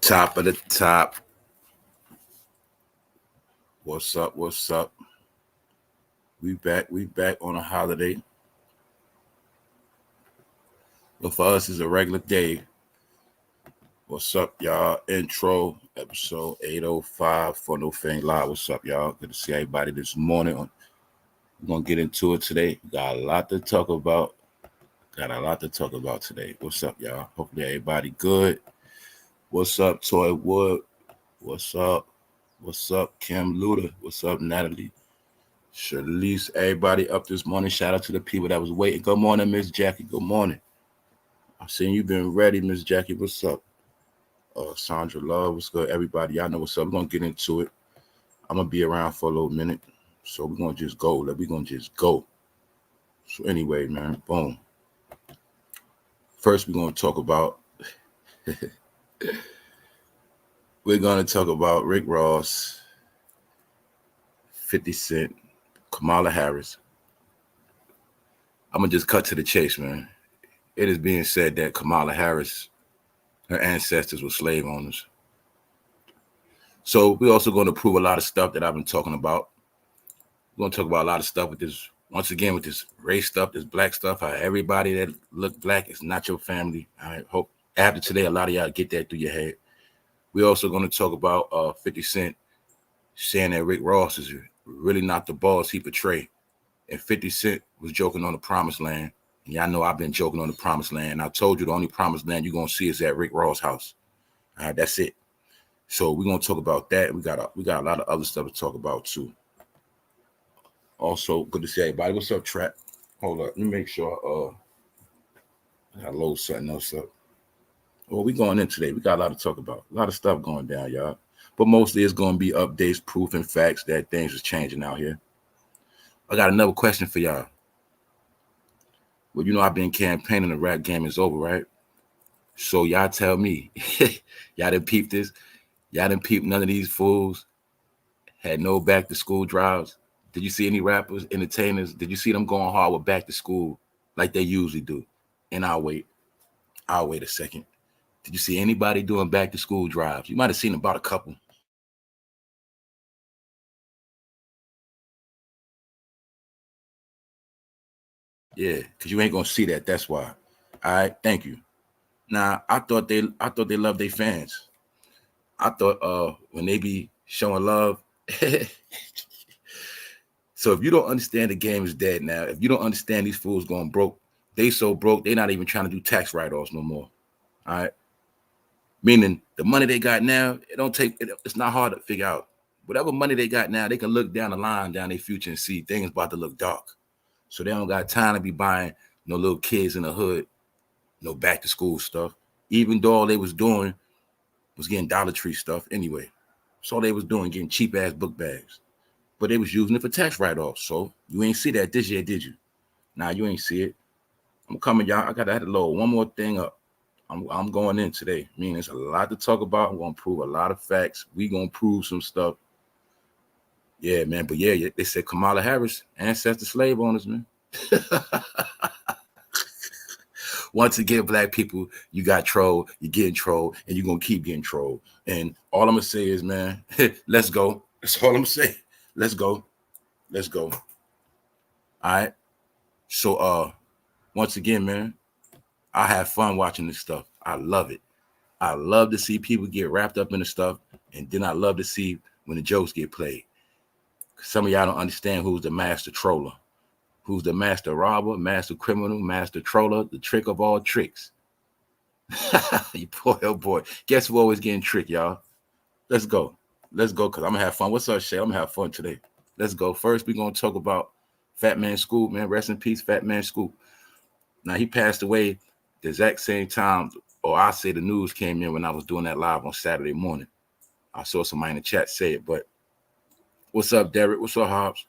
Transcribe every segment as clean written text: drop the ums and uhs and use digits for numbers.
Top of the top. What's up? What's up? We back on a holiday. But for us, it's a regular day. What's up, y'all? Intro, episode 805 for No Fame Live. What's up, y'all? Good to see everybody this morning. We're going to get into it today. Got a lot to talk about. Today. What's up, y'all? Hopefully everybody good. What's up, Toy Wood? What's up? What's up, Kim Luda? What's up, Natalie? Shalise, everybody up this morning. Shout out to the people that was waiting. Good morning, Miss Jackie. Good morning. I've seen you been ready, Miss Jackie. What's up? Sandra Love, what's good? Everybody, y'all know what's up. We're going to get into it. I'm going to be around for a little minute. So we're going to just go. We're going to just go. So anyway, man, boom. First, we're going to talk about Rick Ross, 50 Cent, Kamala Harris. I'm going to just cut to the chase, man. It is being said that Kamala Harris, her ancestors were slave owners. So we're also going to prove a lot of stuff that I've been talking about. We're going to talk about a lot of stuff with this, once again, with this race stuff, this black stuff, how everybody that look black is not your family. I hope after today, a lot of y'all get that through your head. We're also going to talk about 50 Cent saying that Rick Ross is really not the boss he portrayed. And 50 Cent was joking on the promised land. And y'all know I've been joking on the promised land. I told you the only promised land you're going to see is at Rick Ross' house. All right, that's it. So we're going to talk about that. We got a lot of other stuff to talk about too. Also, good to see everybody. What's up, Trap? Hold up. Let me make sure I got to load something else up. Well, we going in today. We got a lot to talk about. A lot of stuff going down, y'all. But mostly it's going to be updates, proof, and facts that things is changing out here. I got another question for y'all. Well, you know I've been campaigning. The rap game is over, right? So y'all tell me. Y'all didn't peep this? Y'all didn't peep none of these fools? Had no back to school drives? Did you see any rappers, entertainers? Did you see them going hard with back to school like they usually do? And I'll wait a second. Did you see anybody doing back to school drives? You might have seen about a couple. Yeah, because you ain't gonna see that. That's why. All right, thank you. Now I thought they loved their fans. I thought when they be showing love. So if you don't understand the game is dead now, if you don't understand these fools going broke, they so broke, they're not even trying to do tax write-offs no more. All right. Meaning the money they got now, it's not hard to figure out. Whatever money they got now, they can look down the line, down their future and see things about to look dark. So they don't got time to be buying no little kids in the hood, no back to school stuff. Even though all they was doing was getting Dollar Tree stuff anyway. So all they was doing, getting cheap ass book bags. But they was using it for tax write-offs. So you ain't see that this year, did you? Nah, you ain't see it. I'm coming, y'all. I had to load one more thing up. I'm going in today. I mean, there's a lot to talk about. I'm going to prove a lot of facts. We going to prove some stuff. Yeah, man. But yeah, they said Kamala Harris, ancestor slave owners, man. Once again, black people, you got trolled, you're getting trolled, and you're going to keep getting trolled. And all I'm going to say is, man, let's go. That's all I'm going to say. Let's go. Let's go. All right. So, once again, man, I have fun watching this stuff. I love it. I love to see people get wrapped up in the stuff, and then I love to see when the jokes get played. Some of y'all don't understand who's the master troller, who's the master robber, master criminal, master troller, the trick of all tricks. You boy, oh boy. Guess who always getting tricked, y'all? Let's go. Let's go, because I'm going to have fun. What's up, Shay? I'm going to have fun today. Let's go. First, we're going to talk about Fat Man Scoop, man. Rest in peace, Fat Man Scoop. Now, he passed away the exact same time, or I say the news came in when I was doing that live on Saturday morning. I saw somebody in the chat say it, but what's up, Derek? What's up, Hobbs?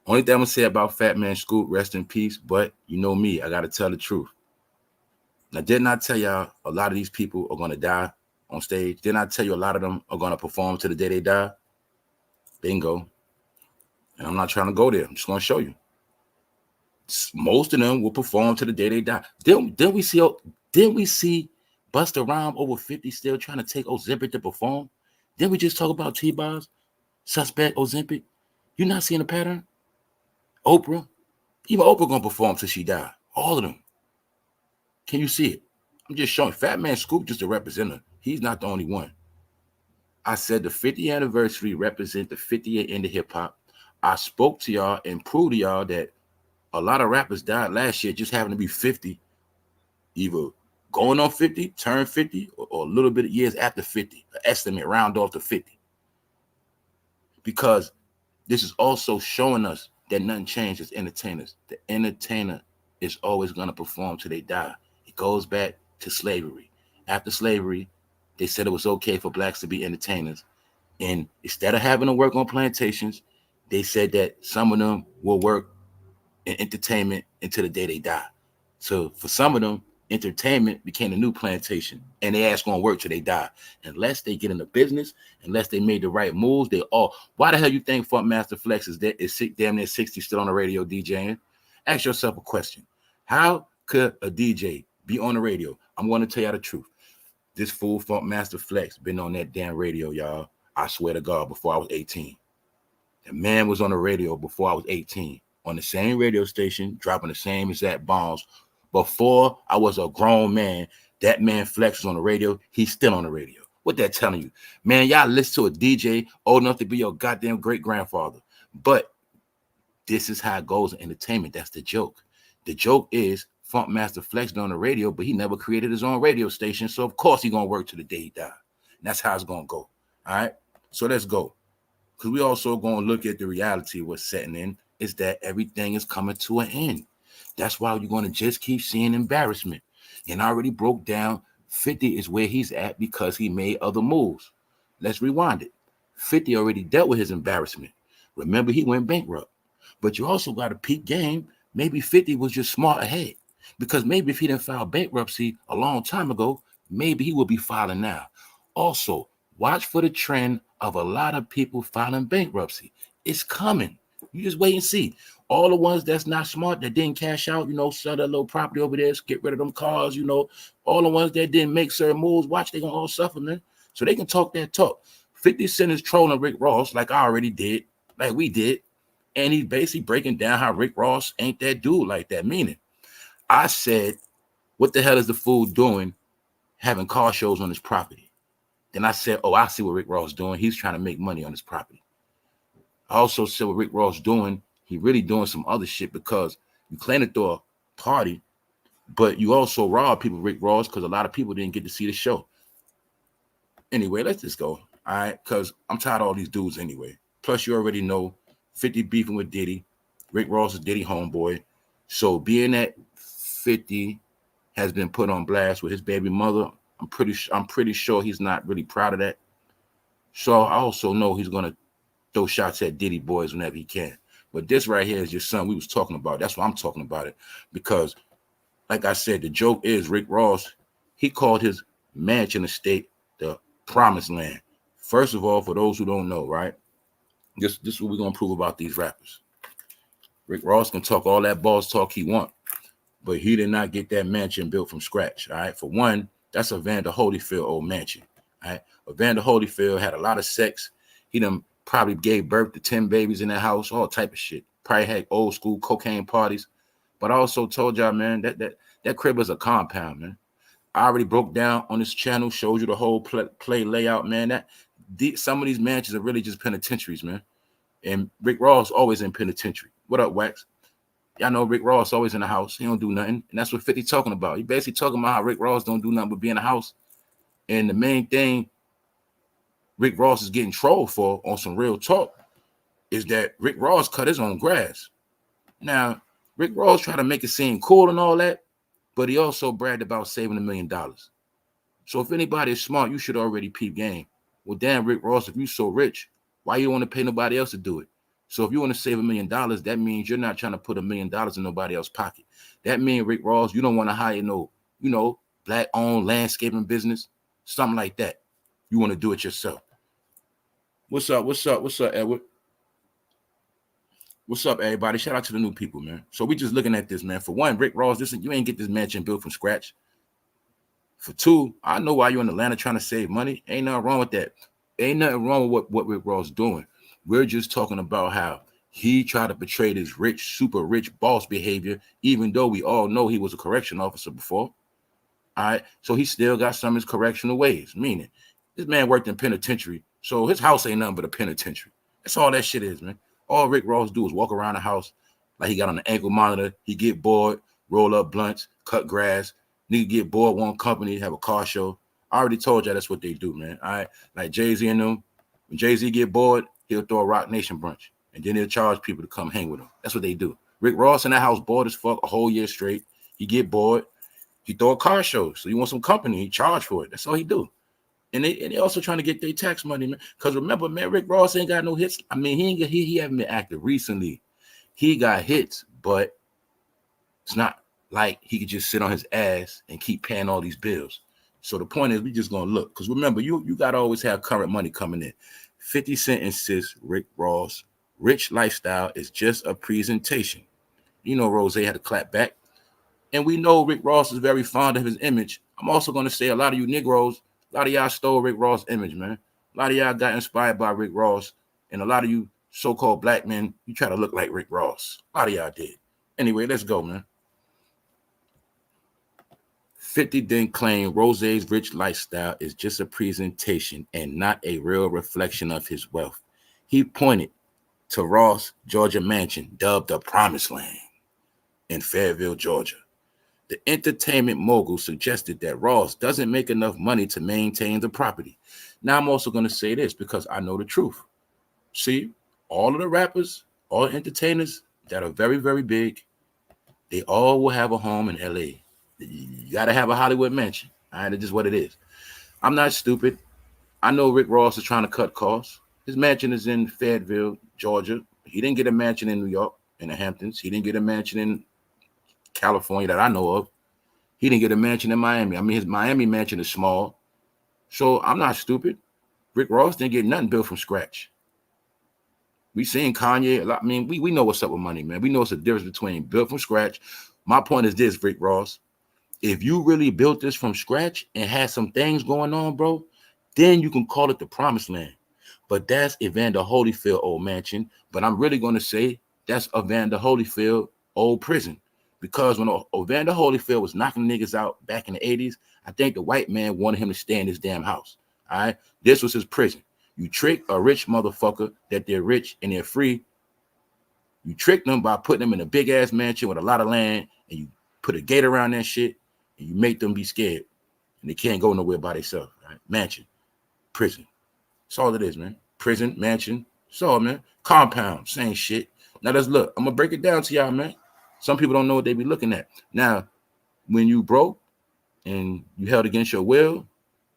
Only thing I'm going to say about Fat Man Scoop, rest in peace, but you know me, I got to tell the truth. Now, didn't I tell y'all a lot of these people are going to die on stage? Didn't I tell you a lot of them are going to perform to the day they die? Bingo. And I'm not trying to go there. I'm just going to show you. Most of them will perform to the day they die. Didn't we see Busta Rhymes over 50 still trying to take Ozempic to perform. Then we just talk about T-Boz, suspect Ozempic. You not seeing a pattern? Oprah, even Oprah gonna perform till she die. All of them. Can you see it? I'm just showing. Fat Man Scoop just a representative. He's not the only one. I said the 50th anniversary represent the 50th end of hip hop. I spoke to y'all and proved to y'all that a lot of rappers died last year just having to be 50, either going on 50, turn 50, or a little bit of years after 50. An estimate round off to 50. Because this is also showing us that nothing changes as entertainers. The entertainer is always going to perform till they die. It goes back to slavery. After slavery, they said it was okay for blacks to be entertainers. And instead of having to work on plantations, they said that some of them will work in entertainment until the day they die. So for some of them, entertainment became a new plantation, and they ass gonna work till they die. Unless they get in the business, unless they made the right moves, they all. Why the hell you think Funkmaster Flex is damn near 60 still on the radio DJing? Ask yourself a question. How could a DJ be on the radio? I'm going to tell you the truth. This fool Funkmaster Flex been on that damn radio, y'all. I swear to God, before I was 18. The man was on the radio before I was 18. On the same radio station, dropping the same exact bombs. Before I was a grown man, that man Flex was on the radio. He's still on the radio. What that telling you? Man, y'all listen to a DJ old enough to be your goddamn great-grandfather. But this is how it goes in entertainment. That's the joke. The joke is Funkmaster Flex on the radio, but he never created his own radio station. So, of course, he's going to work to the day he died. And that's how it's going to go. All right? So, let's go. Because we also going to look at the reality of what's setting in is that everything is coming to an end. That's why you're going to just keep seeing embarrassment. And I already broke down 50 is where he's at because he made other moves. Let's rewind it. 50 already dealt with his embarrassment. Remember, he went bankrupt. But you also got a peak game. Maybe 50 was just smart ahead. Because maybe if he didn't file bankruptcy a long time ago, maybe he would be filing now. Also, watch for the trend of a lot of people filing bankruptcy. It's coming. You just wait and see. All the ones that's not smart, that didn't cash out, sell that little property over there, get rid of them cars, all the ones that didn't make certain moves, watch, they're going to all suffer, man. So they can talk that talk. 50 Cent is trolling Rick Ross like I already did, like we did. And he's basically breaking down how Rick Ross ain't that dude like that. Meaning, I said, what the hell is the fool doing having car shows on his property? Then I said, oh, I see what Rick Ross doing. He's trying to make money on his property. I also said what Rick Ross doing, he really doing some other shit because you claim to throw a party, but you also rob people, Rick Ross, because a lot of people didn't get to see the show. Anyway, let's just go, all right? Because I'm tired of all these dudes anyway. Plus, you already know 50 beefing with Diddy. Rick Ross is Diddy homeboy. So being that 50 has been put on blast with his baby mother, I'm pretty sure he's not really proud of that. So I also know he's going to throw shots at Diddy boys whenever he can. But this right here is just something we was talking about. That's why I'm talking about it. Because, like I said, the joke is Rick Ross, he called his mansion estate the promised land. First of all, for those who don't know, right? This is what we're going to prove about these rappers. Rick Ross can talk all that boss talk he want, but he did not get that mansion built from scratch, all right? For one, that's a Vander Holyfield old mansion, all right? Vander Holyfield had a lot of sex. He done probably gave birth to 10 babies in that house, all type of shit. Probably had old school cocaine parties. But I also told y'all, man, that crib is a compound, man. I already broke down on this channel, showed you the whole play layout, man. Some of these mansions are really just penitentiaries, man. And Rick Ross always in penitentiary. What up, Wax? Y'all know Rick Ross always in the house. He don't do nothing. And that's what 50 talking about. He basically talking about how Rick Ross don't do nothing but be in the house. And the main thing Rick Ross is getting trolled for on some real talk is that Rick Ross cut his own grass. Now, Rick Ross tried to make it seem cool and all that, but he also bragged about saving $1 million. So if anybody is smart, you should already peep game. Well, damn, Rick Ross, if you so rich, why you want to pay nobody else to do it? So if you want to save $1 million, that means you're not trying to put $1 million in nobody else's pocket. That means, Rick Ross, you don't want to hire no, black-owned landscaping business, something like that. You want to do it yourself. What's up, Edward? What's up, everybody? Shout out to the new people, man. So we just looking at this, man. For one, Rick Ross, you ain't get this mansion built from scratch. For two, I know why you're in Atlanta trying to save money. Ain't nothing wrong with that. Ain't nothing wrong with what Rick Ross doing. We're just talking about how he tried to portray this rich, super rich boss behavior, even though we all know he was a correction officer before. All right. So he still got some of his correctional ways, meaning this man worked in penitentiary. So his house ain't nothing but a penitentiary. That's all that shit is, man. All Rick Ross do is walk around the house like he got on the ankle monitor. He get bored, roll up blunts, cut grass. Nigga get bored, want company, have a car show. I already told y'all that's what they do, man. All right. Like Jay-Z and them. When Jay-Z get bored, he'll throw a Rock Nation brunch. And then he'll charge people to come hang with him. That's what they do. Rick Ross in that house bored as fuck a whole year straight. He get bored. He throw a car show. So you want some company, he charge for it. That's all he do. And they also trying to get their tax money, man. Because remember, man, Rick Ross ain't got no hits. I mean, he haven't been active recently. He got hits, but it's not like he could just sit on his ass and keep paying all these bills. So the point is, we just gonna look. Because remember, you gotta always have current money coming in. 50 Cent insists Rick Ross, rich lifestyle is just a presentation. You know, Rose had to clap back. And we know Rick Ross is very fond of his image. I'm also going to say a lot of you Negroes, a lot of y'all stole Rick Ross' image, man. A lot of y'all got inspired by Rick Ross. And a lot of you so-called black men, you try to look like Rick Ross. A lot of y'all did. Anyway, let's go, man. 50 then claimed Rose's rich lifestyle is just a presentation and not a real reflection of his wealth. He pointed to Ross' Georgia mansion, dubbed the Promised Land in Fayetteville, Georgia. The entertainment mogul suggested that Ross doesn't make enough money to maintain the property. Now, I'm also going to say this because I know the truth. See, all of the rappers, all the entertainers that are very, very big, they all will have a home in L.A. You got to have a Hollywood mansion. All right, it's just what it is. I'm not stupid. I know Rick Ross is trying to cut costs. His mansion is in Fayetteville, Georgia. He didn't get a mansion in New York, in the Hamptons. He didn't get a mansion in California that I know of. He didn't get a mansion in Miami. I mean, his Miami mansion is small. So I'm not stupid. Rick Ross didn't get nothing built from scratch. We seen Kanye a lot. I mean, we know what's up with money, man. We know it's a difference between built from scratch. My point is this, Rick Ross. If you really built this from scratch and had some things going on, bro, then you can call it the Promised Land. But that's Evander Holyfield old mansion. But I'm really going to say that's Evander Holyfield old prison. Because when Evander Holyfield was knocking niggas out back in the 80s, I think the white man wanted him to stay in his damn house. All right? This was his prison. You trick a rich motherfucker that they're rich and they're free. You trick them by putting them in a big-ass mansion with a lot of land, and you put a gate around that shit, and you make them be scared. And they can't go nowhere by themselves. Right? Mansion, prison. That's all it is, man. Prison, mansion. That's all, man. Compound, same shit. Now let's look. I'm going to break it down to y'all, man. Some people don't know what they be looking at. Now, when you broke and you held against your will,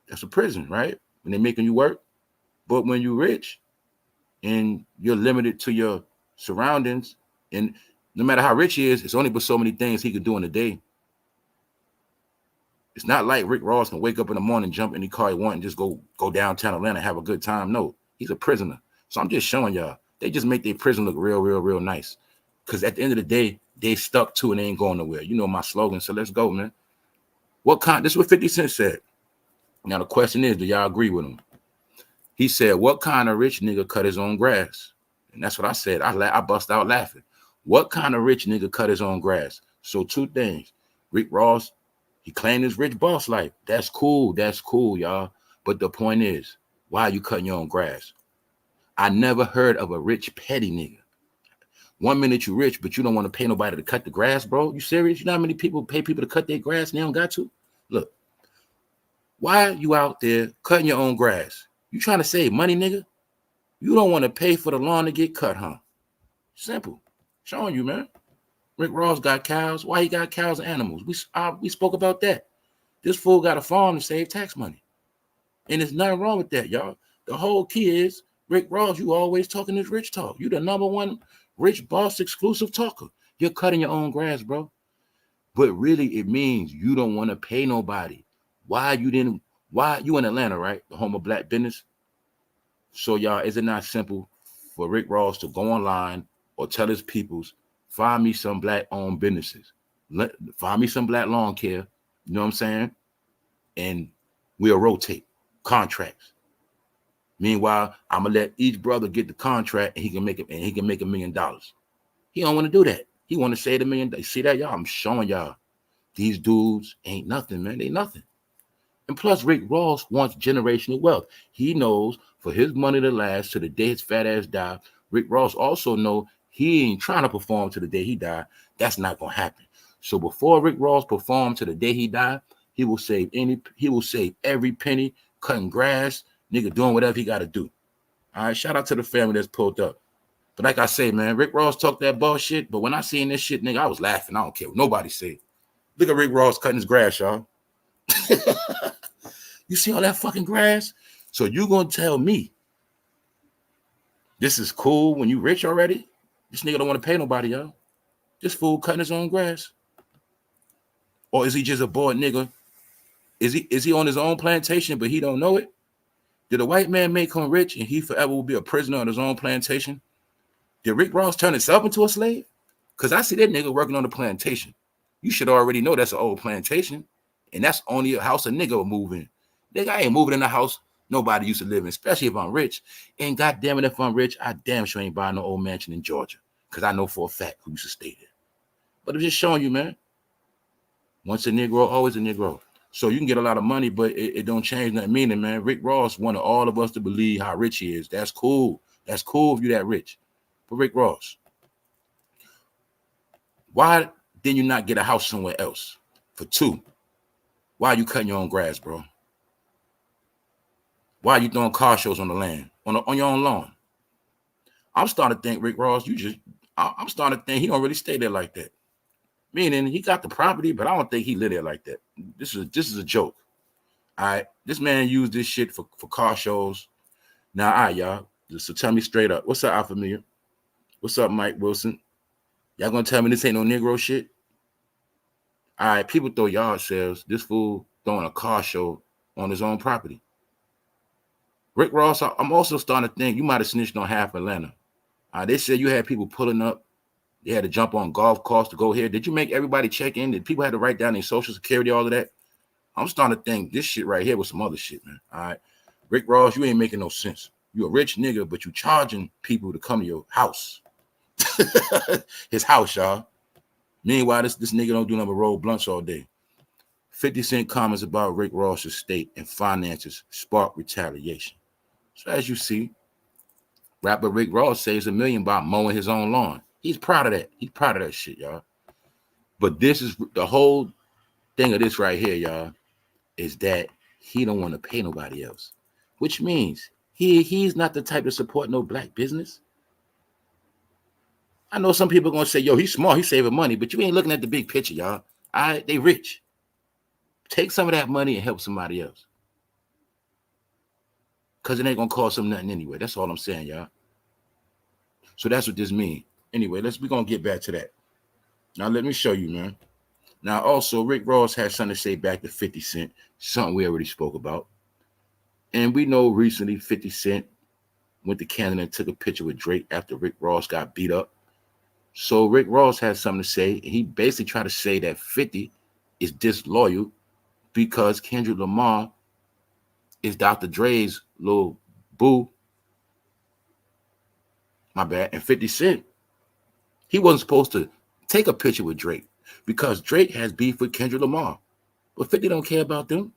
that's a prison, right? When they're making you work. But when you're rich and you're limited to your surroundings, and no matter how rich he is, it's only but so many things he could do in a day. It's not like Rick Ross can wake up in the morning, jump in the car he wants, and just go downtown Atlanta and have a good time. No, he's a prisoner. So I'm just showing y'all. They just make their prison look real nice. Because at the end of the day, they stuck to it and they ain't going nowhere. You know my slogan, so let's go, man. This is what 50 Cent said. Now the question is, do y'all agree with him? He said, what kind of rich nigga cut his own grass? And that's what I said. I bust out laughing. What kind of rich nigga cut his own grass? So two things. Rick Ross, he claimed his rich boss life. That's cool, y'all. But the point is, why are you cutting your own grass? I never heard of a rich petty nigga. 1 minute you rich, but you don't want to pay nobody to cut the grass, bro. You serious? You know how many people pay people to cut their grass and they don't got to? Look, why are you out there cutting your own grass? You trying to save money, nigga? You don't want to pay for the lawn to get cut, huh? Simple. Showing you, man. Rick Ross got cows. Why he got cows and animals? We spoke about that. This fool got a farm to save tax money. And there's nothing wrong with that, y'all. The whole key is, Rick Ross, you always talking this rich talk. You the number one rich boss exclusive talker. You're cutting your own grass, bro. But really, it means you don't want to pay nobody. Why you in Atlanta, right? The home of black business. So, y'all, is it not simple for Rick Ross to go online or tell his peoples, find me some black-owned businesses. Find me some black lawn care. You know what I'm saying? and we'll rotate contracts. Meanwhile, I'm gonna let each brother get the contract, and he can make it, and he can make $1 million. He don't want to do that. He want to save $1 million. See that, y'all? I'm showing y'all. These dudes ain't nothing, man. They nothing. And plus, Rick Ross wants generational wealth. He knows for his money to last to the day his fat ass die. Rick Ross also know he ain't trying to perform to the day he died. That's not gonna happen. So before Rick Ross performed to the day he died, he will save every penny, cutting grass, nigga doing whatever he got to do. All right, shout out to the family that's pulled up. But like I say, man, Rick Ross talked that bullshit. But when I seen this shit, nigga, I was laughing. I don't care what nobody said. Look at Rick Ross cutting his grass, y'all. You see all that fucking grass? So you gonna tell me this is cool when you rich already? This nigga don't want to pay nobody, y'all. This fool cutting his own grass. Or is he just a bored nigga? Is he on his own plantation, but he don't know it? Did a white man make him rich and he forever will be a prisoner on his own plantation? Did Rick Ross turn himself into a slave? Because I see that nigga working on the plantation. You should already know that's an old plantation. And that's only a house a nigga will move in. Nigga, I ain't moving in a house nobody used to live in, especially if I'm rich. And goddamn it, if I'm rich, I damn sure ain't buying no old mansion in Georgia. Because I know for a fact who used to stay there. But I'm just showing you, man. Once a Negro, always a Negro. So you can get a lot of money, but it don't change nothing meaning, man. Rick Ross wanted all of us to believe how rich he is. That's cool. That's cool if you're that rich. But Rick Ross, why didn't you not get a house somewhere else? For two, why are you cutting your own grass, bro? Why are you throwing car shows on the land, on your own lawn? I'm starting to think, Rick Ross, I'm starting to think he don't really stay there like that. Meaning he got the property, but I don't think he live there like that. This is a joke. All right. This man used this shit for car shows. Now, all right, y'all. So tell me straight up. What's up, Alpha Mia? What's up, Mike Wilson? Y'all gonna tell me this ain't no Negro shit? All right, people throw yard sales. This fool throwing a car show on his own property. Rick Ross, I'm also starting to think you might have snitched on half Atlanta. They said you had people pulling up. They had to jump on golf carts to go here. Did you make everybody check in? Did people have to write down their social security, all of that? I'm starting to think this shit right here was some other shit, man. All right. Rick Ross, you ain't making no sense. You a rich nigga, but you charging people to come to your house. His house, y'all. Meanwhile, this nigga don't do nothing but roll blunts all day. 50 Cent comments about Rick Ross's state and finances spark retaliation. So as you see, rapper Rick Ross saves $1 million by mowing his own lawn. He's proud of that. He's proud of that shit, y'all. But this is the whole thing of this right here, y'all, is that he don't want to pay nobody else, which means he's not the type to support no black business. I know some people are going to say, yo, he's smart, he's saving money, but you ain't looking at the big picture, y'all. All right, they rich. Take some of that money and help somebody else. Because it ain't going to cost them nothing anyway. That's all I'm saying, y'all. So that's what this means. Anyway, we're going to get back to that. Now, let me show you, man. Now, also, Rick Ross had something to say back to 50 Cent, something we already spoke about. And we know recently 50 Cent went to Canada and took a picture with Drake after Rick Ross got beat up. So Rick Ross has something to say. He basically tried to say that 50 is disloyal because Kendrick Lamar is Dr. Dre's little boo. My bad. And 50 Cent, he wasn't supposed to take a picture with Drake because Drake has beef with Kendrick Lamar. But 50 don't care about them.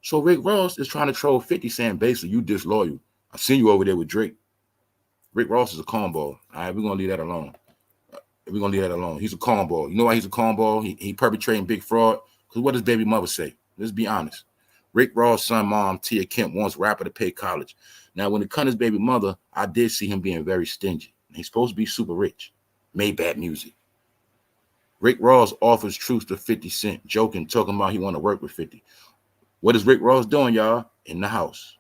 So Rick Ross is trying to troll 50 saying basically you disloyal. I seen you over there with Drake. Rick Ross is a cornball. All right, we're going to leave that alone. He's a cornball. You know why he's a cornball? He perpetrating big fraud. Because what does baby mother say? Let's be honest. Rick Ross' son, mom, Tia Kemp, wants rapper to pay college. Now, when it comes to his baby mother, I did see him being very stingy. He's supposed to be super rich. Made bad music. Rick Ross offers truth to 50 Cent, joking, talking about he want to work with 50. What is Rick Ross doing, y'all? In the house.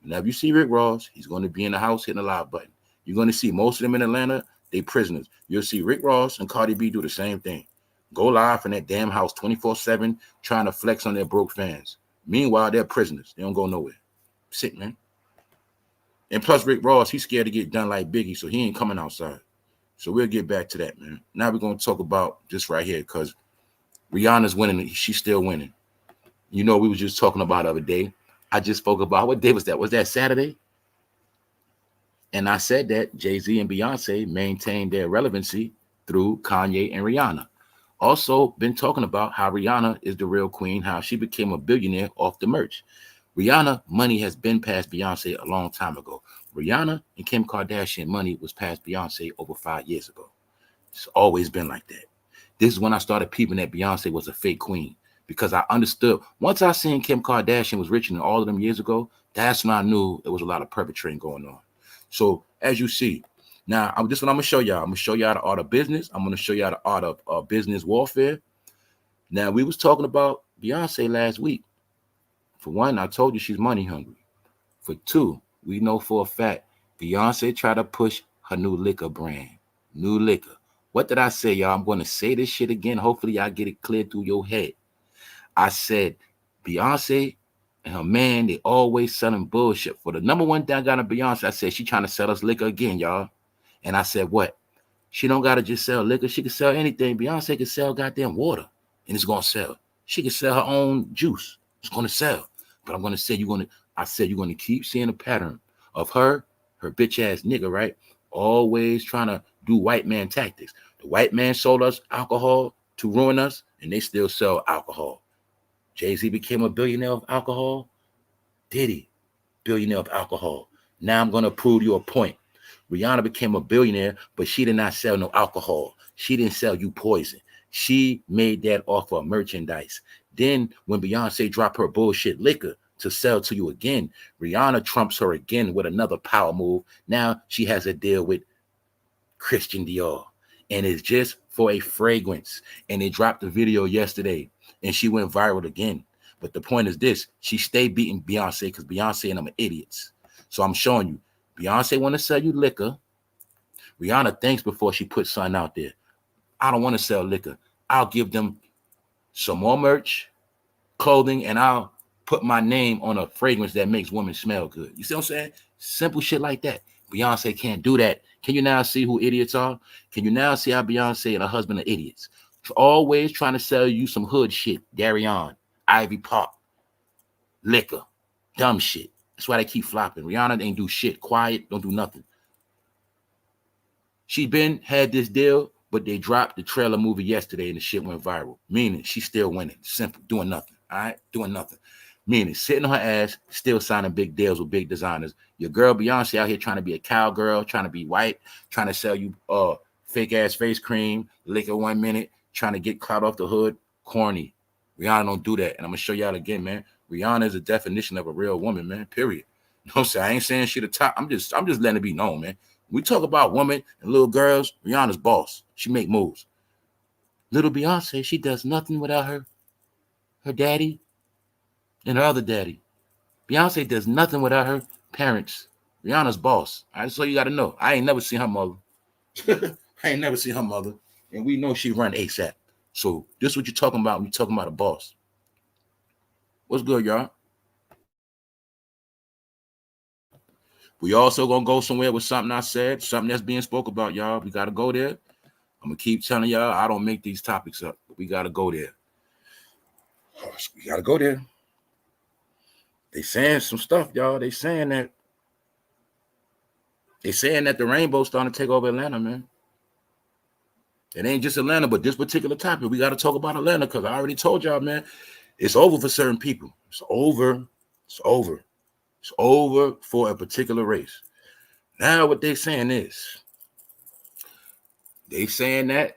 Whenever you see Rick Ross, he's going to be in the house hitting the live button. You're going to see most of them in Atlanta, they prisoners. You'll see Rick Ross and Cardi B do the same thing. Go live in that damn house 24/7, trying to flex on their broke fans. Meanwhile, they're prisoners. They don't go nowhere. Sick, man. And plus, Rick Ross, he's scared to get done like Biggie, so he ain't coming outside. So we'll get back to that, man. Now we're going to talk about this right here because Rihanna's winning. She's still winning. You know, we was just talking about the other day. I just spoke about, what day was that? Was that Saturday? And I said that Jay-Z and Beyonce maintained their relevancy through Kanye and Rihanna. Also been talking about how Rihanna is the real queen, how she became a billionaire off the merch. Rihanna money has been past Beyonce a long time ago. Rihanna and Kim Kardashian money was past Beyonce over 5 years ago. It's always been like that. This is when I started peeping that Beyonce was a fake queen, because I understood. Once I seen Kim Kardashian was richer than all of them years ago, that's when I knew there was a lot of perpetrating going on. So as you see, now this is what I'm gonna show y'all. I'm gonna show y'all the art of business. I'm gonna show y'all the art of business warfare. Now, we was talking about Beyonce last week. For one, I told you she's money hungry. For two, we know for a fact Beyonce tried to push her new liquor brand. New liquor. What did I say, y'all? I'm going to say this shit again. Hopefully, y'all get it clear through your head. I said Beyonce and her man, they always selling bullshit. For the number one thing I got on Beyonce, I said she trying to sell us liquor again, y'all. And I said, what? She don't got to just sell liquor. She can sell anything. Beyonce can sell goddamn water, and it's going to sell. She can sell her own juice. It's going to sell. But I'm going to say I said you're going to keep seeing a pattern of her bitch ass nigga, right? Always trying to do white man tactics. The white man sold us alcohol to ruin us, and they still sell alcohol. Jay-Z became a billionaire of alcohol. Diddy, billionaire of alcohol. Now I'm going to prove you a point. Rihanna became a billionaire, but she did not sell no alcohol. She didn't sell you poison. She made that off of merchandise. Then when Beyonce dropped her bullshit liquor to sell to you again, Rihanna trumps her again with another power move. Now she has a deal with Christian Dior, and it's just for a fragrance. And they dropped the video yesterday, and she went viral again. But the point is this: she stayed beating Beyonce because Beyonce and them are idiots. So I'm showing you, Beyonce want to sell you liquor. Rihanna thinks before she puts something out there. I don't want to sell liquor. I'll give them some more merch, clothing, and I'll put my name on a fragrance that makes women smell good. You see what I'm saying? Simple shit like that. Beyonce can't do that. Can you now see who idiots are? Can you now see how Beyonce and her husband are idiots? Always trying to sell you some hood shit. Darion, Ivy Park, liquor, dumb shit. That's why they keep flopping. Rihanna ain't do shit. Quiet, don't do nothing. She had this deal, but they dropped the trailer movie yesterday and the shit went viral. Meaning she's still winning. Simple, doing nothing. All right, doing nothing. Meaning sitting on her ass, still signing big deals with big designers. Your girl Beyonce out here trying to be a cowgirl, trying to be white, trying to sell you fake ass face cream, liquor 1 minute, trying to get clout off the hood. Corny. Rihanna don't do that. And I'm gonna show y'all again, man. Rihanna is a definition of a real woman, man. Period. You know what I'm saying? I ain't saying she the top. I'm just letting it be known, man. We talk about women and little girls. Rihanna's boss. She make moves. Little Beyonce, she does nothing without her daddy and her other daddy. Beyonce does nothing without her parents. Rihanna's boss. All right, that's all you got to know. I ain't never seen her mother. I ain't never seen her mother. And we know she run ASAP. So this is what you're talking about when you're talking about a boss. What's good, y'all? We also going to go somewhere with something I said, something that's being spoke about, y'all. We got to go there. I'm going to keep telling y'all I don't make these topics up. But we got to go there. We got to go there. They saying some stuff, y'all. They saying that the rainbow's starting to take over Atlanta, man. It ain't just Atlanta, but this particular topic. We got to talk about Atlanta because I already told y'all, man, it's over for certain people. It's over. It's over. It's over for a particular race. Now what they saying is, they saying that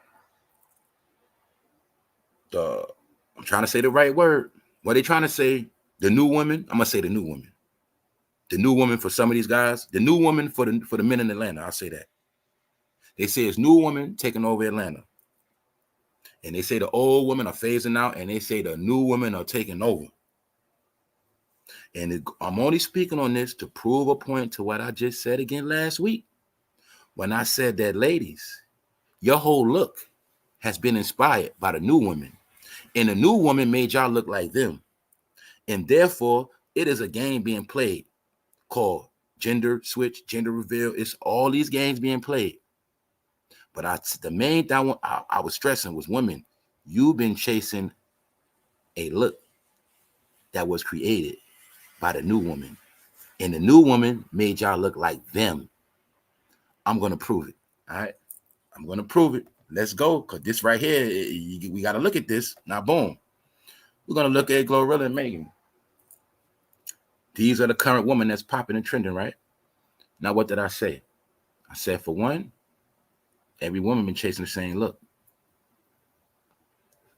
I'm trying to say the right word. What they trying to say, the new woman, I'm going to say the new woman. The new woman for some of these guys, the new woman for the men in Atlanta, I'll say that. They say it's new woman taking over Atlanta. And they say the old women are phasing out, and they say the new women are taking over. And I'm only speaking on this to prove a point to what I just said again last week. When I said that, ladies, your whole look has been inspired by the new woman. And the new woman made y'all look like them. And therefore, it is a game being played called gender switch, gender reveal. It's all these games being played. But the main thing I was stressing was, women, you've been chasing a look. that was created by the new woman. And the new woman made y'all look like them. I'm going to prove it. All right. I'm going to prove it. Let's go. Because this right here, we got to look at this. Now, boom. We're going to look at Glorilla and Megan. These are the current women that's popping and trending, right? Now, what did I say? I said, for one, every woman been chasing the same look.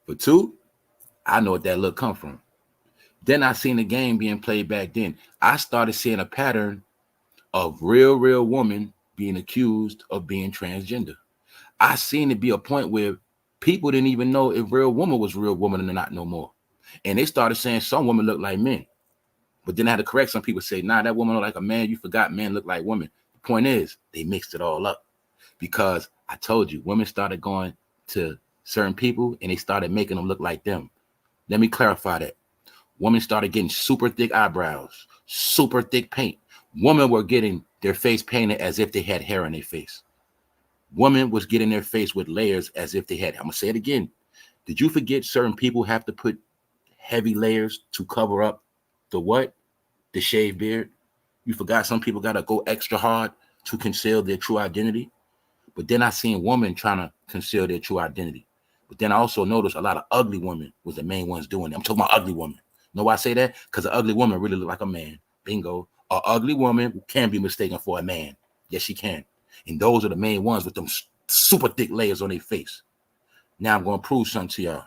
For two, I know what that look come from. Then I seen the game being played back then. I started seeing a pattern of real women being accused of being transgender. I seen it be a point where people didn't even know if real woman was real woman or not no more. And they started saying some women look like men. But then I had to correct some people, say, nah, that woman look like a man. You forgot men look like women. The point is, they mixed it all up. Because I told you, women started going to certain people and they started making them look like them. Let me clarify that. Women started getting super thick eyebrows, super thick paint. Women were getting their face painted as if they had hair on their face. Women was getting their face with layers as if they had. I'm going to say it again. Did you forget certain people have to put heavy layers to cover up the what? The shaved beard. You forgot some people got to go extra hard to conceal their true identity. But then I seen women trying to conceal their true identity. But then I also noticed a lot of ugly women was the main ones doing it. I'm talking about ugly women. Know why I say that? Because an ugly woman really look like a man. Bingo. An ugly woman can be mistaken for a man. Yes, she can. And those are the main ones with them super thick layers on their face. Now I'm going to prove something to y'all.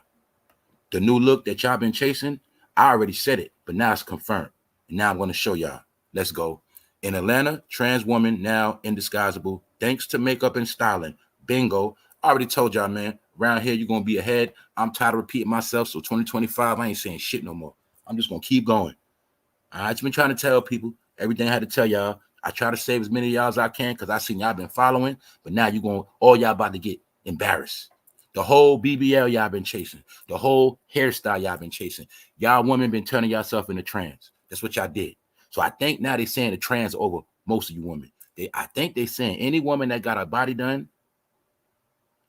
The new look that y'all been chasing, I already said it, but now it's confirmed. And now I'm going to show y'all. Let's go. In Atlanta, trans woman now indisguisable thanks to makeup and styling. Bingo. I already told y'all, man. Around here, you're going to be ahead. I'm tired of repeating myself. So 2025, I ain't saying shit no more. I'm just going to keep going. I just been trying to tell people everything I had to tell y'all. I try to save as many of y'all as I can because I seen y'all been following. But now you're going, all y'all about to get embarrassed. The whole BBL y'all been chasing. The whole hairstyle y'all been chasing. Y'all women been turning yourself into trans. That's what y'all did. So I think now they saying the trans over most of you women. I think they saying any woman that got her body done,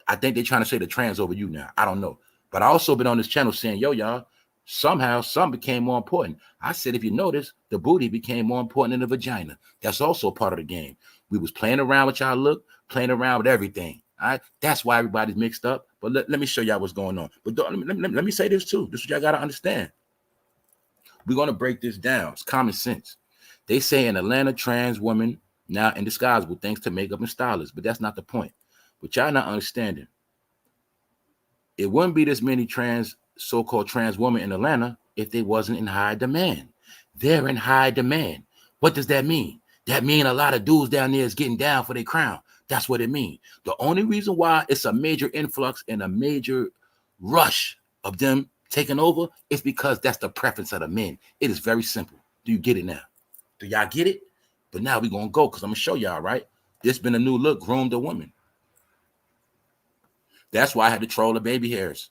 I think they're trying to say the trans over you now. I don't know. But I also been on this channel saying, yo, y'all, somehow some became more important. I said, if you notice, the booty became more important than the vagina. That's also part of the game. We was playing around with y'all look, playing around with everything. All right. That's why everybody's mixed up. But let me show y'all what's going on. But let me say this too. This is what y'all got to understand. We're going to break this down. It's common sense. They say an Atlanta trans woman now indisguisable thanks to makeup and stylists, but that's not the point. But y'all not understanding. It wouldn't be this many so-called trans women in Atlanta if they wasn't in high demand. They're in high demand. What does that mean? That mean a lot of dudes down there is getting down for their crown. That's what it means. The only reason why it's a major influx and a major rush of them taking over is because that's the preference of the men. It is very simple. Do you get it now? Do y'all get it? But now we're going to go because I'm going to show y'all, right? This been a new look, groomed a woman. That's why I had to troll the baby hairs,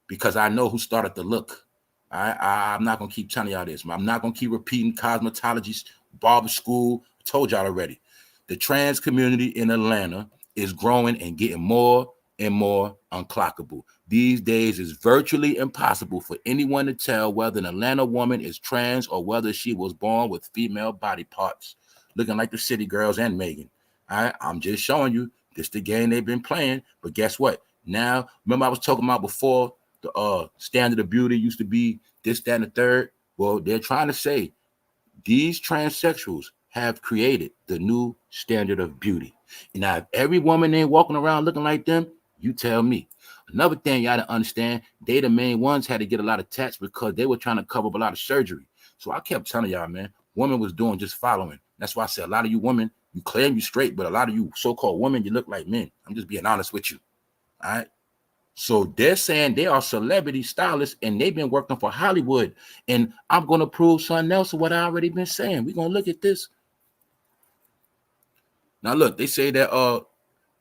because I know who started the look. I'm not going to keep telling y'all this. I'm not going to keep repeating cosmetology, barber school. I told y'all already. The trans community in Atlanta is growing and getting more and more unclockable. These days, it's virtually impossible for anyone to tell whether an Atlanta woman is trans or whether she was born with female body parts, looking like the City Girls and Megan. I'm just showing you this the game they've been playing. But guess what? Now, remember I was talking about before the standard of beauty used to be this, that, and the third? Well, they're trying to say these transsexuals have created the new standard of beauty. And now, if every woman ain't walking around looking like them, you tell me. Another thing you got to understand, they the main ones had to get a lot of tats because they were trying to cover up a lot of surgery. So I kept telling y'all, man, women was doing just following. That's why I said a lot of you women, you claim you straight, but a lot of you so-called women, you look like men. I'm just being honest with you. All right. So they're saying they are celebrity stylists and they've been working for Hollywood. And I'm going to prove something else of what I already been saying. We're going to look at this. Now, look, they say that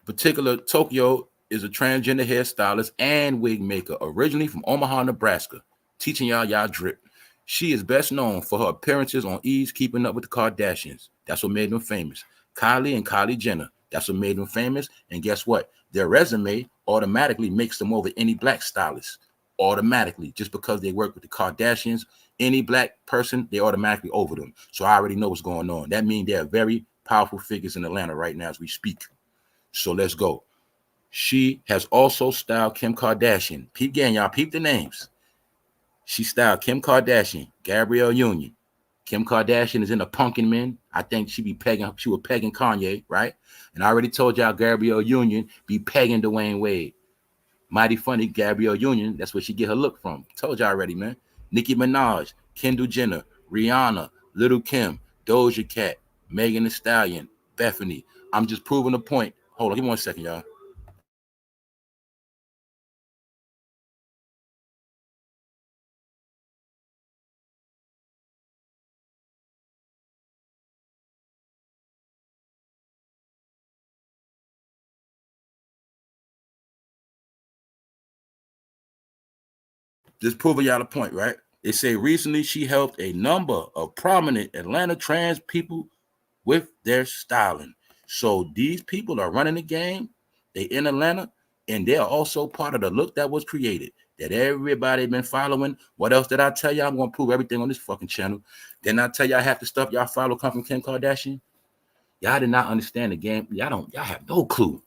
particular Tokyo is a transgender hairstylist and wig maker, originally from Omaha, Nebraska, teaching y'all drip. She is best known for her appearances on E's Keeping Up with the Kardashians. That's what made them famous. Kylie and Kylie Jenner. That's what made them famous. And guess what? Their resume automatically makes them over any black stylist. Automatically, just because they work with the Kardashians any black person, they automatically over them. So I already know what's going on. That means they're very powerful figures in Atlanta right now as we speak. So let's go. She has also styled Kim Kardashian. Peep gang, y'all, peep the names. She styled Kim Kardashian, Gabrielle Union. Kim Kardashian is in the Pumpkin Men. I think she was pegging Kanye, right? And I already told y'all Gabrielle Union be pegging Dwayne Wade. Mighty funny, Gabrielle Union, that's where she get her look from. Told y'all already, man. Nicki Minaj, Kendall Jenner, Rihanna, Little Kim, Doja Cat, Megan Thee Stallion, Bethany. I'm just proving a point. Hold on, give me 1 second, y'all. Just proving y'all the point, right? They say recently she helped a number of prominent Atlanta trans people with their styling. So these people are running the game. They in Atlanta, and they are also part of the look that was created that everybody been following. What else did I tell y'all? I'm gonna prove everything on this fucking channel. Didn't I tell y'all half the stuff y'all follow come from Kim Kardashian? Y'all did not understand the game. Y'all have no clue.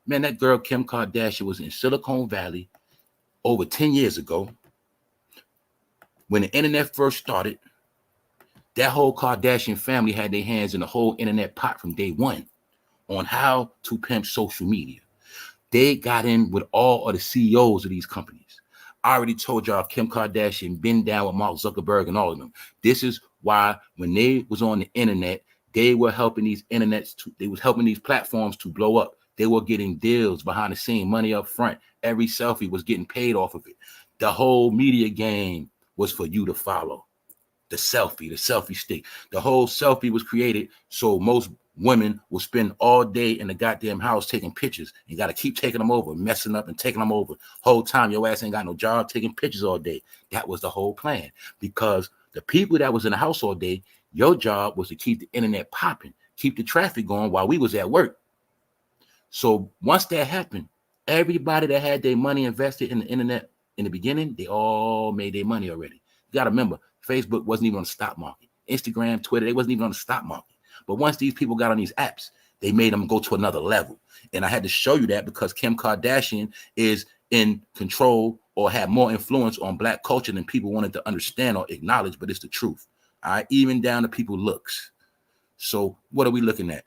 Man, that girl Kim Kardashian was in Silicon Valley over 10 years ago. When the internet first started, that whole Kardashian family had their hands in the whole internet pot from day one on how to pimp social media. They got in with all of the CEOs of these companies. I already told y'all Kim Kardashian been down with Mark Zuckerberg and all of them. This is why when they was on the internet, they were helping these helping these platforms to blow up. They were getting deals behind the scene, money up front. Every selfie was getting paid off of it. The whole media game was for you to follow. The selfie stick. The whole selfie was created so most women will spend all day in the goddamn house taking pictures. You got to keep taking them over, messing up and taking them over. Whole time your ass ain't got no job taking pictures all day. That was the whole plan, because the people that was in the house all day, your job was to keep the internet popping, keep the traffic going while we was at work. So once that happened, everybody that had their money invested in the internet in the beginning, they all made their money already. You got to remember, Facebook wasn't even on the stock market. Instagram, Twitter, they wasn't even on the stock market. But once these people got on these apps, they made them go to another level. And I had to show you that because Kim Kardashian is in control or had more influence on black culture than people wanted to understand or acknowledge, but it's the truth. All right, even down to people's looks. So what are we looking at?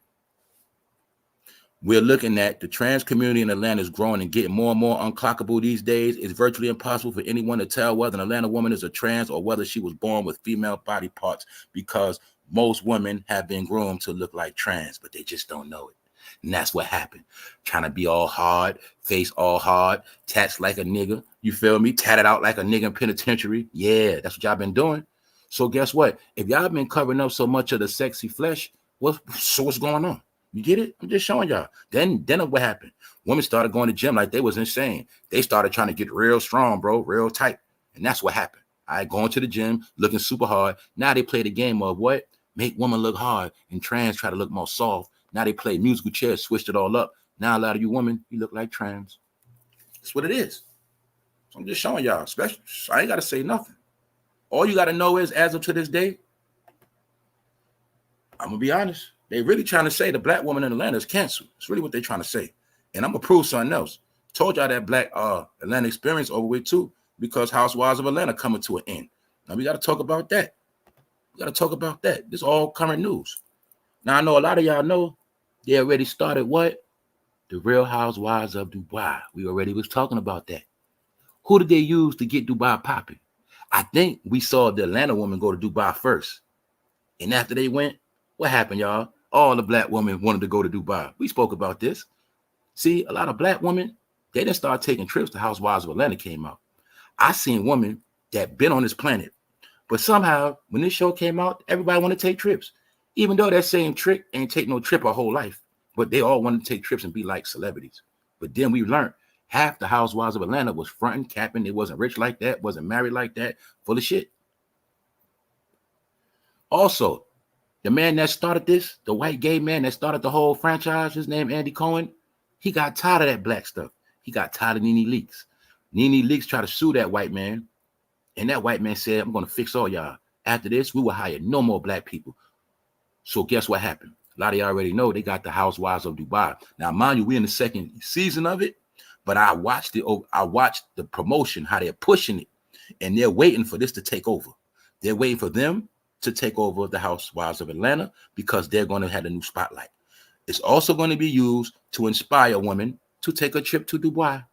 We're looking at the trans community in Atlanta is growing and getting more and more unclockable these days. It's virtually impossible for anyone to tell whether an Atlanta woman is a trans or whether she was born with female body parts, because most women have been groomed to look like trans, but they just don't know it. And that's what happened. Trying to be all hard, face all hard, tats like a nigga. You feel me? Tatted out like a nigga in penitentiary. Yeah, that's what y'all been doing. So guess what? If y'all been covering up so much of the sexy flesh, what's going on? You get it? I'm just showing y'all. Then what happened? Women started going to gym like they was insane. They started trying to get real strong, bro, real tight. And that's what happened. I going to the gym, looking super hard. Now they play the game of what? Make women look hard and trans try to look more soft. Now they play musical chairs, switched it all up. Now a lot of you women, you look like trans. That's what it is. So I'm just showing y'all. Especially, I ain't got to say nothing. All you got to know is, as of to this day, I'm going to be honest, they really trying to say the black woman in Atlanta is canceled. It's really what they're trying to say. And I'm going to prove something else. Told y'all that black Atlanta experience over with too, because Housewives of Atlanta coming to an end. Now we got to talk about that. We got to talk about that. This is all current news. Now I know a lot of y'all know they already started what? The Real Housewives of Dubai. We already was talking about that. Who did they use to get Dubai popping? I think we saw the Atlanta woman go to Dubai first. And after they went, what happened, y'all? All the black women wanted to go to Dubai. We spoke about this. See, a lot of black women, they didn't start taking trips to Housewives of Atlanta came out. I seen women that been on this planet, but somehow when this show came out, everybody want to take trips. Even though that same trick ain't take no trip her whole life, but they all wanted to take trips and be like celebrities. But then we learned half the Housewives of Atlanta was fronting, capping. They wasn't rich like that, wasn't married like that, full of shit. Also, the man that started this, the white gay man that started the whole franchise, his name Andy Cohen, he got tired of that black stuff. He got tired of Nene Leakes. Nene Leakes tried to sue that white man. And that white man said, I'm going to fix all y'all. After this, we will hire no more black people. So guess what happened? A lot of y'all already know they got the Housewives of Dubai. Now, mind you, we're in the second season of it, but I watched the promotion, how they're pushing it, and they're waiting for this to take over. They're waiting for them to take over the Housewives of Atlanta because they're going to have a new spotlight. It's also going to be used to inspire women to take a trip to Dubai.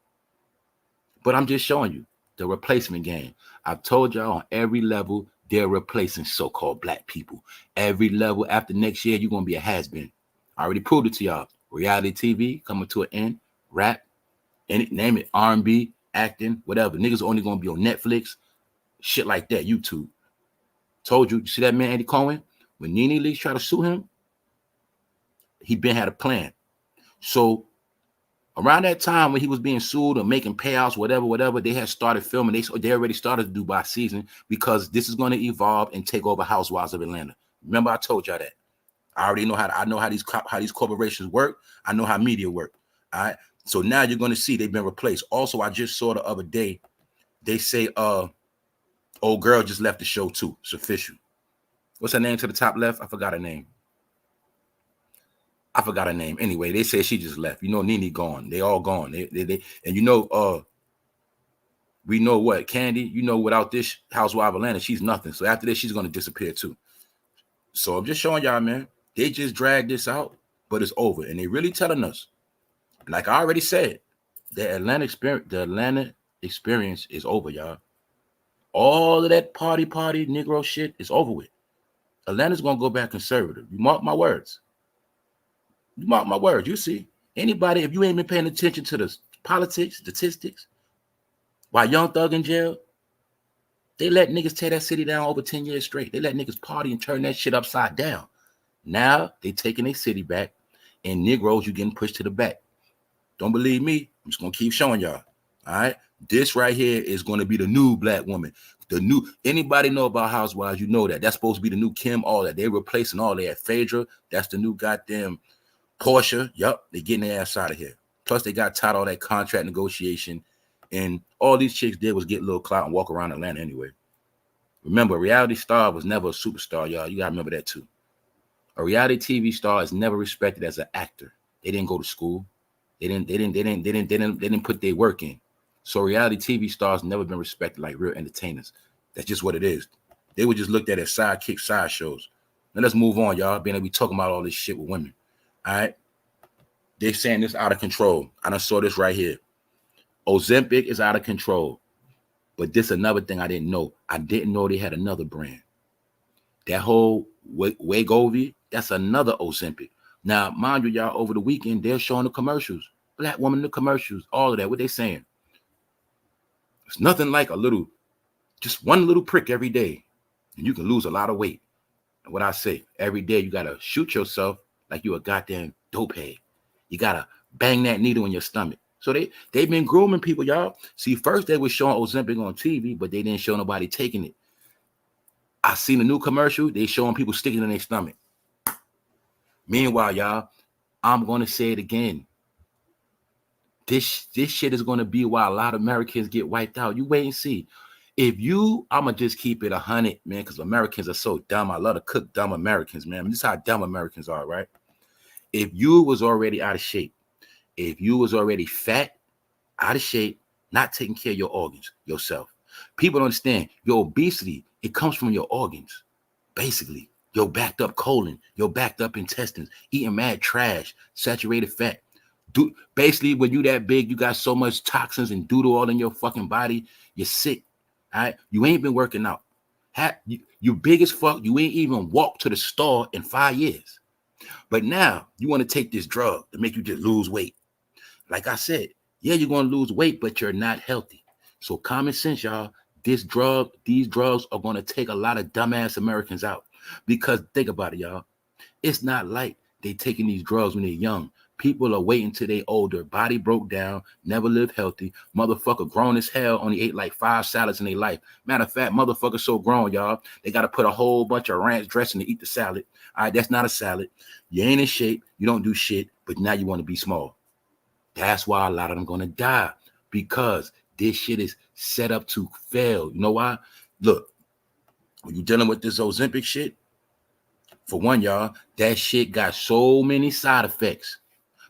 But I'm just showing you the replacement game. I've told y'all on every level, they're replacing so-called black people. Every level after next year, you're going to be a has-been. I already proved it to y'all. Reality TV coming to an end. Rap, name it, R&B, acting, whatever. Niggas only going to be on Netflix, shit like that, YouTube. Told you see that man, Andy Cohen? When Nene Leakes tried to sue him, he been had a plan. So around that time when he was being sued or making payouts, whatever, they had started filming. They already started the Dubai season because this is going to evolve and take over Housewives of Atlanta. Remember, I told y'all that. I already know how these corporations work. I know how media work. All right. So now you're going to see they've been replaced. Also, I just saw the other day, they say old girl just left the show too. It's official. What's her name to the top left? I forgot her name. Anyway, they say she just left. You know, Nene gone. They all gone. They and you know, we know what, Candy, you know, without this Housewife of Atlanta, she's nothing. So after this, she's going to disappear too. So I'm just showing y'all, man, they just dragged this out, but it's over. And they really telling us, like I already said, the Atlanta experience is over, y'all. All of that party Negro shit is over with. Atlanta's going to go back conservative. You mark my words. You mark my words. You see, anybody, if you ain't been paying attention to the politics, statistics, while Young Thug in jail, they let niggas tear that city down over 10 years straight. They let niggas party and turn that shit upside down. Now they taking their city back, and Negroes, you getting pushed to the back. Don't believe me? I'm just going to keep showing y'all. All right? This right here is going to be the new black woman. Anybody know about Housewives, you know that. That's supposed to be the new Kim, all that. They're replacing all that. Phaedra, that's the new goddamn Portia. Yup, they're getting their ass out of here. Plus, they got tied all that contract negotiation. And all these chicks did was get a little clout and walk around Atlanta anyway. Remember, a reality star was never a superstar, y'all. You got to remember that too. A reality TV star is never respected as an actor. They didn't go to school. They didn't put their work in. So reality TV stars never been respected like real entertainers. That's just what it is. They were just looked at as sidekick side shows. Now let's move on, y'all. Being that we talking about all this shit with women. All right. They're saying this out of control. I done saw this right here. Ozempic is out of control. But this another thing I didn't know. I didn't know they had another brand. That whole Wegovy, that's another Ozempic. Now, mind you, y'all, over the weekend, they're showing the commercials. Black woman in the commercials, all of that. What they saying? It's nothing like just one little prick every day, and you can lose a lot of weight. And what I say, every day you got to shoot yourself like you a goddamn dope head. You got to bang that needle in your stomach. So they've been grooming people, y'all. See, first they were showing Ozempic on TV, but they didn't show nobody taking it. I seen a new commercial. They showing people sticking in their stomach. Meanwhile, y'all, I'm going to say it again. This shit is going to be why a lot of Americans get wiped out. You wait and see. I'm going to just keep it 100, man, because Americans are so dumb. I love to cook dumb Americans, man. This is how dumb Americans are, right? If you was already out of shape, if you was already fat, out of shape, not taking care of your organs, yourself. People don't understand your obesity, it comes from your organs, basically. Your backed up colon, your backed up intestines, eating mad trash, saturated fat. Basically, when you that big, you got so much toxins and doodle all in your fucking body, you're sick. All right, you ain't been working out. You big as fuck. You ain't even walked to the store in 5 years. But now you want to take this drug to make you just lose weight. Like I said, yeah, you're going to lose weight, but you're not healthy. So common sense, y'all. These drugs are going to take a lot of dumbass Americans out. Because think about it, y'all. It's not like they taking these drugs when they're young. People are waiting till they older. Body broke down, never lived healthy. Motherfucker grown as hell, only ate like 5 salads in their life. Matter of fact, motherfucker so grown, y'all, they got to put a whole bunch of ranch dressing to eat the salad. All right, that's not a salad. You ain't in shape. You don't do shit, but now you want to be small. That's why a lot of them going to die, because This shit is set up to fail. You know why? Look, when you're dealing with this Ozempic shit, for one, y'all, that shit got so many side effects.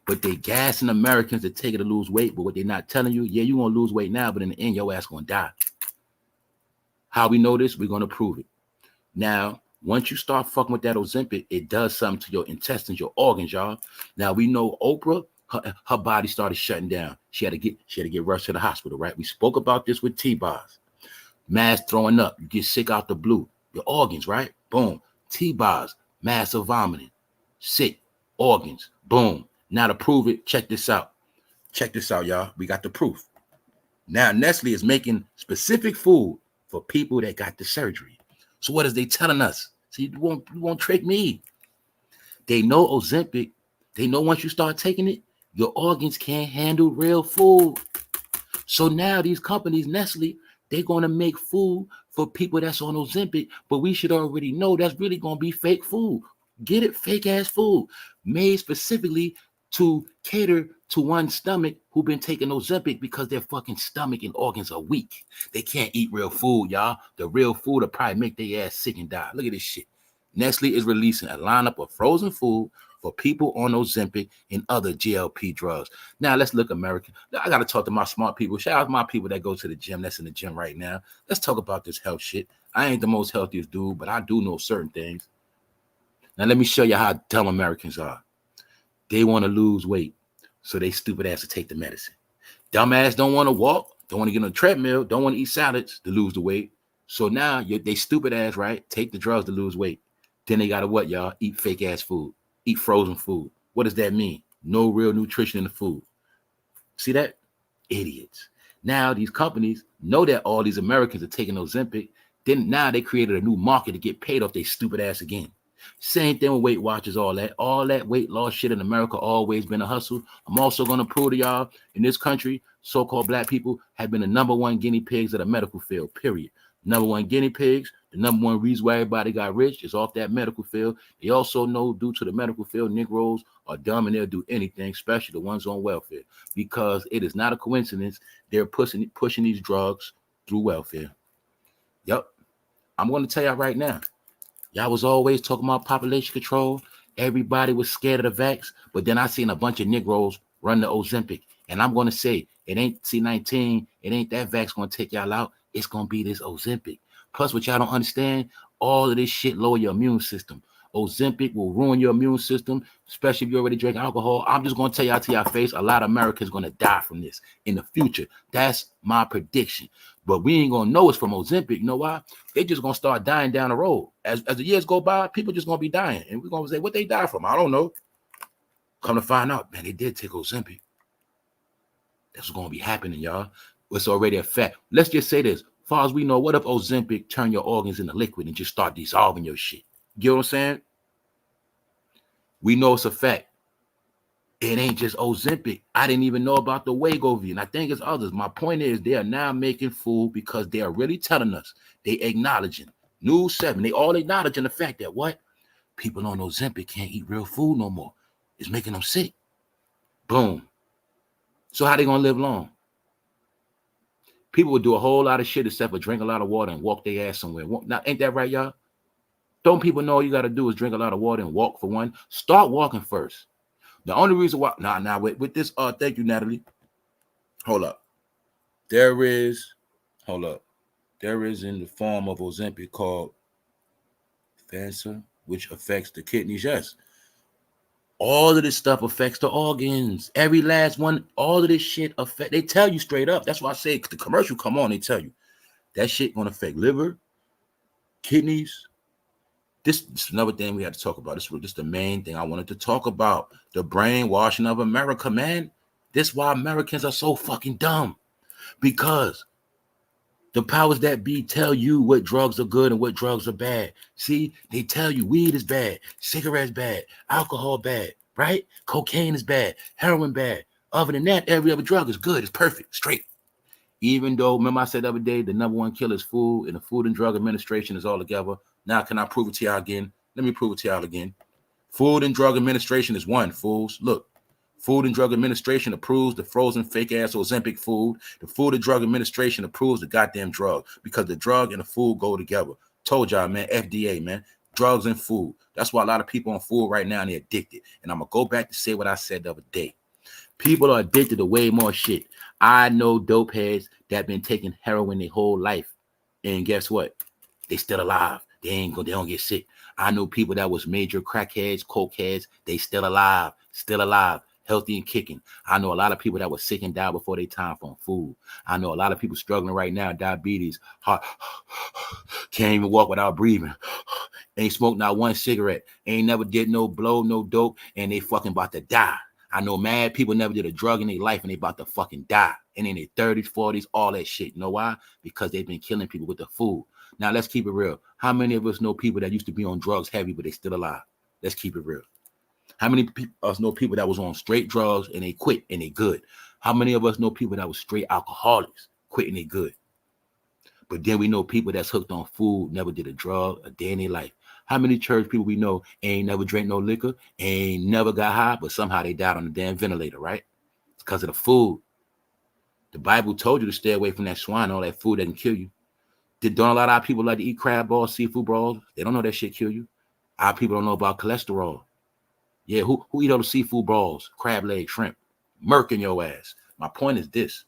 But they gassing Americans to take it to lose weight. But what they're not telling you, yeah, you're going to lose weight now, but in the end, your ass going to die. How we know this? We're going to prove it. Now, once you start fucking with that Ozempic, it does something to your intestines, your organs, y'all. Now, we know Oprah, her body started shutting down. She had to get rushed to the hospital, right? We spoke about this with T-Bars. Mass throwing up. You get sick out the blue. Your organs, right? Boom. T-Bars. Massive vomiting. Sick. Organs. Boom. Now to prove it, check this out. Check this out, y'all. We got the proof. Now, Nestle is making specific food for people that got the surgery. So what is they telling us? See, you won't trick me. They know Ozempic. They know once you start taking it, your organs can't handle real food. So now these companies, Nestle, they're going to make food for people that's on Ozempic, but we should already know that's really going to be fake food. Get it? Fake ass food made specifically to cater to one stomach who been taking Ozempic because their fucking stomach and organs are weak. They can't eat real food, y'all. The real food will probably make their ass sick and die. Look at this shit. Nestle is releasing a lineup of frozen food for people on Ozempic and other GLP drugs. Now, let's look American. I got to talk to my smart people. Shout out to my people that go to the gym, that's in the gym right now. Let's talk about this health shit. I ain't the most healthiest dude, but I do know certain things. Now, let me show you how dumb Americans are. They want to lose weight, so they stupid ass to take the medicine. Dumbass don't want to walk, don't want to get on a treadmill, don't want to eat salads to lose the weight. So now they stupid ass, right? Take the drugs to lose weight. Then they got to what, y'all? Eat fake ass food. Eat frozen food. What does that mean? No real nutrition in the food. See that? Idiots. Now these companies know that all these Americans are taking Ozempic. Then now they created a new market to get paid off their stupid ass again. Same thing with Weight Watchers, all that weight loss shit in America always been a hustle. I'm also going to prove to y'all in this country, so-called black people have been the #1 guinea pigs of the medical field, period. #1 guinea pigs, the #1 reason why everybody got rich is off that medical field. They also know due to the medical field, Negroes are dumb and they'll do anything, especially the ones on welfare, because it is not a coincidence they're pushing these drugs through welfare. Yep. I'm going to tell y'all right now. Y'all was always talking about population control. Everybody was scared of the vax, but then I seen a bunch of Negroes run the Ozempic. And I'm going to say, it ain't C19, it ain't that vax going to take y'all out. It's going to be this Ozempic. Plus, what y'all don't understand, all of this shit lower your immune system. Ozempic will ruin your immune system, especially if you already drink alcohol. I'm just going to tell y'all to your face, a lot of Americans going to die from this in the future. That's my prediction. But we ain't going to know it's from Ozempic. You know why? They just going to start dying down the road. As the years go by, people just going to be dying. And we're going to say, what they die from? I don't know. Come to find out, man, they did take Ozempic. That's what's going to be happening, y'all. It's already a fact. Let's just say this. As far as we know, what if Ozempic turn your organs into liquid and just start dissolving your shit? You know what I'm saying? We know it's a fact. It ain't just Ozempic. I didn't even know about the Wegovy, and I think it's others. My point is they are now making food because they are really telling us. They acknowledging. News 7, they all acknowledging the fact that what? People on Ozempic can't eat real food no more. It's making them sick. Boom. So how they going to live long? People would do a whole lot of shit except for drink a lot of water and walk their ass somewhere. Now, ain't that right, y'all? Don't people know all you got to do is drink a lot of water and walk for one? Start walking first. The only reason why, with this, thank you, Natalie. Hold up. There is in the form of Ozempic called Fansa, which affects the kidneys. Yes. All of this stuff affects the organs. Every last one, all of this shit they tell you straight up. That's why I say the commercial come on, they tell you. That shit gonna affect liver, kidneys. This is another thing we have to talk about. This is the main thing I wanted to talk about. The brainwashing of America, man. This is why Americans are so fucking dumb. Because the powers that be tell you what drugs are good and what drugs are bad. See, they tell you weed is bad, cigarettes bad, alcohol bad, right? Cocaine is bad, heroin bad. Other than that, every other drug is good. It's perfect, straight. Even though, remember I said the other day, the #1 killer is food, and the Food and Drug Administration is all together. Now, can I prove it to y'all again? Let me prove it to y'all again. Food and Drug Administration is one, fools. Look, Food and Drug Administration approves the frozen fake-ass Ozempic food. The Food and Drug Administration approves the goddamn drug because the drug and the food go together. Told y'all, man, FDA, man. Drugs and food. That's why a lot of people on food right now, they're addicted. And I'm going to go back to say what I said the other day. People are addicted to way more shit. I know dope heads that been taking heroin their whole life. And guess what? They still alive. They don't get sick. I know people that was major crackheads, cokeheads. They still alive. Healthy and kicking. I know a lot of people that were sick and died before their time from food. I know a lot of people struggling right now, diabetes, heart, can't even walk without breathing, ain't smoked not one cigarette, ain't never did no blow, no dope, and they fucking about to die. I know mad people never did a drug in their life and they about to fucking die. And in their 30s, 40s, all that shit. You know why? Because they've been killing people with the food. Now, let's keep it real. How many of us know people that used to be on drugs heavy, but they still alive? Let's keep it real. How many of us know people that was on straight drugs and they quit and they good? How many of us know people that was straight alcoholics, quit and they good? But then we know people that's hooked on food, never did a drug a day in their life. How many church people we know ain't never drank no liquor, ain't never got high, but somehow they died on the damn ventilator, right? It's because of the food. The Bible told you to stay away from that swine, all that food that can kill you. Don't a lot of our people like to eat crab balls, seafood balls? They don't know that shit kill you. Our people don't know about cholesterol. Yeah, who eat all the seafood balls, crab leg, shrimp, murking your ass? My point is this.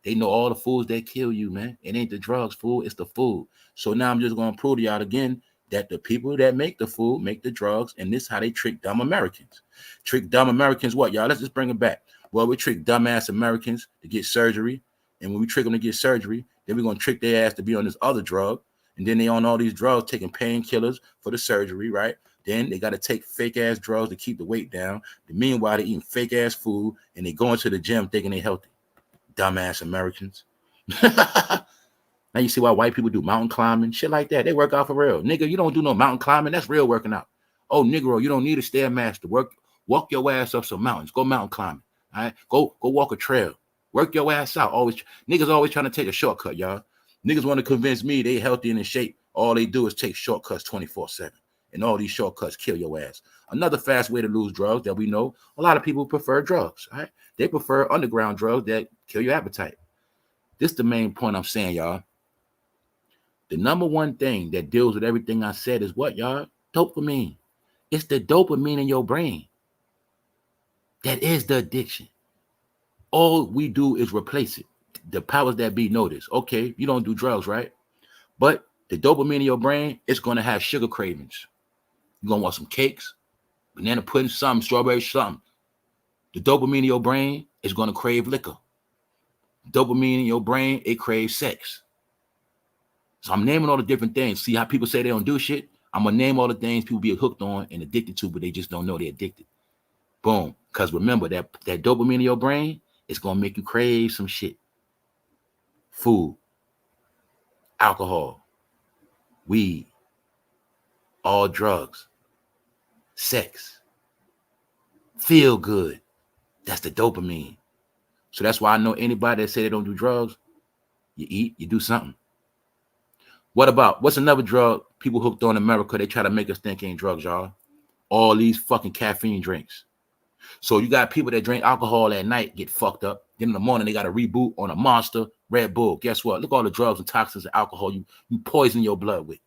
They know all the foods that kill you, man. It ain't the drugs, food, it's the food. So now I'm just going to prove to y'all again that the people that make the food make the drugs, and this is how they trick dumb Americans. Trick dumb Americans what, y'all? Let's just bring it back. Well, we trick dumbass Americans to get surgery, and when we trick them to get surgery, then we're going to trick their ass to be on this other drug, and then they on all these drugs taking painkillers for the surgery, right? Then they got to take fake-ass drugs to keep the weight down. Meanwhile, they're eating fake-ass food, and they going to the gym thinking they're healthy. Dumbass Americans. Now you see why white people do mountain climbing, shit like that. They work out for real. Nigga, you don't do no mountain climbing. That's real working out. Oh, Negro, you don't need a Stairmaster. Walk your ass up some mountains. Go mountain climbing. All right? Go walk a trail. Work your ass out. Niggas always trying to take a shortcut, y'all. Niggas want to convince me they healthy and in shape. All they do is take shortcuts 24/7. And all these shortcuts kill your ass. Another fast way to lose drugs that we know, a lot of people prefer drugs. Right? They prefer underground drugs that kill your appetite. This is the main point I'm saying, y'all. The number one thing that deals with everything I said is what, y'all? Dopamine. It's the dopamine in your brain. That is the addiction. All we do is replace it. The powers that be know this. Okay, you don't do drugs, right? But the dopamine in your brain, it's going to have sugar cravings. You're going to want some cakes, banana pudding, something, strawberry, something. The dopamine in your brain is going to crave liquor. Dopamine in your brain, it craves sex. So I'm naming all the different things. See how people say they don't do shit? I'm going to name all the things people be hooked on and addicted to, but they just don't know they're addicted. Boom. Because remember, that dopamine in your brain is going to make you crave some shit. Food, alcohol, weed, all drugs, sex, feel good. That's the dopamine. So that's why I know anybody that say they don't do drugs, you eat, you do something. What's another drug people hooked on in America? They try to make us think ain't drugs, y'all. All these fucking caffeine drinks. So you got people that drink alcohol at night, get fucked up. Then in the morning, they got to reboot on a Monster, Red Bull. Guess what? Look at all the drugs and toxins and alcohol you poison your blood with.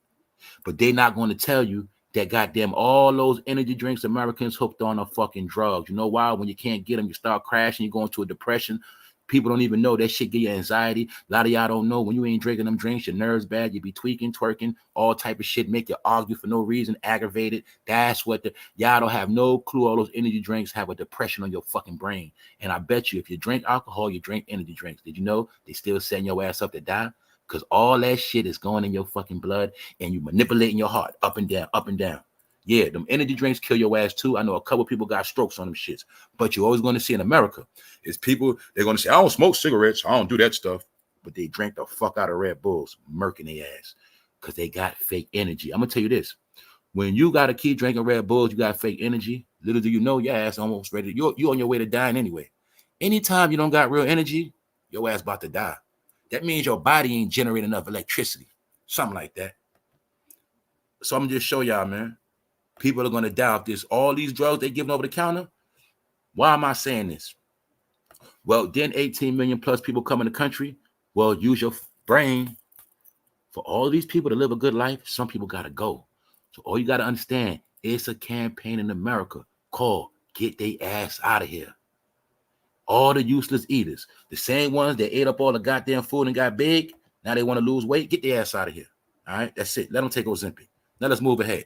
But they not going to tell you that goddamn all those energy drinks Americans hooked on are fucking drugs. You know why? When you can't get them, you start crashing, you go into a depression. People don't even know that shit give you anxiety. A lot of y'all don't know when you ain't drinking them drinks, your nerves bad, you be tweaking, twerking, all type of shit, make you argue for no reason, aggravated. That's what y'all don't have no clue. All those energy drinks have a depression on your fucking brain. And I bet you if you drink alcohol, you drink energy drinks. Did you know they still setting your ass up to die? Because all that shit is going in your fucking blood and you manipulating your heart up and down, up and down. Yeah, them energy drinks kill your ass too. I know a couple people got strokes on them shits. But you're always going to see in America is people, they're going to say, I don't smoke cigarettes. I don't do that stuff. But they drink the fuck out of Red Bulls, murking their ass because they got fake energy. I'm going to tell you this. When you got to keep drinking Red Bulls, you got fake energy. Little do you know, your ass almost ready. You're on your way to dying anyway. Anytime you don't got real energy, your ass about to die. That means your body ain't generating enough electricity. Something like that. So I'm going to just show y'all, man. People are going to die off this. All these drugs they giving over the counter, Why am I saying this? Well, then 18 million plus people come in the country. Well, use your brain. For all these people to live a good life, some people got to go. So all you got to understand, it's a campaign in America called Get They Ass Out of Here. All the useless eaters, the same ones that ate up all the goddamn food and got big, now they want to lose weight, get their ass out of here. All right, that's it. Let them take Ozempic. Now let's move ahead.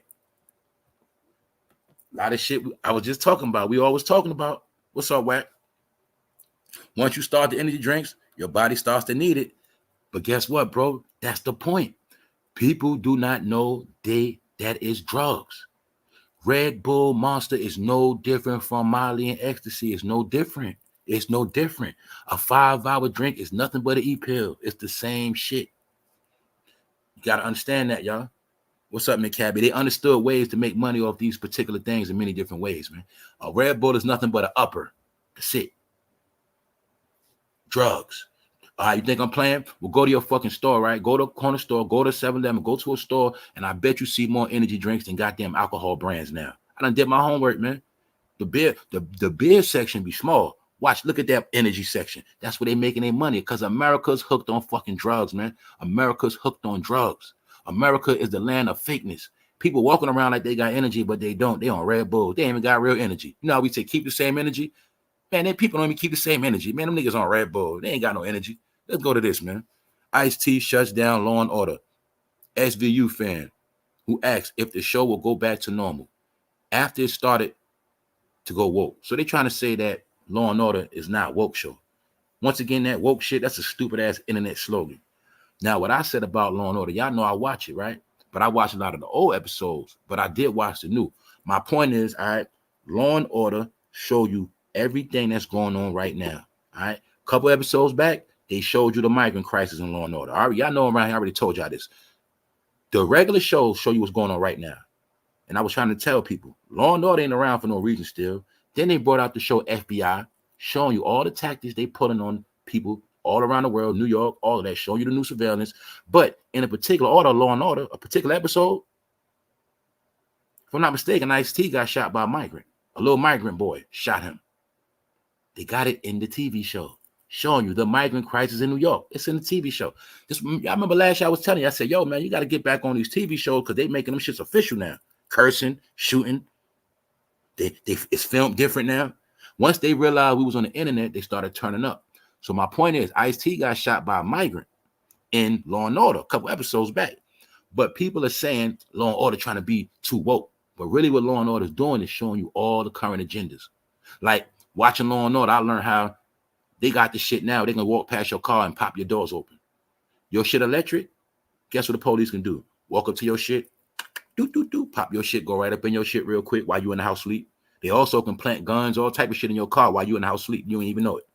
A lot of shit I was just talking about. We always talking about. What's up, Wack? Once you start the energy drinks, your body starts to need it. But guess what, bro? That's the point. People do not know that is drugs. Red Bull Monster is no different from Molly and ecstasy. It's no different. It's no different. A 5-hour drink is nothing but an E-pill. It's the same shit. You got to understand that, y'all. What's up, McCabby? They understood ways to make money off these particular things in many different ways, man. A Red Bull is nothing but an upper. That's it. Drugs. All right, you think I'm playing? Well, go to your fucking store, right? Go to a corner store, go to 7-Eleven, go to a store, and I bet you see more energy drinks than goddamn alcohol brands now. I done did my homework, man. The beer section be small. Watch, look at that energy section. That's where they making their money because America's hooked on fucking drugs, man. America's hooked on drugs. America is the land of fakeness. People walking around like they got energy, but they don't. They on Red Bull. They ain't even got real energy. You know how we say keep the same energy? Man, people don't even keep the same energy. Man, them niggas on Red Bull. They ain't got no energy. Let's go to this, man. Ice-T shuts down Law and Order. SVU fan who asks if the show will go back to normal after it started to go woke. So they're trying to say that Law and Order is not woke show. Once again, that woke shit, that's a stupid ass internet slogan. Now, what I said about Law and Order, y'all know I watch it, right? But I watch a lot of the old episodes, but I did watch the new. My point is, all right, Law and Order show you everything that's going on right now. All right. A couple episodes back, they showed you the migrant crisis in Law and Order. All right, y'all know around here, I already told y'all this. The regular shows show you what's going on right now. And I was trying to tell people, Law and Order ain't around for no reason still. Then they brought out the show FBI, showing you all the tactics they putting on people all around the world, New York, all of that, showing you the new surveillance. But in a particular order, Law and Order, a particular episode, if I'm not mistaken, Ice-T got shot by a migrant. A little migrant boy shot him. They got it in the TV show, showing you the migrant crisis in New York. It's in the TV show. I remember last year I was telling you, I said, yo, man, you got to get back on these TV shows because they making them shits official now. Cursing, shooting. It's filmed different now. Once they realized we was on the internet, they started turning up. So my point is, Ice-T got shot by a migrant in Law and Order a couple episodes back. But people are saying Law and Order trying to be too woke. But really what Law and Order is doing is showing you all the current agendas. Like watching Law and Order, I learned how they got the shit now. They can walk past your car and pop your doors open. Your shit electric, guess what the police can do? Walk up to your shit, pop your shit, go right up in your shit real quick while you in the house sleep. They also can plant guns, all type of shit in your car while you in the house sleep. You don't even know it.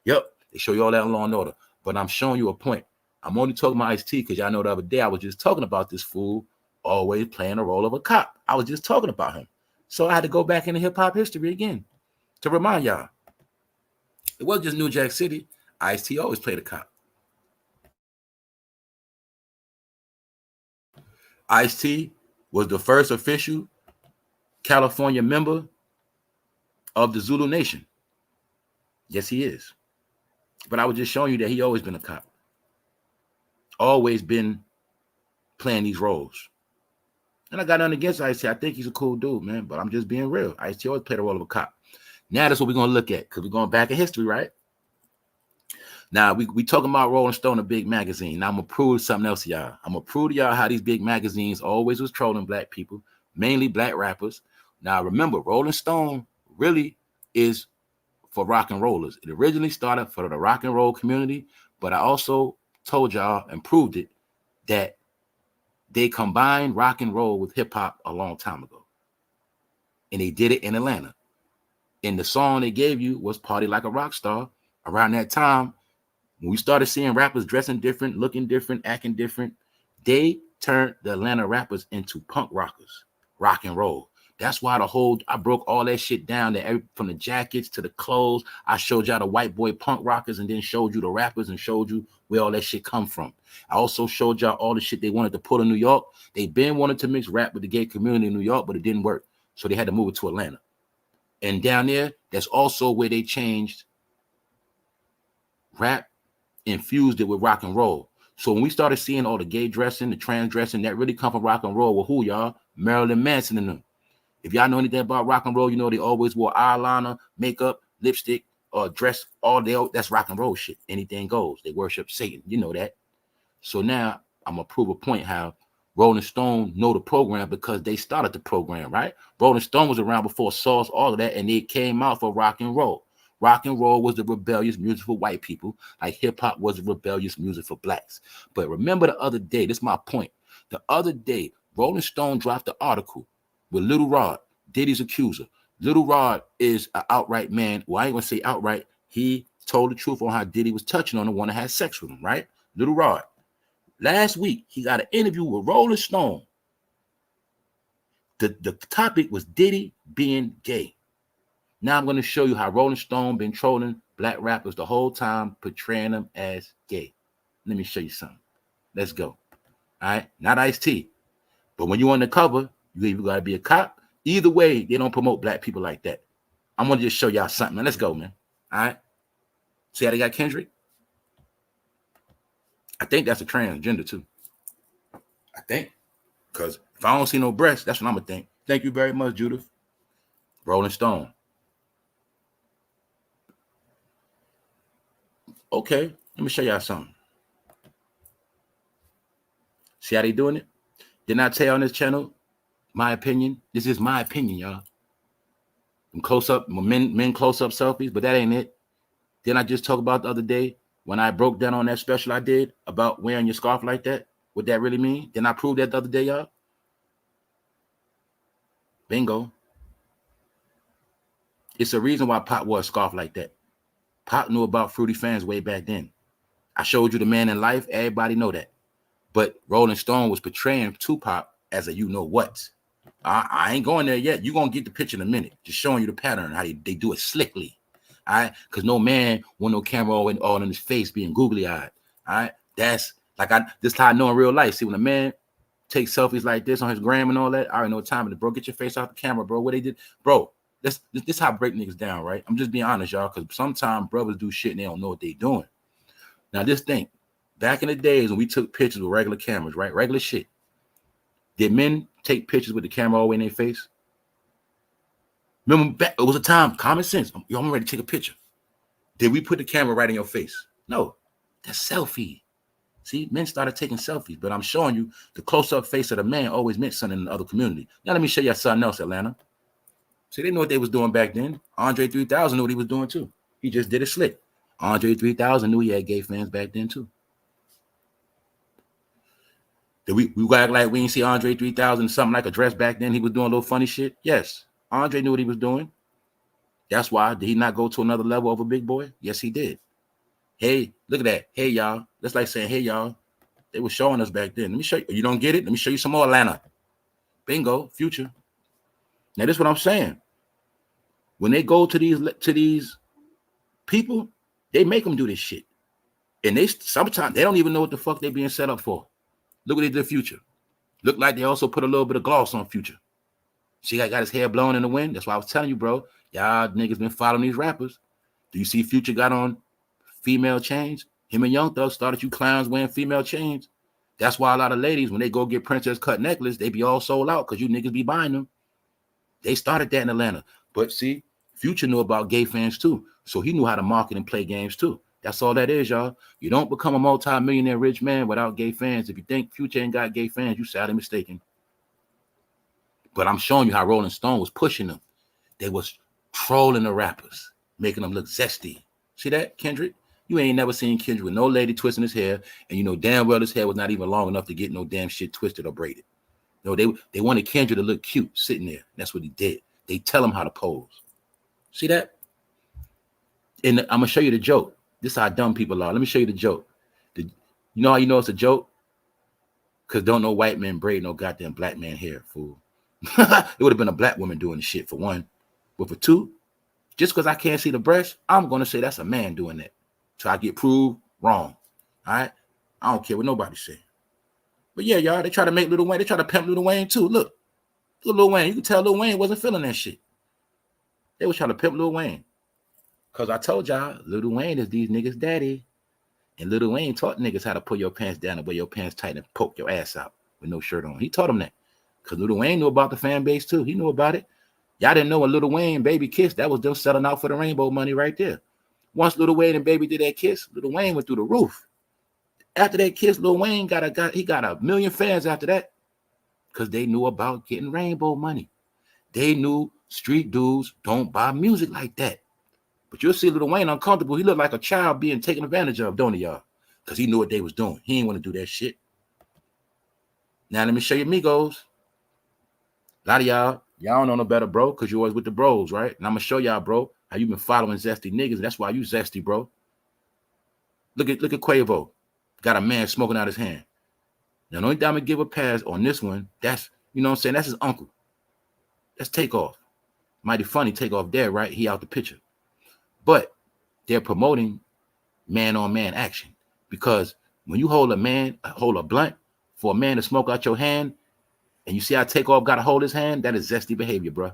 Yep, they show you all that in Law and Order. But I'm showing you a point. I'm only talking about Ice-T because y'all know the other day I was just talking about this fool always playing the role of a cop. I was just talking about him. So I had to go back into hip-hop history again to remind y'all. It wasn't just New Jack City. Ice-T always played a cop. Ice-T was the first official California member of the Zulu Nation. Yes, he is. But I was just showing you that he always been a cop. Always been playing these roles. And I got nothing against Ice-T. I think he's a cool dude, man. But I'm just being real. Ice-T always played the role of a cop. Now that's what we're going to look at because we're going back in history, right? Now, we talking about Rolling Stone, a big magazine. Now, I'm going to prove something else to y'all. I'm going to prove to y'all how these big magazines always was trolling black people, mainly black rappers. Now, remember, Rolling Stone really is for rock and rollers. It originally started for the rock and roll community, but I also told y'all and proved it that they combined rock and roll with hip hop a long time ago. And they did it in Atlanta. And the song they gave you was Party Like a Rock Star. Around that time, when we started seeing rappers dressing different, looking different, acting different, they turned the Atlanta rappers into punk rockers, rock and roll. That's why I broke all that shit down, from the jackets to the clothes. I showed y'all the white boy punk rockers and then showed you the rappers and showed you where all that shit come from. I also showed y'all all the shit they wanted to put in New York. They been wanted to mix rap with the gay community in New York, but it didn't work. So they had to move it to Atlanta. And down there, that's also where they changed rap, infused it with rock and roll. So when we started seeing all the gay dressing, the trans dressing, that really come from rock and roll. Well, who, y'all? Marilyn Manson and them. If y'all know anything about rock and roll, you know they always wore eyeliner, makeup, lipstick, or dress all day. That's rock and roll shit. Anything goes. They worship Satan. You know that. So now I'm going to prove a point how Rolling Stone know the program because they started the program, right? Rolling Stone was around before Sauce, all of that, and they came out for rock and roll. Rock and roll was the rebellious music for white people, like hip-hop was the rebellious music for blacks. But remember the other day, this is my point. The other day, Rolling Stone dropped the article with Little Rod, Diddy's accuser. Little Rod is an outright man. Well, I ain't going to say outright. He told the truth on how Diddy was touching on the one that had sex with him, right? Little Rod. Last week, he got an interview with Rolling Stone. The topic was Diddy being gay. Now I'm going to show you how Rolling Stone been trolling black rappers the whole time, portraying them as gay. Let me show you something. Let's go. All right? Not Ice-T. But when you're on the cover, you either got to be a cop. Either way, they don't promote black people like that. I'm going to just show y'all something, man. Let's go, man. All right? See how they got Kendrick? I think that's a transgender too. I think. Because if I don't see no breasts, that's what I'm going to think. Thank you very much, Judith. Rolling Stone. Okay, let me show y'all something. See how they doing it? Didn't I tell you on this channel? My opinion. This is my opinion, y'all. Close-up, men close-up selfies, but that ain't it. Didn't I just talk about the other day when I broke down on that special I did about wearing your scarf like that? What that really mean? Didn't I prove that the other day, y'all? Bingo. It's a reason why Pop wore a scarf like that. Pop knew about Fruity Fans way back then. I showed you the man in life. Everybody know that. But Rolling Stone was portraying Tupac as a you-know-what. I ain't going there yet. You're going to get the picture in a minute. Just showing you the pattern, how they do it slickly. All right? Because no man want no camera all in his face being googly-eyed. All right? That's like this is how I know in real life. See, when a man takes selfies like this on his gram and all that, I already know what time it is. Bro, get your face off the camera, bro. What they did. Bro, this how I break niggas down, right? I'm just being honest, y'all, because sometimes brothers do shit and they don't know what they doing. Now, this thing, back in the days when we took pictures with regular cameras, right? Regular shit. Did men take pictures with the camera all the way in their face? Remember, it was a time, common sense. I'm ready to take a picture. Did we put the camera right in your face? No. That's selfie. See, men started taking selfies, but I'm showing you the close-up face of the man always meant something in the other community. Now, let me show you something else, Atlanta. See, they know what they was doing back then. Andre 3000 knew what he was doing, too. He just did it slick. Andre 3000 knew he had gay fans back then, too. Did we act like we didn't see Andre 3000 something like a dress back then? He was doing a little funny shit? Yes. Andre knew what he was doing. That's why. Did he not go to another level of a big boy? Yes, he did. Hey, look at that. Hey, y'all. That's like saying, hey, y'all. They were showing us back then. Let me show you. You don't get it? Let me show you some more Atlanta. Bingo. Future. Now, this is what I'm saying. When they go to these people, they make them do this shit. And sometimes they don't even know what the fuck they being set up for. Look what they did Future. Look like they also put a little bit of gloss on Future. See, I got his hair blowing in the wind. That's why I was telling you, bro. Y'all niggas been following these rappers. Do you see Future got on female chains? Him and Young Thug started you clowns wearing female chains. That's why a lot of ladies, when they go get princess cut necklace, they be all sold out because you niggas be buying them. They started that in Atlanta. But see, Future knew about gay fans too. So he knew how to market and play games too. That's all that is, y'all. You don't become a multi-millionaire rich man without gay fans. If you think Future ain't got gay fans, you sadly mistaken. But I'm showing you how Rolling Stone was pushing them. They was trolling the rappers, making them look zesty. See that, Kendrick? You ain't never seen Kendrick with no lady twisting his hair, and you know damn well his hair was not even long enough to get no damn shit twisted or braided. No, they wanted Kendrick to look cute sitting there. That's what he did. They tell him how to pose. See that? And I'm gonna show you the joke. This is how dumb people are. Let me show you the joke. You know how you know it's a joke? Because don't no white man braid no goddamn black man hair, fool. It would have been a black woman doing the shit, for one. But for two, just because I can't see the breast, I'm going to say that's a man doing that. So I get proved wrong. All right? I don't care what nobody say. But yeah, y'all, they try to make Lil Wayne. They try to pimp Lil Wayne too. Look Lil Wayne. You can tell Lil Wayne wasn't feeling that shit. They was trying to pimp Lil Wayne. Because I told y'all, Lil Wayne is these niggas' daddy. And Lil Wayne taught niggas how to pull your pants down and wear your pants tight and poke your ass out with no shirt on. He taught them that. Because Lil Wayne knew about the fan base too. He knew about it. Y'all didn't know when Lil Wayne Baby kissed, that was them selling out for the rainbow money right there. Once Lil Wayne and Baby did that kiss, Lil Wayne went through the roof. After that kiss, Lil Wayne got a million fans after that. Because they knew about getting rainbow money. They knew street dudes don't buy music like that. But you'll see Lil Wayne uncomfortable. He looked like a child being taken advantage of, don't he, y'all? Because he knew what they was doing. He didn't want to do that shit. Now, let me show you Migos. A lot of y'all don't know no better, bro, because you're always with the bros, right? And I'm going to show y'all, bro, how you been following zesty niggas. That's why you zesty, bro. Look at Quavo. Got a man smoking out his hand. Now, the only time I give a pass on this one, that's, you know what I'm saying, that's his uncle. That's Takeoff. Mighty Funny Takeoff there, right? He out the picture. But they're promoting man-on-man action. Because when you hold a blunt for a man to smoke out your hand, and you see how Takeoff got to hold his hand, that is zesty behavior, bro.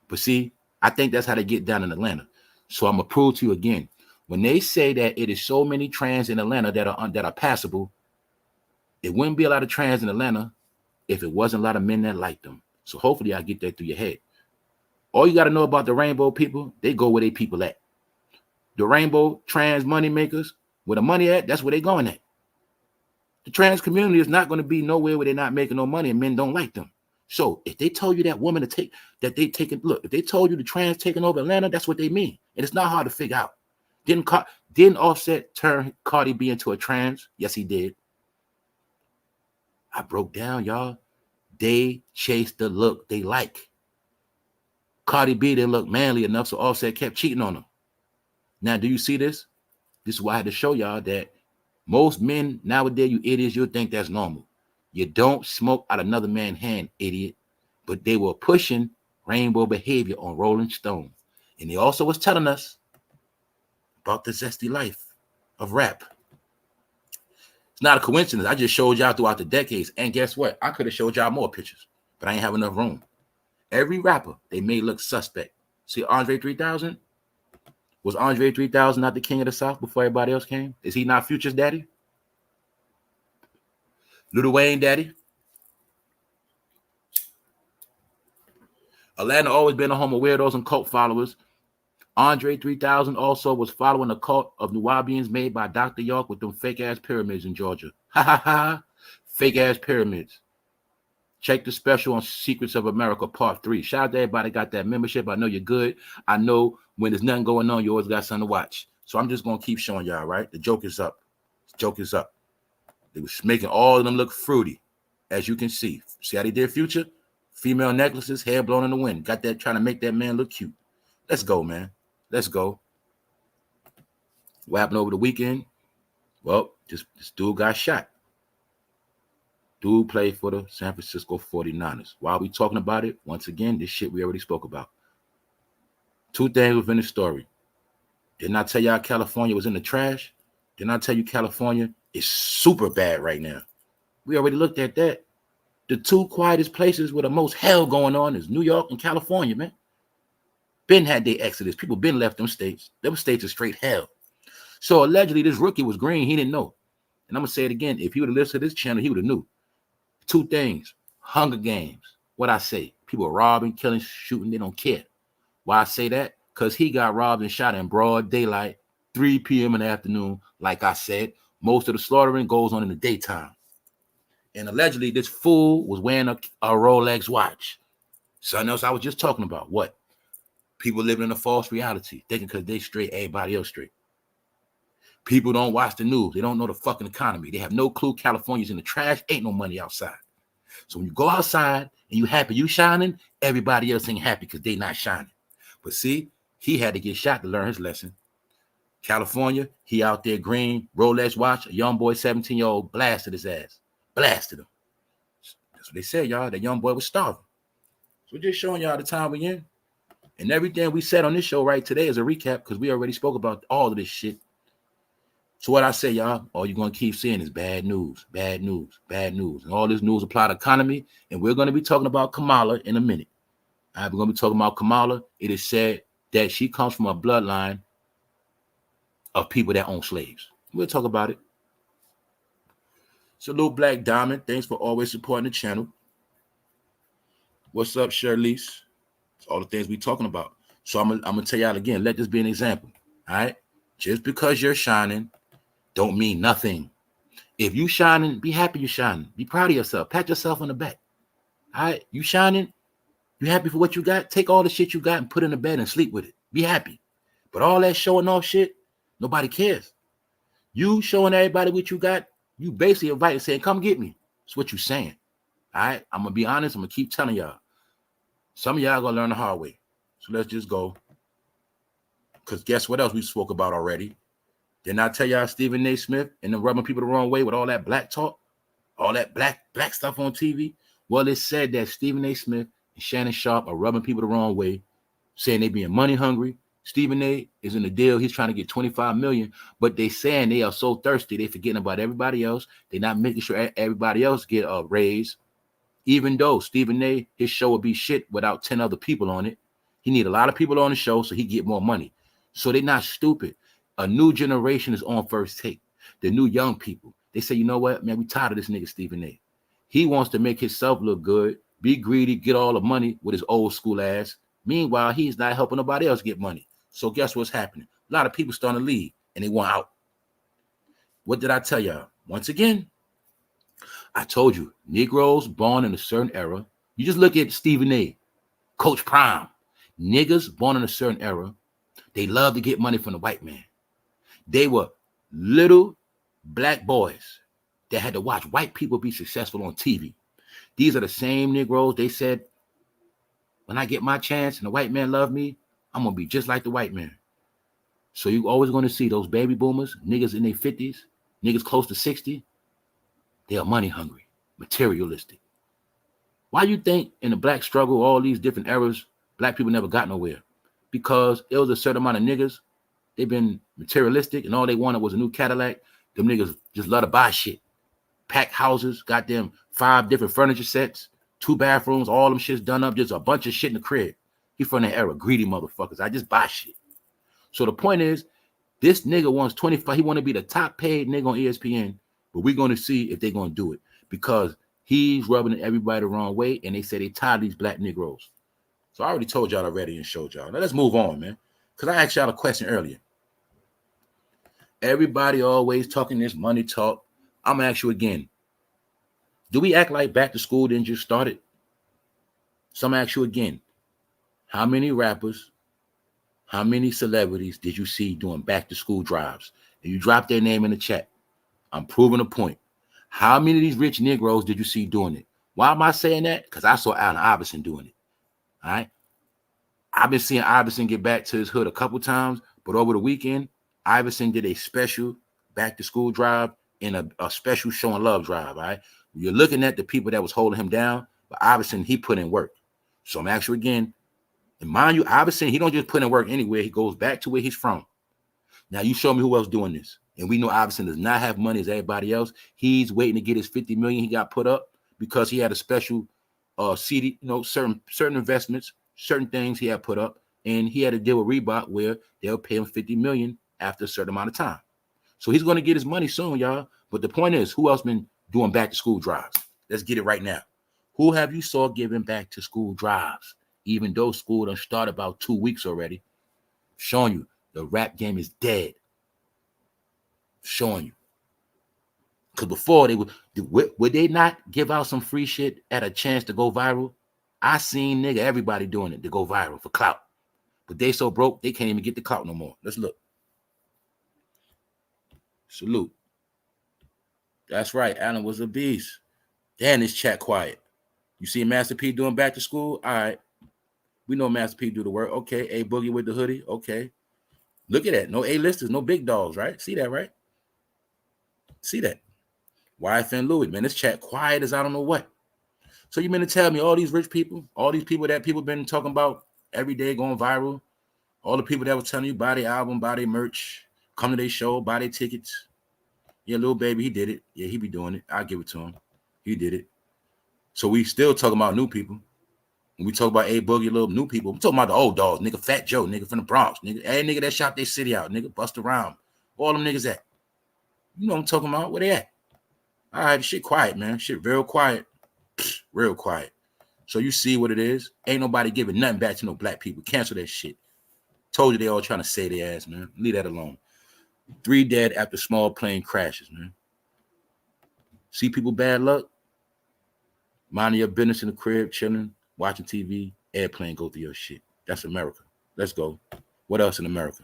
But see, I think that's how they get down in Atlanta. So I'm going to prove to you again. When they say that it is so many trans in Atlanta that are passable, it wouldn't be a lot of trans in Atlanta if it wasn't a lot of men that like them. So hopefully I get that through your head. All you got to know about the rainbow people, they go where they people at. The rainbow trans money makers, where the money at, that's where they going at. The trans community is not going to be nowhere where they're not making no money and men don't like them. So if they told you that woman to take, that they taking, look, if they told you the trans taking over Atlanta, that's what they mean. And it's not hard to figure out. Didn't Offset turn Cardi B into a trans? Yes, he did. I broke down, y'all. They chase the look they like. Cardi B didn't look manly enough, so Offset kept cheating on them. Now, do you see this? This is why I had to show y'all that most men nowadays, you idiots, you'll think that's normal. You don't smoke out another man's hand, idiot. But they were pushing rainbow behavior on Rolling Stone. And they also was telling us about the zesty life of rap. It's not a coincidence. I just showed y'all throughout the decades. And guess what? I could have showed y'all more pictures, but I ain't have enough room. Every rapper they made look suspect. See Andre 3000? Was Andre 3000 not the king of the South before everybody else came? Is he not Future's daddy? Lil Wayne daddy? Atlanta always been a home of weirdos and cult followers. Andre 3000 also was following a cult of Nubians made by Dr. York with them fake-ass pyramids in Georgia. Ha ha ha. Fake-ass pyramids. Check the special on Secrets of America Part 3. Shout out to everybody got that membership. I know you're good. I know when there's nothing going on, you always got something to watch. So I'm just going to keep showing y'all, right? The joke is up. The joke is up. They was making all of them look fruity, as you can see. See how they did Future? Female necklaces, hair blown in the wind. Got that, trying to make that man look cute. Let's go, man. Let's go. What happened over the weekend? Well, this dude got shot. Dude played for the San Francisco 49ers. Why are we talking about it? Once again, this shit we already spoke about. Two things within the story. Didn't I tell y'all California was in the trash? Didn't I tell you California is super bad right now? We already looked at that. The two quietest places with the most hell going on is New York and California, man. Ben had their exodus. People been left them states. Them states are straight hell. So allegedly this rookie was green. He didn't know. And I'm going to say it again. If he would have listened to this channel, he would have knew. Two things. Hunger Games. What I say? People are robbing, killing, shooting. They don't care. Why I say that? Because he got robbed and shot in broad daylight, 3 p.m. in the afternoon. Like I said, most of the slaughtering goes on in the daytime. And allegedly, this fool was wearing a Rolex watch. Something else I was just talking about. What? People living in a false reality, thinking because they straight, everybody else straight. People don't watch the news. They don't know the fucking economy. They have no clue California's in the trash. Ain't no money outside. So when you go outside and you happy you shining, everybody else ain't happy because they not shining. But see, he had to get shot to learn his lesson. California, he out there green, Rolex watch, a young boy, 17-year-old, blasted his ass. Blasted him. That's what they said, y'all. That young boy was starving. So we're just showing y'all the time we in. And everything we said on this show right today is a recap because we already spoke about all of this shit. So what I say, y'all, all you're going to keep seeing is bad news, bad news, bad news. And all this news apply to economy. And we're going to be talking about Kamala in a minute. All right, we're going to be talking about Kamala. It is said that she comes from a bloodline of people that own slaves. We'll talk about it. Salute Black Diamond. Thanks for always supporting the channel. What's up, Shirley's? It's all the things we talking about. So I'm gonna tell y'all again, let this be an example. All right. Just because you're shining don't mean nothing. If you shining, be happy you shining. Be proud of yourself. Pat yourself on the back. All right. You shining, you happy for what you got? Take all the shit you got and put it in the bed and sleep with it. Be happy. But all that showing off shit, nobody cares. You showing everybody what you got, you basically inviting saying, come get me. That's what you saying. All right. I'm gonna be honest. I'm gonna keep telling y'all. Some of y'all gonna learn the hard way. So let's just go. Because guess what else we spoke about already? Didn't I tell y'all Stephen A. Smith and them rubbing people the wrong way with all that black talk? All that black stuff on TV? Well, it said that Stephen A. Smith and Shannon Sharp are rubbing people the wrong way, saying they being money hungry. Stephen A. is in the deal. He's trying to get $25 million, but they saying they are so thirsty, they forgetting about everybody else. They're not making sure everybody else get a raise. Even though Stephen A., his show would be shit without 10 other people on it. He need a lot of people on the show so he get more money. So they're not stupid. A new generation is on First Take. The new young people. They say, you know what, man, we tired of this nigga Stephen A. He wants to make himself look good, be greedy, get all the money with his old school ass. Meanwhile, he's not helping nobody else get money. So guess what's happening? A lot of people starting to leave and they want out. What did I tell y'all? Once again, I told you, Negroes born in a certain era. You just look at Stephen A., Coach Prime. Niggas born in a certain era, they love to get money from the white man. They were little black boys that had to watch white people be successful on TV. These are the same Negroes. They said, when I get my chance and the white man love me, I'm going to be just like the white man. So you always going to see those baby boomers, niggas in their 50s, niggas close to 60. They are money hungry, materialistic. Why you think in the black struggle, all these different eras, black people never got nowhere? Because it was a certain amount of niggas. They've been materialistic and all they wanted was a new Cadillac. Them niggas just love to buy shit. Pack houses, got them 5 different furniture sets, 2 bathrooms, all them shit's done up, just a bunch of shit in the crib. He from that era, greedy motherfuckers. I just buy shit. So the point is, this nigga wants 25. He want to be the top paid nigga on ESPN, but we're going to see if they're going to do it because he's rubbing everybody the wrong way, and they say they tired of these black Negroes. So I already told y'all already and showed y'all. Now let's move on, man, because I asked y'all a question earlier. Everybody always talking this money talk. I'm going to ask you again. Do we act like back to school didn't just started? So I'm going to ask you again. How many rappers, how many celebrities did you see doing back to school drives? And you drop their name in the chat. I'm proving a point. How many of these rich Negroes did you see doing it? Why am I saying that? Because I saw Allen Iverson doing it. All right. I've been seeing Iverson get back to his hood a couple times, but over the weekend, Iverson did a special back to school drive and a special showing love drive. All right. You're looking at the people that was holding him down, but Iverson, he put in work. So I'm actually again, and mind you, Iverson, he don't just put in work anywhere. He goes back to where he's from. Now you show me who else doing this. And we know Iverson does not have money as everybody else. He's waiting to get his $50 million he got put up because he had a special CD, you know, certain investments, certain things he had put up, and he had a deal with Reebok where they'll pay him $50 million after a certain amount of time. So he's going to get his money soon, y'all. But the point is, who else been doing back to school drives? Let's get it right now. Who have you saw giving back to school drives? Even though school done started about 2 weeks already, showing you the rap game is dead. Showing you. Because before they would they not give out some free shit at a chance to go viral? I seen nigga everybody doing it to go viral for clout. But they so broke they can't even get the clout no more. Let's look. Salute. That's right. Allen was a beast. Damn, this chat quiet. You see Master P doing back to school? All right. We know Master P do the work. Okay. A Boogie with the hoodie. Okay. Look at that. No A-listers, no big dogs, right? See that, right? See that. YFN Louis, man, this chat quiet as I don't know what. So you mean to tell me all these rich people, all these people that people been talking about every day going viral, all the people that was telling you buy their album, buy their merch, come to their show, buy their tickets. Yeah, little baby, he did it. Yeah, he be doing it. I'll give it to him. He did it. So we still talking about new people. When we talk about A Boogie, little new people, I'm talking about the old dogs, nigga, Fat Joe, nigga from the Bronx, nigga, hey nigga that shot their city out, nigga, bust around. All them niggas at. You know what I'm talking about? Where they at? All right, shit quiet, man. Shit real quiet. Real quiet. So you see what it is? Ain't nobody giving nothing back to no black people. Cancel that shit. Told you they all trying to say their ass, man. Leave that alone. 3 dead after small plane crashes, man. See people bad luck? Minding your business in the crib, chilling, watching TV, airplane go through your shit. That's America. Let's go. What else in America?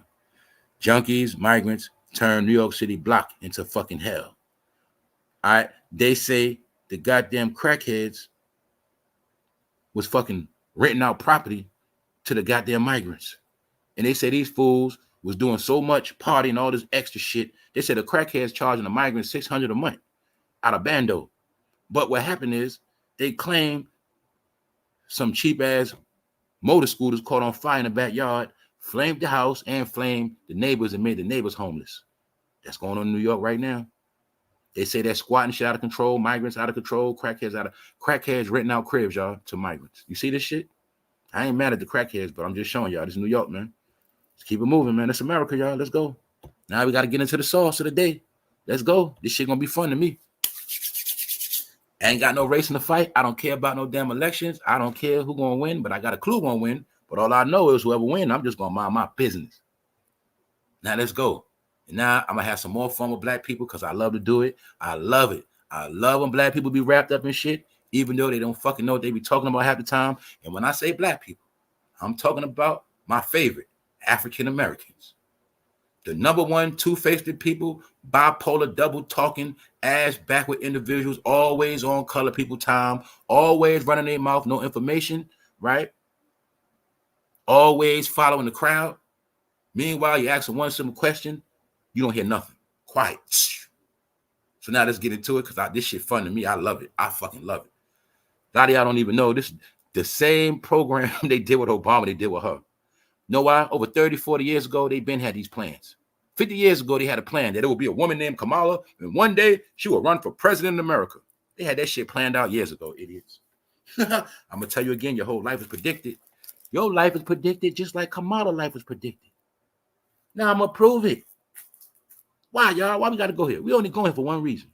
Junkies, migrants turn New York City block into fucking hell. All right? They say the goddamn crackheads was fucking renting out property to the goddamn migrants. And they say these fools was doing so much party and all this extra shit. They said the crackheads charging the migrants $600 a month out of bando. But what happened is they claim some cheap ass motor scooters caught on fire in the backyard, flamed the house and flamed the neighbors and made the neighbors homeless. That's going on in New York right now. They say they're squatting shit out of control, migrants out of control, crackheads renting out cribs, y'all, to migrants. You see this shit? I ain't mad at the crackheads, but I'm just showing y'all. This is New York, man. Let's keep it moving, man. It's America, y'all. Let's go. Now we got to get into the sauce of the day. Let's go. This shit gonna be fun to me. I ain't got no race in the fight. I don't care about no damn elections. I don't care who gonna win, but I got a clue gonna win. But all I know is whoever win, I'm just gonna mind my business. Now let's go. And now I'm gonna have some more fun with black people because I love to do it. I love it. I love when black people be wrapped up in shit, even though they don't fucking know what they be talking about half the time. And when I say black people, I'm talking about my favorite, African Americans. The number one two-faced people, bipolar, double talking, ass backward individuals, always on color people time, always running their mouth, no information, right? Always following the crowd. Meanwhile, you ask them one simple question, you don't hear nothing. Quiet. So now let's get into it because this shit fun to me. I love it. I fucking love it. A lot of y'all don't even know this. The same program they did with Obama, they did with her. Know why? Over 30, 40 years ago, they been had these plans. 50 years ago, they had a plan that there would be a woman named Kamala, and one day she would run for president of America. They had that shit planned out years ago, idiots. I'm going to tell you again, your whole life is predicted. Your life is predicted just like Kamala's life was predicted. Now I'm going to prove it. Why, y'all? Why we got to go here? We only going for one reason.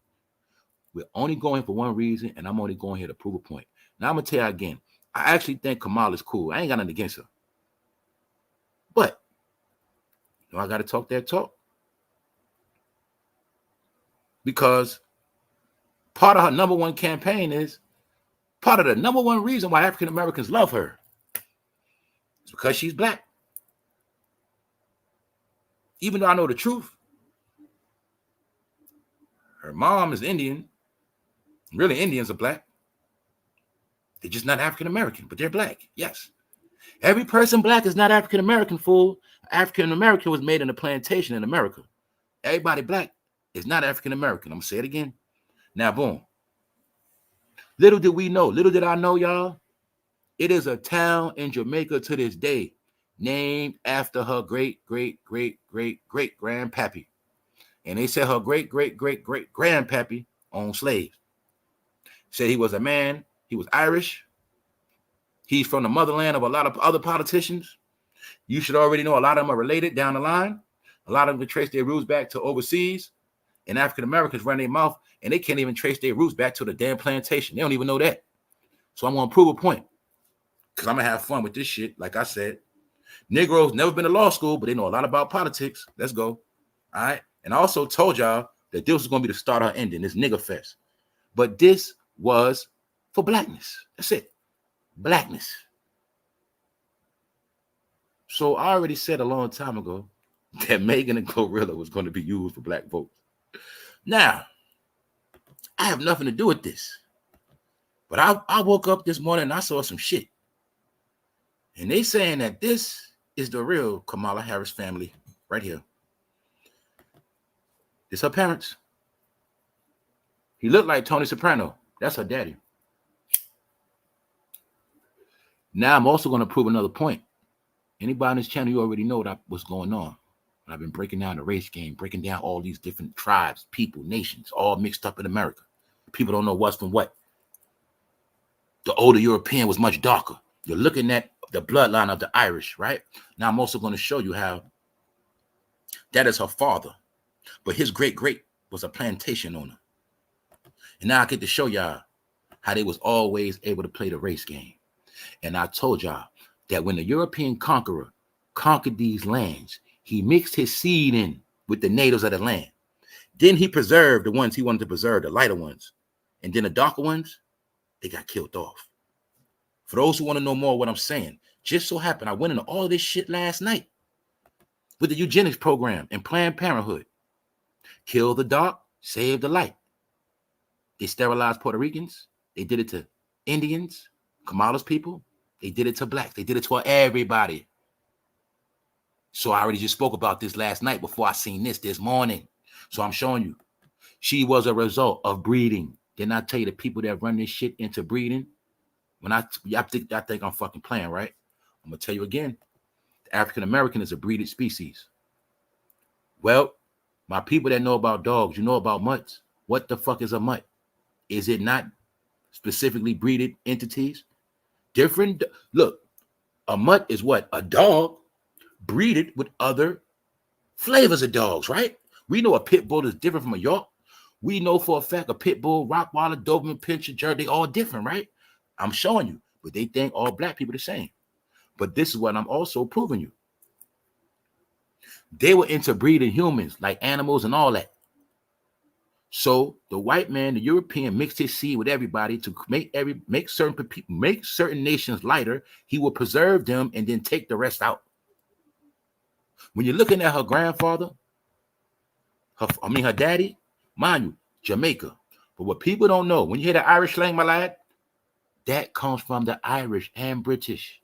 We're only going for one reason, and I'm only going here to prove a point. Now I'm going to tell you again, I actually think Kamala's cool. I ain't got nothing against her. But, you know, I got to talk that talk. Because part of her number one campaign is, part of the number one reason why African Americans love her is because she's black. Even though I know the truth, her mom is Indian. Really, Indians are black. They're just not African American, but they're black. Yes. Every person black is not African American, fool. African American was made in a plantation in America. Everybody black is not African American. I'm gonna say it again. Now, boom. Little did we know, little did I know, y'all, it is a town in Jamaica to this day named after her great-great-great-great-great-grandpappy. And they said her great-great-great-great-grandpappy owned slaves. Said he was a man, he was Irish. He's from the motherland of a lot of other politicians. You should already know a lot of them are related down the line. A lot of them can trace their roots back to overseas. And African Americans run their mouth and they can't even trace their roots back to the damn plantation. They don't even know that. So I'm going to prove a point because I'm going to have fun with this shit. Like I said, Negroes never been to law school, but they know a lot about politics. Let's go. All right. And I also told y'all that this was going to be the start or ending, this nigga fest. But this was for blackness. That's it. Blackness. So I already said a long time ago that Megan and Glorilla was going to be used for black votes. Now, I have nothing to do with this. But I woke up this morning and I saw some shit. And they saying that this is the real Kamala Harris family right here. It's her parents. He looked like Tony Soprano. That's her daddy. Now I'm also going to prove another point. Anybody on this channel, you already know what's going on. I've been breaking down the race game, breaking down all these different tribes, people, nations, all mixed up in America. People don't know what's from what. The older European was much darker. You're looking at the bloodline of the Irish, right? Now I'm also going to show you how that is her father, but his great was a plantation owner. And now I get to show y'all how they was always able to play the race game. And I told y'all that when the European conqueror conquered these lands, he mixed his seed in with the natives of the land. Then he preserved the ones he wanted to preserve, the lighter ones. And then the darker ones, they got killed off. For those who want to know more what I'm saying, just so happened I went into all this shit last night with the eugenics program and Planned Parenthood. Kill the dark, save the light. They sterilized Puerto Ricans. They did it to Indians, Kamala's people. They did it to blacks. They did it to everybody. So I already just spoke about this last night before I seen this morning. So I'm showing you. She was a result of breeding. Didn't I tell you the people that run this shit into breeding? When I think I'm fucking playing, right? I'm going to tell you again. The African American is a breeded species. Well, my people that know about dogs, you know about mutts. What the fuck is a mutt? Is it not specifically breeded entities? Different. Look, a mutt is what? A dog breeded with other flavors of dogs, right? We know a pit bull is different from a York. We know for a fact a pit bull, Rottweiler, Doberman, Pinscher, Jersey, they all different, right? I'm showing you, but they think all black people the same. But this is what I'm also proving you. They were into breeding humans, like animals and all that. So the white man, the European, mixed his seed with everybody to make certain nations lighter. He will preserve them and then take the rest out. When you're looking at her grandfather, her daddy, mind you, Jamaica. But what people don't know, when you hear the Irish slang, my lad, that comes from the Irish and British.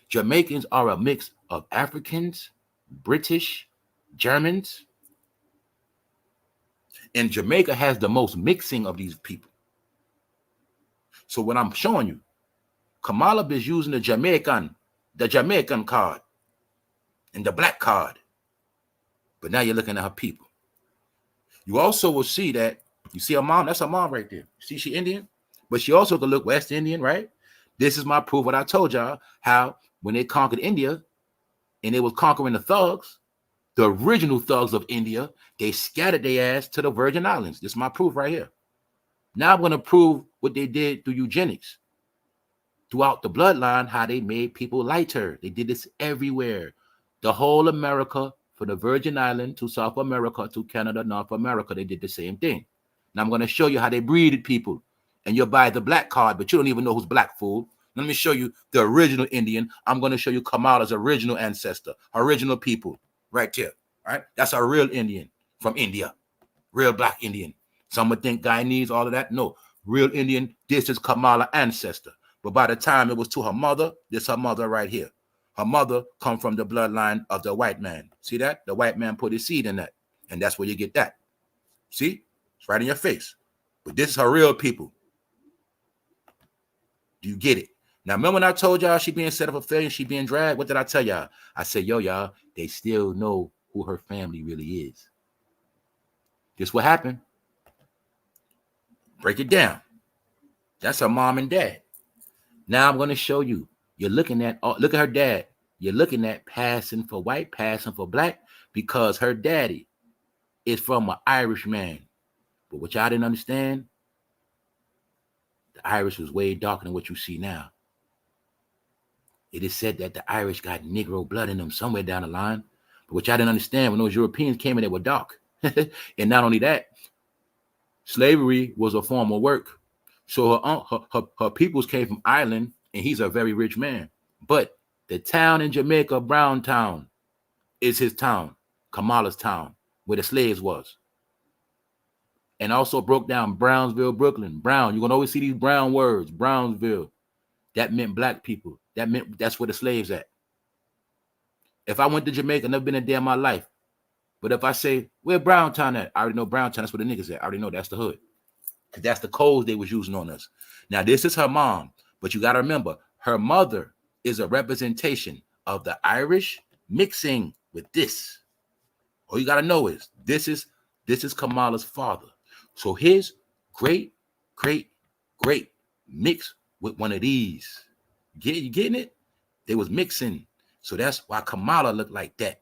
Jamaicans are a mix of Africans, British, Germans. And Jamaica has the most mixing of these people. So what I'm showing you, Kamala is using the Jamaican card and the black card. But now you're looking at her people. You also will see that, you see her mom, that's her mom right there. See, she Indian, but she also could look West Indian, right? This is my proof what I told y'all, how when they conquered India and they was conquering the thugs, the original thugs of India, they scattered their ass to the Virgin Islands. This is my proof right here. Now I'm going to prove what they did through eugenics. Throughout the bloodline, how they made people lighter. They did this everywhere. The whole America, from the Virgin Island to South America to Canada, North America, they did the same thing. Now I'm going to show you how they breeded people. And you'll buy the black card, but you don't even know who's black, fool. Let me show you the original Indian. I'm going to show you Kamala's original ancestor, original people, right there. All right, that's a real Indian from India, real black Indian. Some would think Guyanese, all of that. No, real Indian. This is Kamala ancestor. But by the time it was to her mother, this her mother right here. Her mother come from the bloodline of the white man. See that? The white man put his seed in that, and that's where you get that. See, it's right in your face. But this is her real people. Do you get it? Now, remember when I told y'all she being set up for failure, she being dragged? What did I tell y'all? I said, yo, y'all, they still know who her family really is. This what happened. Break it down. That's her mom and dad. Now I'm going to show you. You're looking at, look at her dad. You're looking at passing for white, passing for black, because her daddy is from an Irish man. But what y'all didn't understand, the Irish was way darker than what you see now. It is said that the Irish got Negro blood in them somewhere down the line. But what y'all didn't understand, when those Europeans came in, they were dark. And not only that, slavery was a form of work. So her peoples came from Ireland, and he's a very rich man. But the town in Jamaica, Brown Town, is his town, Kamala's town, where the slaves was. And also broke down Brownsville, Brooklyn. Brown, you're going to always see these brown words, Brownsville. That meant black people. That meant that's where the slaves at. If I went to Jamaica, never been a day in my life. But if I say, where Browntown at? I already know Browntown. That's where the niggas at. I already know that's the hood. Because that's the codes they was using on us. Now, this is her mom. But you got to remember, her mother is a representation of the Irish mixing with this. All you got to know is, this is Kamala's father. So his great mixed with one of these. You getting it? They was mixing. So that's why Kamala looked like that.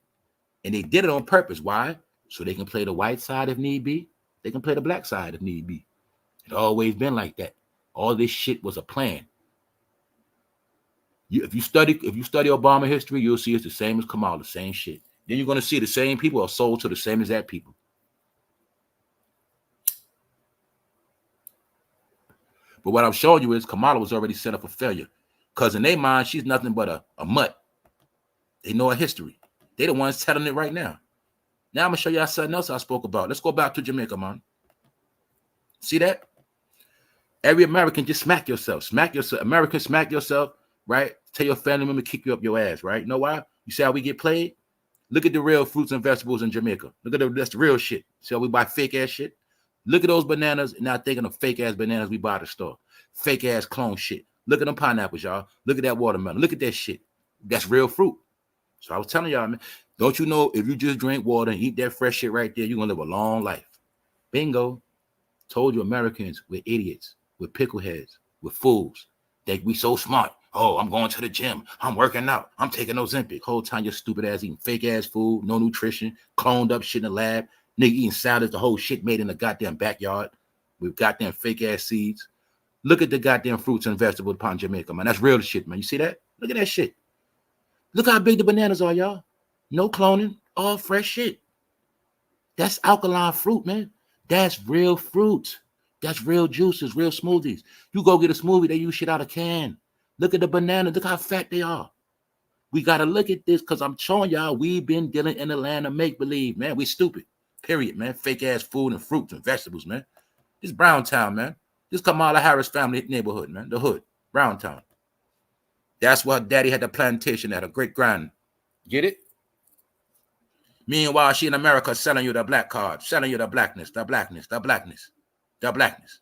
And they did it on purpose. Why? So they can play the white side if need be. They can play the black side if need be. It's always been like that. All this shit was a plan. If you study Obama history, you'll see it's the same as Kamala, the same shit. Then you're going to see the same people are sold to the same exact people. But what I'm showing you is Kamala was already set up for failure. Because in their mind, she's nothing but a mutt. They know her history. They the ones telling it right now. Now I'm going to show y'all something else I spoke about. Let's go back to Jamaica, man. See that? Every American, just smack yourself. Smack yourself. American, smack yourself, right? Tell your family member to kick you up your ass, right? You know why? You see how we get played? Look at the real fruits and vegetables in Jamaica. Look at that's the real shit. See how we buy fake ass shit? Look at those bananas and now thinking of fake ass bananas we buy at the store. Fake ass clone shit. Look at them pineapples, y'all. Look at that watermelon. Look at that shit. That's real fruit. So I was telling y'all, man, don't you know if you just drink water and eat that fresh shit right there, you're going to live a long life. Bingo. Told you Americans, we're idiots. We're pickleheads. We're fools. We so smart. Oh, I'm going to the gym. I'm working out. I'm taking Ozempic. Whole time you're stupid ass eating fake ass food, no nutrition, cloned up shit in the lab. Nigga eating salads, the whole shit made in the goddamn backyard with goddamn fake ass seeds. Look at the goddamn fruits and vegetables upon Jamaica, man. That's real shit, man. You see that? Look at that shit. Look how big the bananas are, y'all. No cloning, all fresh shit. That's alkaline fruit, man. That's real fruit. That's real juices, real smoothies. You go get a smoothie, they use shit out of can. Look at the banana. Look how fat they are. We got to look at this because I'm showing y'all we've been dealing in the land of make-believe, man. We stupid. Period, man. Fake-ass food and fruits and vegetables, man. This Brown Town, man. This Kamala Harris family neighborhood, man. The hood. Brown Town. That's why daddy had the plantation at a great grand. Get it? Meanwhile, she in America selling you the black card, selling you the blackness, the blackness, the blackness, the blackness.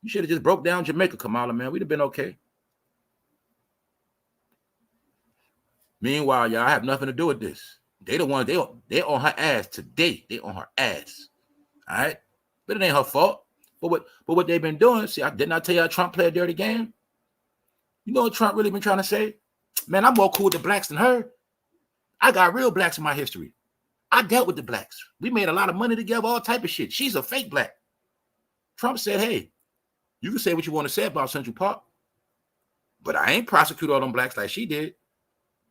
You should have just broke down Jamaica, Kamala, man. We'd have been okay. Meanwhile, y'all have nothing to do with this. They the ones, they on her ass today. They on her ass. All right? But it ain't her fault. But what they've been doing, see, didn't I tell y'all Trump played a dirty game? You know what Trump really been trying to say? Man, I'm more cool with the blacks than her. I got real blacks in my history. I dealt with the blacks. We made a lot of money together, all type of shit. She's a fake black. Trump said, hey, you can say what you want to say about Central Park, but I ain't prosecute all them blacks like she did.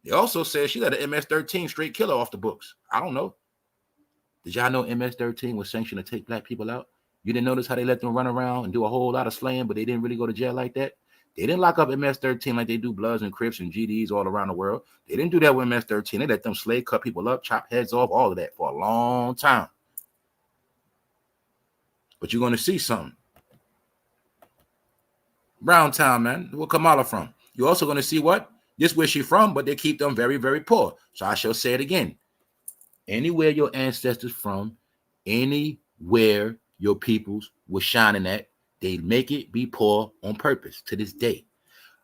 They also said she let an MS-13 straight killer off the books. I don't know. Did y'all know MS-13 was sanctioned to take black people out? You didn't notice how they let them run around and do a whole lot of slaying, but they didn't really go to jail like that? They didn't lock up MS-13 like they do Bloods and Crips and GDs all around the world. They didn't do that with MS-13. They let them slay, cut people up, chop heads off, all of that for a long time. But you're going to see something. Brown Town, man. Where Kamala from? You're also going to see what? This where she from, but they keep them very, very poor. So I shall say it again. Anywhere your ancestors from, anywhere your peoples were shining at, they make it be poor on purpose to this day.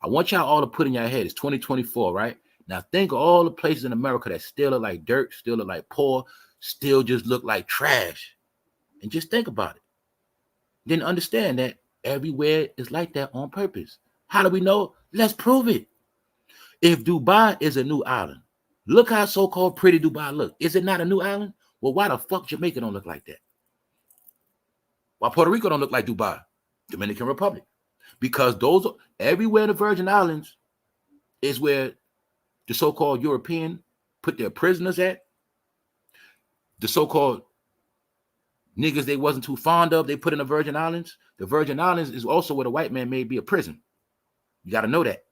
I want y'all all to put in your head, it's 2024, right? Now think of all the places in America that still look like dirt, still look like poor, still just look like trash. And just think about it. Then understand that everywhere is like that on purpose. How do we know? Let's prove it. If Dubai is a new island, look how so-called pretty Dubai look. Is it not a new island? Well, why the fuck Jamaica don't look like that? Why Puerto Rico don't look like Dubai? Dominican Republic. Because those are everywhere in the Virgin Islands is where the so-called European put their prisoners at. The so-called niggas they wasn't too fond of, they put in the Virgin Islands. The Virgin Islands is also where the white man made be a prison. You got to know that.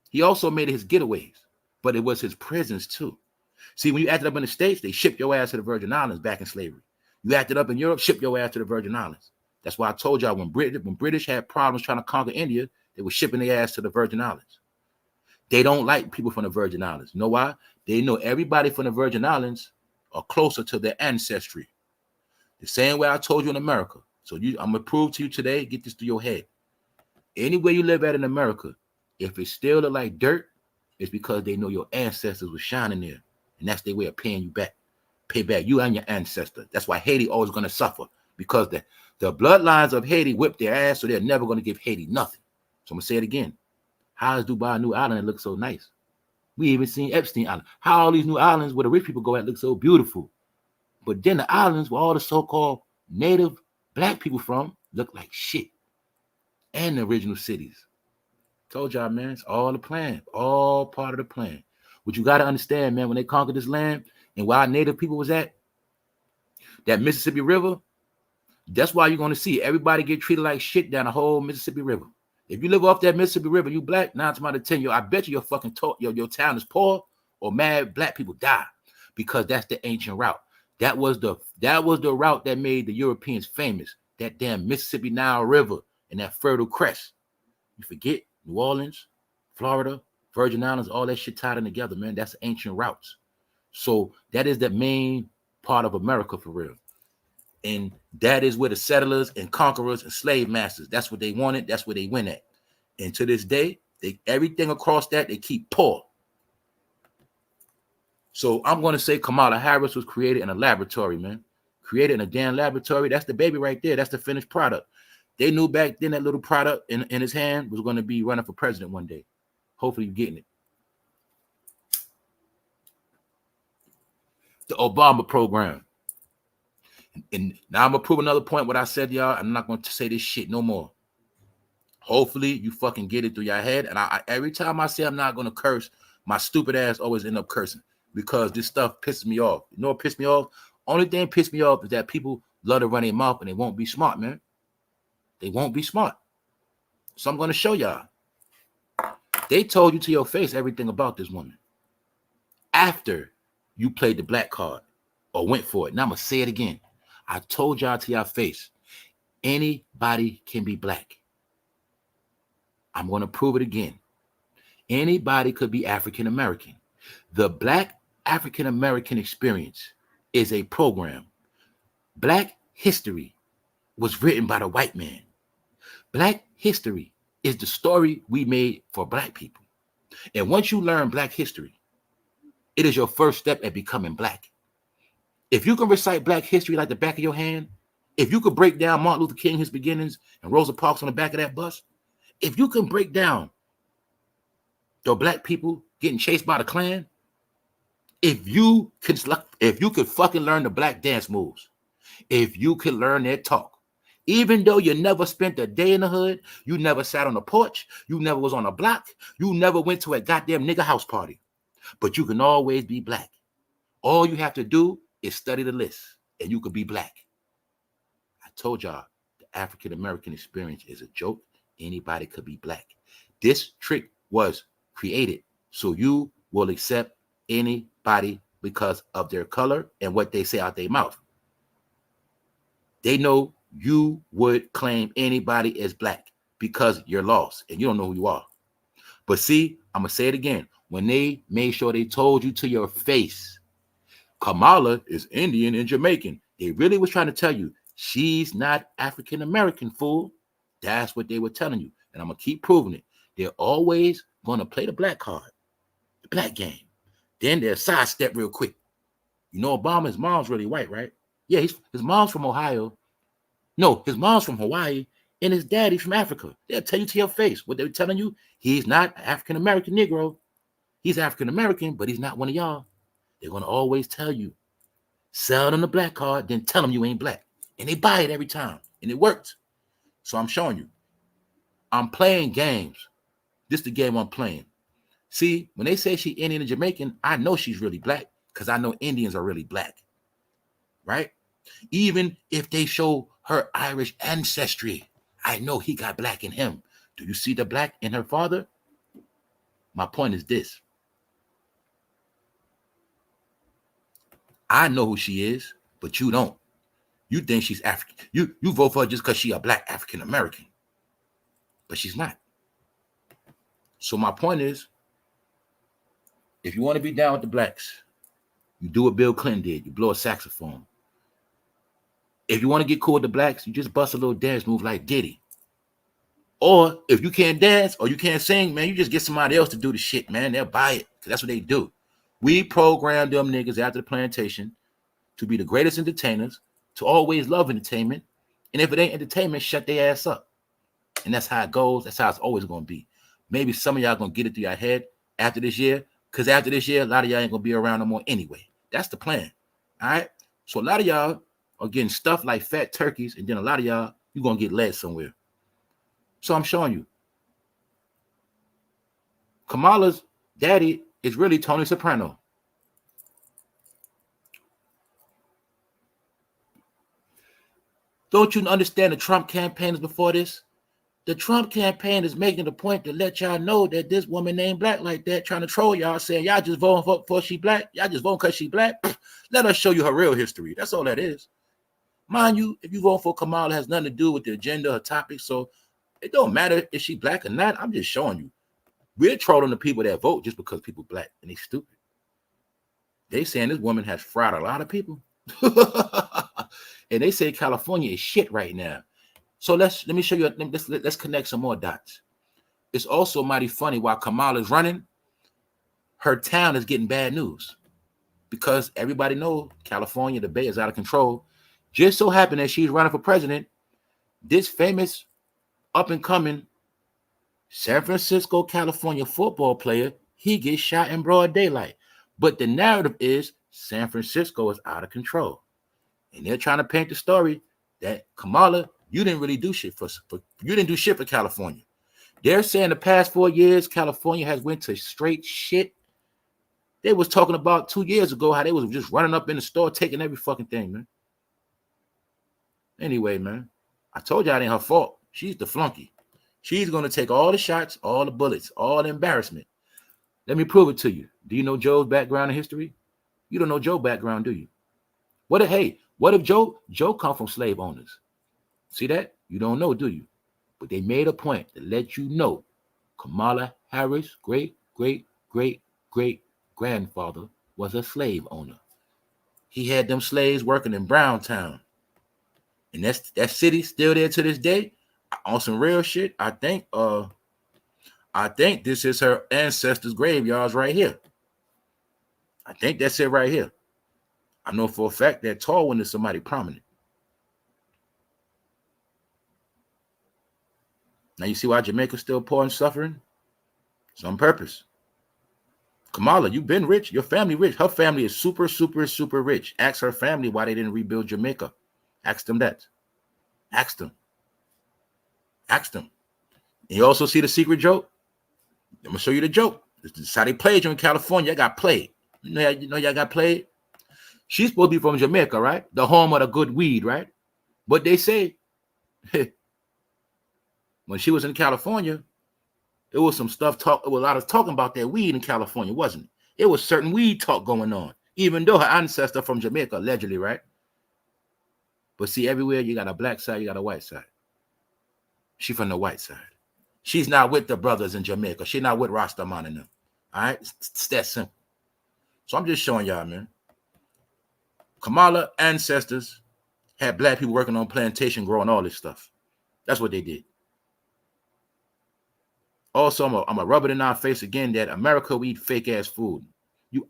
He also made it his getaways, but it was his prisons too. See, when you acted up in the States, they shipped your ass to the Virgin Islands back in slavery. You acted up in Europe, shipped your ass to the Virgin Islands. That's why I told y'all when British had problems trying to conquer India, they were shipping their ass to the Virgin Islands. They don't like people from the Virgin Islands. You know why? They know everybody from the Virgin Islands are closer to their ancestry. The same way I told you in America. So I'm going to prove to you today, get this through your head. Anywhere you live at in America, if it still look like dirt, it's because they know your ancestors were shining there. And that's their way of paying you back. Pay back you and your ancestor. That's why Haiti always going to suffer. Because the bloodlines of Haiti whipped their ass, so they're never going to give Haiti nothing. So I'm gonna say it again. How is Dubai a new island that looks so nice? We even seen Epstein Island. How all these new islands where the rich people go at look so beautiful. But then the islands where all the so-called native black people from look like shit. And the original cities. Told y'all, man, it's all the plan. All part of the plan. What you got to understand, man, when they conquered this land and where our native people was at, that Mississippi River, that's why you're going to see everybody get treated like shit down the whole Mississippi River. If you live off that Mississippi River, you black, 9 times out of 10, I bet you your fucking your town is poor or mad black people die, because that's the ancient route. That was the route that made the Europeans famous. That damn Mississippi Nile River and that Fertile Crest. You forget New Orleans, Florida, Virgin Islands, all that shit tied in together, man. That's ancient routes. So that is the main part of America for real. And that is where the settlers and conquerors and slave masters, that's what they wanted. That's where they went at. And to this day, everything across that, they keep poor. So I'm going to say Kamala Harris was created in a laboratory, man. Created in a damn laboratory. That's the baby right there. That's the finished product. They knew back then that little product in his hand was going to be running for president one day. Hopefully you're getting it. The Obama program. And now I'm going to prove another point what I said, y'all. I'm not going to say this shit no more. Hopefully you fucking get it through your head. And every time I say I'm not going to curse, my stupid ass always end up cursing because this stuff pisses me off. You know what pissed me off? Only thing pissed me off is that people love to run their mouth and they won't be smart, man. They won't be smart. So I'm going to show y'all. They told you to your face everything about this woman after you played the black card or went for it. Now I'm going to say it again. I told y'all to your face, anybody can be black. I'm going to prove it again. Anybody could be African American. The Black African American experience is a program. Black history was written by the white man. Black history is the story we made for black people. And once you learn black history, it is your first step at becoming black. If you can recite black history like the back of your hand, if you could break down Martin Luther King, his beginnings, and Rosa Parks on the back of that bus, if you can break down the black people getting chased by the Klan, if you could fucking learn the black dance moves, if you could learn their talk, even though you never spent a day in the hood, you never sat on a porch, you never was on a block, you never went to a goddamn nigga house party, but you can always be black. All you have to do is study the list, and you could be black. I told y'all, the African American experience is a joke. Anybody could be black. This trick was created so you will accept anybody because of their color and what they say out their mouth. They know you would claim anybody as black because you're lost and you don't know who you are. But see, I'm going to say it again. When they made sure they told you to your face, Kamala is Indian and Jamaican. They really was trying to tell you she's not African American, fool. That's what they were telling you. And I'm going to keep proving it. They're always going to play the black card, the black game. Then they'll sidestep real quick. You know, his mom's really white, right? Yeah, his mom's from Ohio. No, his mom's from Hawaii and his daddy's from Africa. They'll tell you to your face what they're telling you. He's not African American Negro. He's African American, but he's not one of y'all. They're going to always tell you, sell them the black card, then tell them you ain't black. And they buy it every time. And it works. So I'm showing you. I'm playing games. This is the game I'm playing. See, when they say she Indian and Jamaican, I know she's really black because I know Indians are really black. Right? Even if they show her Irish ancestry, I know he got black in him. Do you see the black in her father? My point is this. I know who she is, but you don't. You think she's African. You vote for her just because she's a black African American. But she's not. So my point is, if you want to be down with the blacks, you do what Bill Clinton did. You blow a saxophone. If you want to get cool with the blacks, you just bust a little dance move like Diddy. Or if you can't dance or you can't sing, man, you just get somebody else to do the shit, man. They'll buy it because that's what they do. We programmed them niggas after the plantation to be the greatest entertainers, to always love entertainment. And if it ain't entertainment, shut their ass up. And that's how it goes. That's how it's always going to be. Maybe some of y'all going to get it through your head after this year, because after this year, a lot of y'all ain't going to be around no more anyway. That's the plan. All right? So a lot of y'all are getting stuff like fat turkeys, and then a lot of y'all, you're going to get led somewhere. So I'm showing you. Kamala's daddy is really Tony Soprano. Don't you understand the Trump campaign is before this? The Trump campaign is making the point to let y'all know that this woman ain't black like that, trying to troll y'all, saying y'all just voting for she black. Y'all just voting because she black. Let us show you her real history. That's all that is. Mind you, if you vote for Kamala, it has nothing to do with the agenda or topic. So it don't matter if she black or not. I'm just showing you. We're trolling the people that vote just because people black and they stupid. They saying this woman has fried a lot of people. And they say California is shit right now. So let me show you. Let's connect some more dots. It's also mighty funny while Kamala's running, her town is getting bad news because everybody knows California, the Bay is out of control. Just so happened that she's running for president, this famous up and coming San Francisco, California football player, he gets shot in broad daylight. But the narrative is San Francisco is out of control. And they're trying to paint the story that Kamala, you didn't really do shit for California. They're saying the past 4 years, California has went to straight shit. They was talking about 2 years ago how they was just running up in the store, taking every fucking thing, man. Anyway, man, I told y'all it ain't her fault. She's the flunky. She's going to take all the shots, all the bullets, all the embarrassment. Let me prove it to you. Do you know Joe's background and history? You don't know Joe's background, do you? What if Joe come from slave owners? See that? You don't know, do you? But they made a point to let you know Kamala Harris' great-great-great-grandfather was a slave owner. He had them slaves working in Browntown. And that city still there to this day. On some real shit, I think this is her ancestors' graveyards right here. I think that's it right here. I know for a fact that tall one is somebody prominent. Now you see why Jamaica's still poor and suffering? It's on purpose. Kamala, you've been rich. Your family rich. Her family is super, super, super rich. Ask her family why they didn't rebuild Jamaica. Ask them that. Ask them. Ask them. And you also see the secret joke? I'm going to show you the joke. This is how they played you in California. I got played. You know y'all got played? She's supposed to be from Jamaica, right? The home of the good weed, right? But they say when she was in California, it was some stuff talk. There was a lot of talking about that weed in California, wasn't it? It was certain weed talk going on, even though her ancestor from Jamaica, allegedly, right? But see, everywhere you got a black side, you got a white side. She from the white side. She's not with the brothers in Jamaica. She's not with Rastaman and them. All right? It's that simple. So I'm just showing y'all, man. Kamala ancestors had black people working on plantation, growing all this stuff. That's what they did. Also, I'm going to rub it in our face again that America, we eat fake-ass food.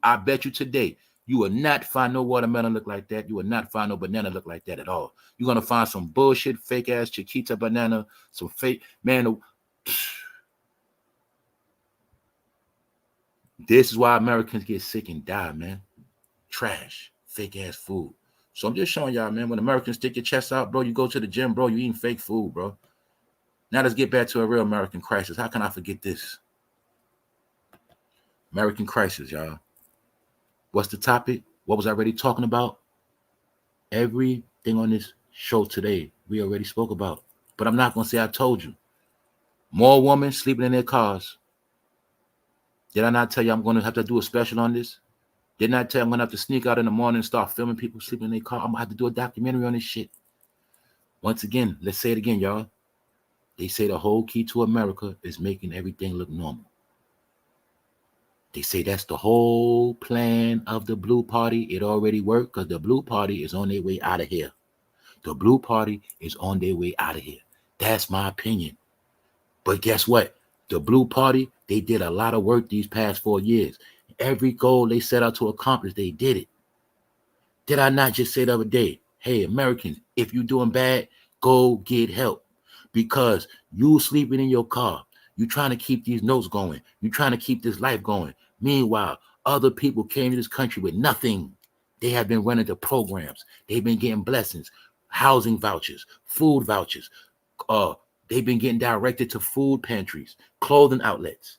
I bet you today, you will not find no watermelon look like that. You will not find no banana look like that at all. You're going to find some bullshit, fake-ass Chiquita banana, some fake, man. This is why Americans get sick and die, man. Trash, fake-ass food. So I'm just showing y'all, man, when Americans stick your chest out, bro, you go to the gym, bro, you eating fake food, bro. Now let's get back to a real American crisis. How can I forget this? American crisis, y'all. What's the topic? What was I already talking about? Everything on this show today, we already spoke about. But I'm not going to say I told you. More women sleeping in their cars. Did I not tell you I'm going to have to do a special on this? Didn't I tell you I'm going to have to sneak out in the morning and start filming people sleeping in their car? I'm going to have to do a documentary on this shit. Once again, let's say it again, y'all. They say the whole key to America is making everything look normal. They say that's the whole plan of the Blue Party. It already worked because the Blue Party is on their way out of here. The Blue Party is on their way out of here. That's my opinion. But guess what? The Blue Party, they did a lot of work these past 4 years. Every goal they set out to accomplish, they did it. Did I not just say the other day, hey, Americans, if you're doing bad, go get help. because you sleeping in your car. You trying to keep these notes going. You trying to keep this life going. Meanwhile, other people came to this country with nothing. They have been running the programs. They've been getting blessings, housing vouchers, food vouchers. They've been getting directed to food pantries, clothing outlets.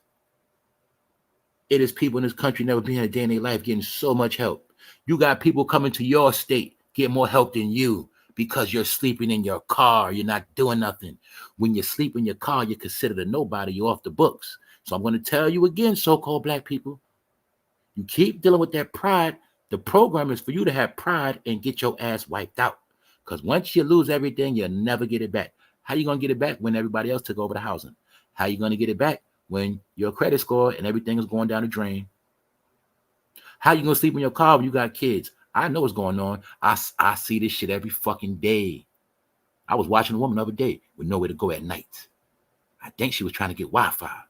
It is people in this country never been in a day in their life getting so much help. You got people coming to your state, get more help than you because you're sleeping in your car. You're not doing nothing. When you sleep in your car, you're considered a nobody. You're off the books. So I'm going to tell you again, so-called black people, you keep dealing with that pride. The program is for you to have pride and get your ass wiped out. Because once you lose everything, you'll never get it back. How you going to get it back when everybody else took over the housing? How you going to get it back when your credit score and everything is going down the drain? How you going to sleep in your car when you got kids? I know what's going on. I see this shit every fucking day. I was watching a woman the other day with nowhere to go at night. I think she was trying to get Wi-Fi.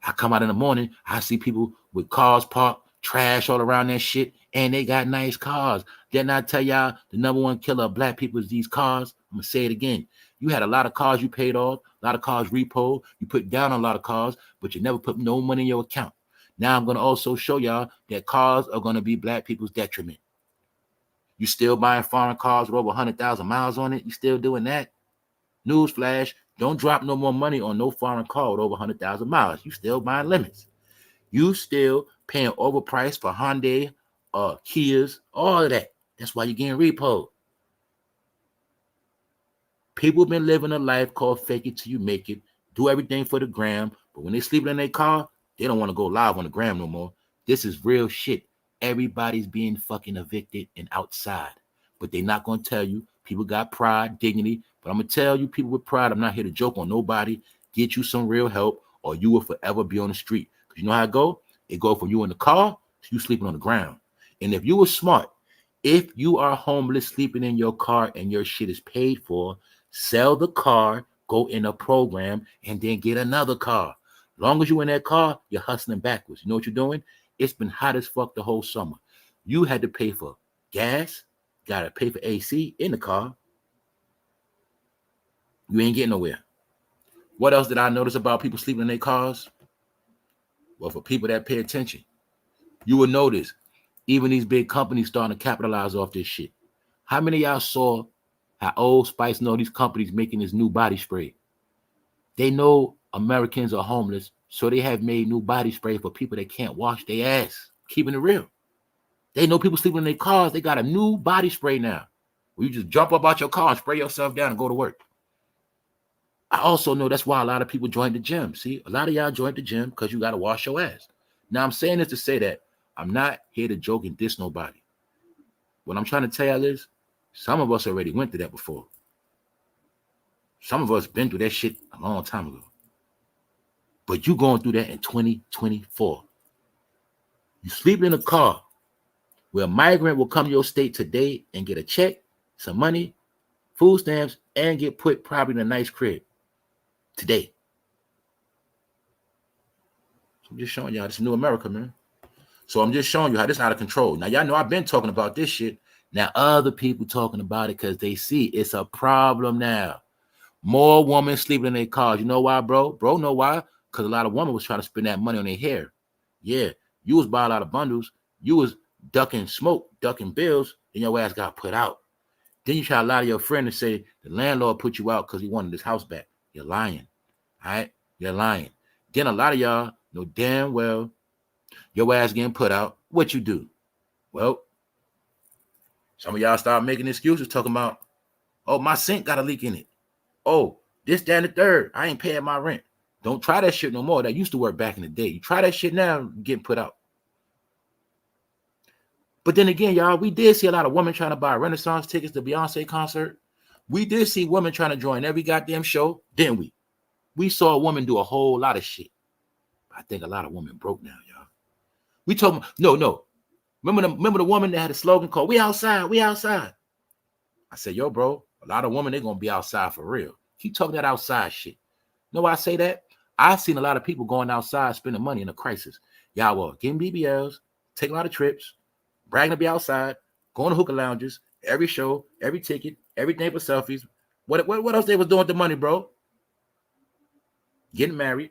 I come out in the morning, I see people with cars parked, trash all around that shit, and they got nice cars. Didn't I tell y'all the number one killer of black people is these cars? I'm going to say it again. You had a lot of cars you paid off, a lot of cars repo, you put down on a lot of cars, but you never put no money in your account. Now I'm going to also show y'all that cars are going to be black people's detriment. You still buying foreign cars with over 100,000 miles on it? You still doing that? Newsflash, don't drop no more money on no foreign car with over 100,000 miles. You still buying limits. You still paying overpriced for Hyundai, Kias, all of that. That's why you're getting repo. People been living a life called fake it till you make it, do everything for the gram, but when they sleeping in their car, they don't want to go live on the gram no more. This is real shit. Everybody's being fucking evicted and outside, but they're not going to tell you. People got pride, dignity, but I'm going to tell you, people with pride, I'm not here to joke on nobody. Get you some real help or you will forever be on the street. Because you know how it go? It go from you in the car to you sleeping on the ground. And if you were smart, if you are homeless sleeping in your car and your shit is paid for, sell the car, go in a program, and then get another car. Long as you're in that car, you're hustling backwards. You know what you're doing? It's been hot as fuck the whole summer. You had to pay for gas, got to pay for AC in the car. You ain't getting nowhere. What else did I notice about people sleeping in their cars? Well, for people that pay attention, you will notice even these big companies starting to capitalize off this shit. How many of y'all saw how Old Spice know these companies making this new body spray? They know Americans are homeless, so they have made new body spray for people that can't wash their ass. Keeping it real. They know people sleeping in their cars. They got a new body spray now, where you just jump up out your car and spray yourself down and go to work. I also know that's why a lot of people join the gym. See, a lot of y'all joined the gym because you got to wash your ass. Now, I'm saying this to say that I'm not here to joke and diss nobody. What I'm trying to tell y'all is some of us already went through that before. Some of us been through that shit a long time ago. But you going through that in 2024. You sleep in a car where a migrant will come to your state today and get a check, some money, food stamps, and get put probably in a nice crib today. So I'm just showing y'all this new America, man. So I'm just showing you how this is out of control. Now, y'all know I've been talking about this shit. Now, other people talking about it because they see it's a problem now. More women sleeping in their cars. You know why, bro? Bro, know why? Because a lot of women was trying to spend that money on their hair. Yeah, you was buying a lot of bundles. You was ducking smoke, ducking bills, and your ass got put out. Then you try to lie to your friend and say the landlord put you out because he wanted his house back. You're lying. All right? You're lying. Then a lot of y'all know damn well your ass getting put out. What you do? Well, some of y'all start making excuses talking about, oh, my sink got a leak in it. Oh, this, that, and the third. I ain't paying my rent. Don't try that shit no more. That used to work back in the day. You try that shit now, getting put out. But then again, y'all, we did see a lot of women trying to buy Renaissance tickets to Beyonce concert. We did see women trying to join every goddamn show, didn't we? We saw a woman do a whole lot of shit. I think a lot of women broke now, y'all. We told them, no. Remember the woman that had a slogan called, we outside, we outside. I said, yo, bro, a lot of women, they're going to be outside for real. Keep talking that outside shit. Know why I say that? I've seen a lot of people going outside spending money in a crisis. Y'all were getting BBLs, taking a lot of trips, bragging to be outside, going to hookah lounges, every show, every ticket, everything for selfies. What else they was doing with the money, bro? Getting married,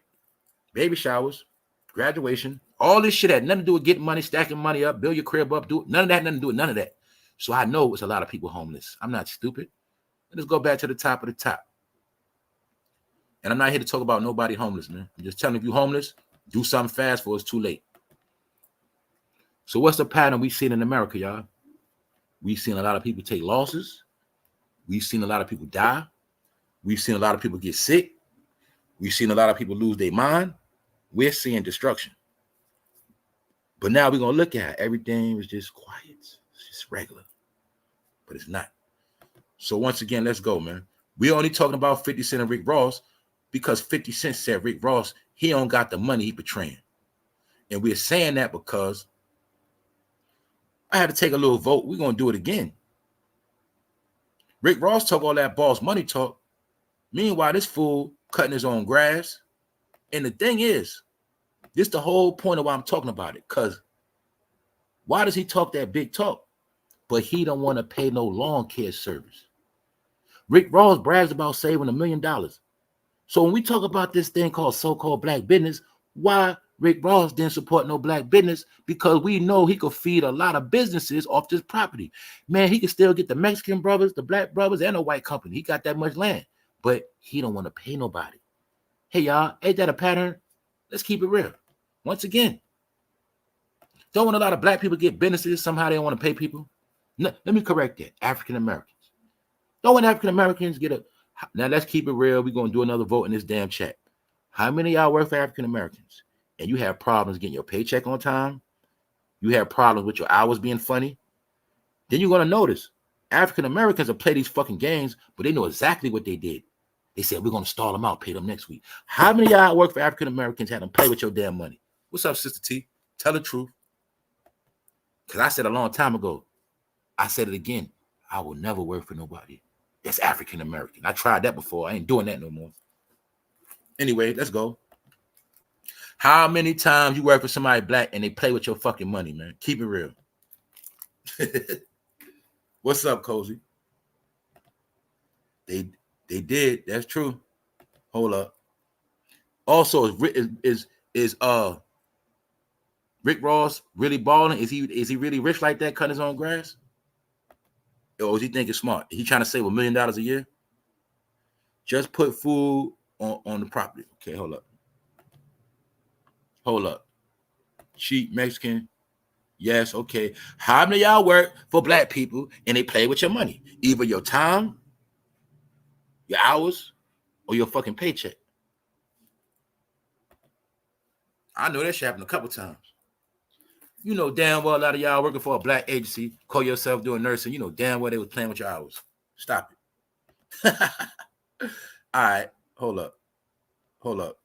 baby showers, graduation, all this shit had nothing to do with getting money, stacking money up, build your crib up, do none of that, nothing to do with none of that. So I know it's a lot of people homeless. I'm not stupid. Let's go back to the top of the top. And I'm not here to talk about nobody homeless, man. I'm just telling you, if you're homeless, do something fast before it's too late. So what's the pattern we seen in America, y'all? We've seen a lot of people take losses. We've seen a lot of people die. We've seen a lot of people get sick. We've seen a lot of people lose their mind. We're seeing destruction. But now we're going to look at it. Everything was just quiet. It's just regular. But it's not. So once again, let's go, man. We're only talking about 50 Cent and Rick Ross because 50 Cent said Rick Ross, he don't got the money he portraying. And we're saying that because I had to take a little vote. We're going to do it again. Rick Ross talk all that boss money talk. Meanwhile, this fool cutting his own grass. And the thing is, this is the whole point of why I'm talking about it. Because why does he talk that big talk? But he don't want to pay no lawn care service. Rick Ross brags about saving $1 million. So when we talk about this thing called so-called black business, why Rick Ross didn't support no black business? Because we know he could feed a lot of businesses off this property. Man, he could still get the Mexican brothers, the black brothers, and a white company. He got that much land, but he don't want to pay nobody. Hey, y'all, ain't that a pattern? Let's keep it real. Once again, don't want a lot of black people get businesses. Somehow they don't want to pay people. No, let me correct that. African Americans. Don't want African Americans get a. Now let's keep it real. We're gonna do another vote in this damn chat. How many of y'all work for African Americans and you have problems getting your paycheck on time? You have problems with your hours being funny? Then you're gonna notice African Americans will play these fucking games, but they know exactly what they did. They said we're gonna stall them out, pay them next week. How many of y'all work for African Americans had them play with your damn money? What's up, Sister T? Tell the truth. Because I said a long time ago, I said it again. I will never work for nobody that's African American. I tried that before. I ain't doing that no more. Anyway, let's go. How many times you work for somebody black and they play with your fucking money, man? Keep it real. What's up, Cozy? They did. That's true. Hold up. Also, is Rick Ross really balling? Is he really rich like that, cutting his own grass? Or is he thinking smart? Is he trying to save $1 million a year? Just put food on the property. Okay, hold up. Hold up. Cheap Mexican. Yes, okay. How many of y'all work for black people and they play with your money? Either your time, your hours, or your fucking paycheck. I know that shit happened a couple times. You know damn well a lot of y'all working for a black agency, call yourself doing nursing. You know damn well they was playing with your hours. Stop it. All right, hold up. Hold up.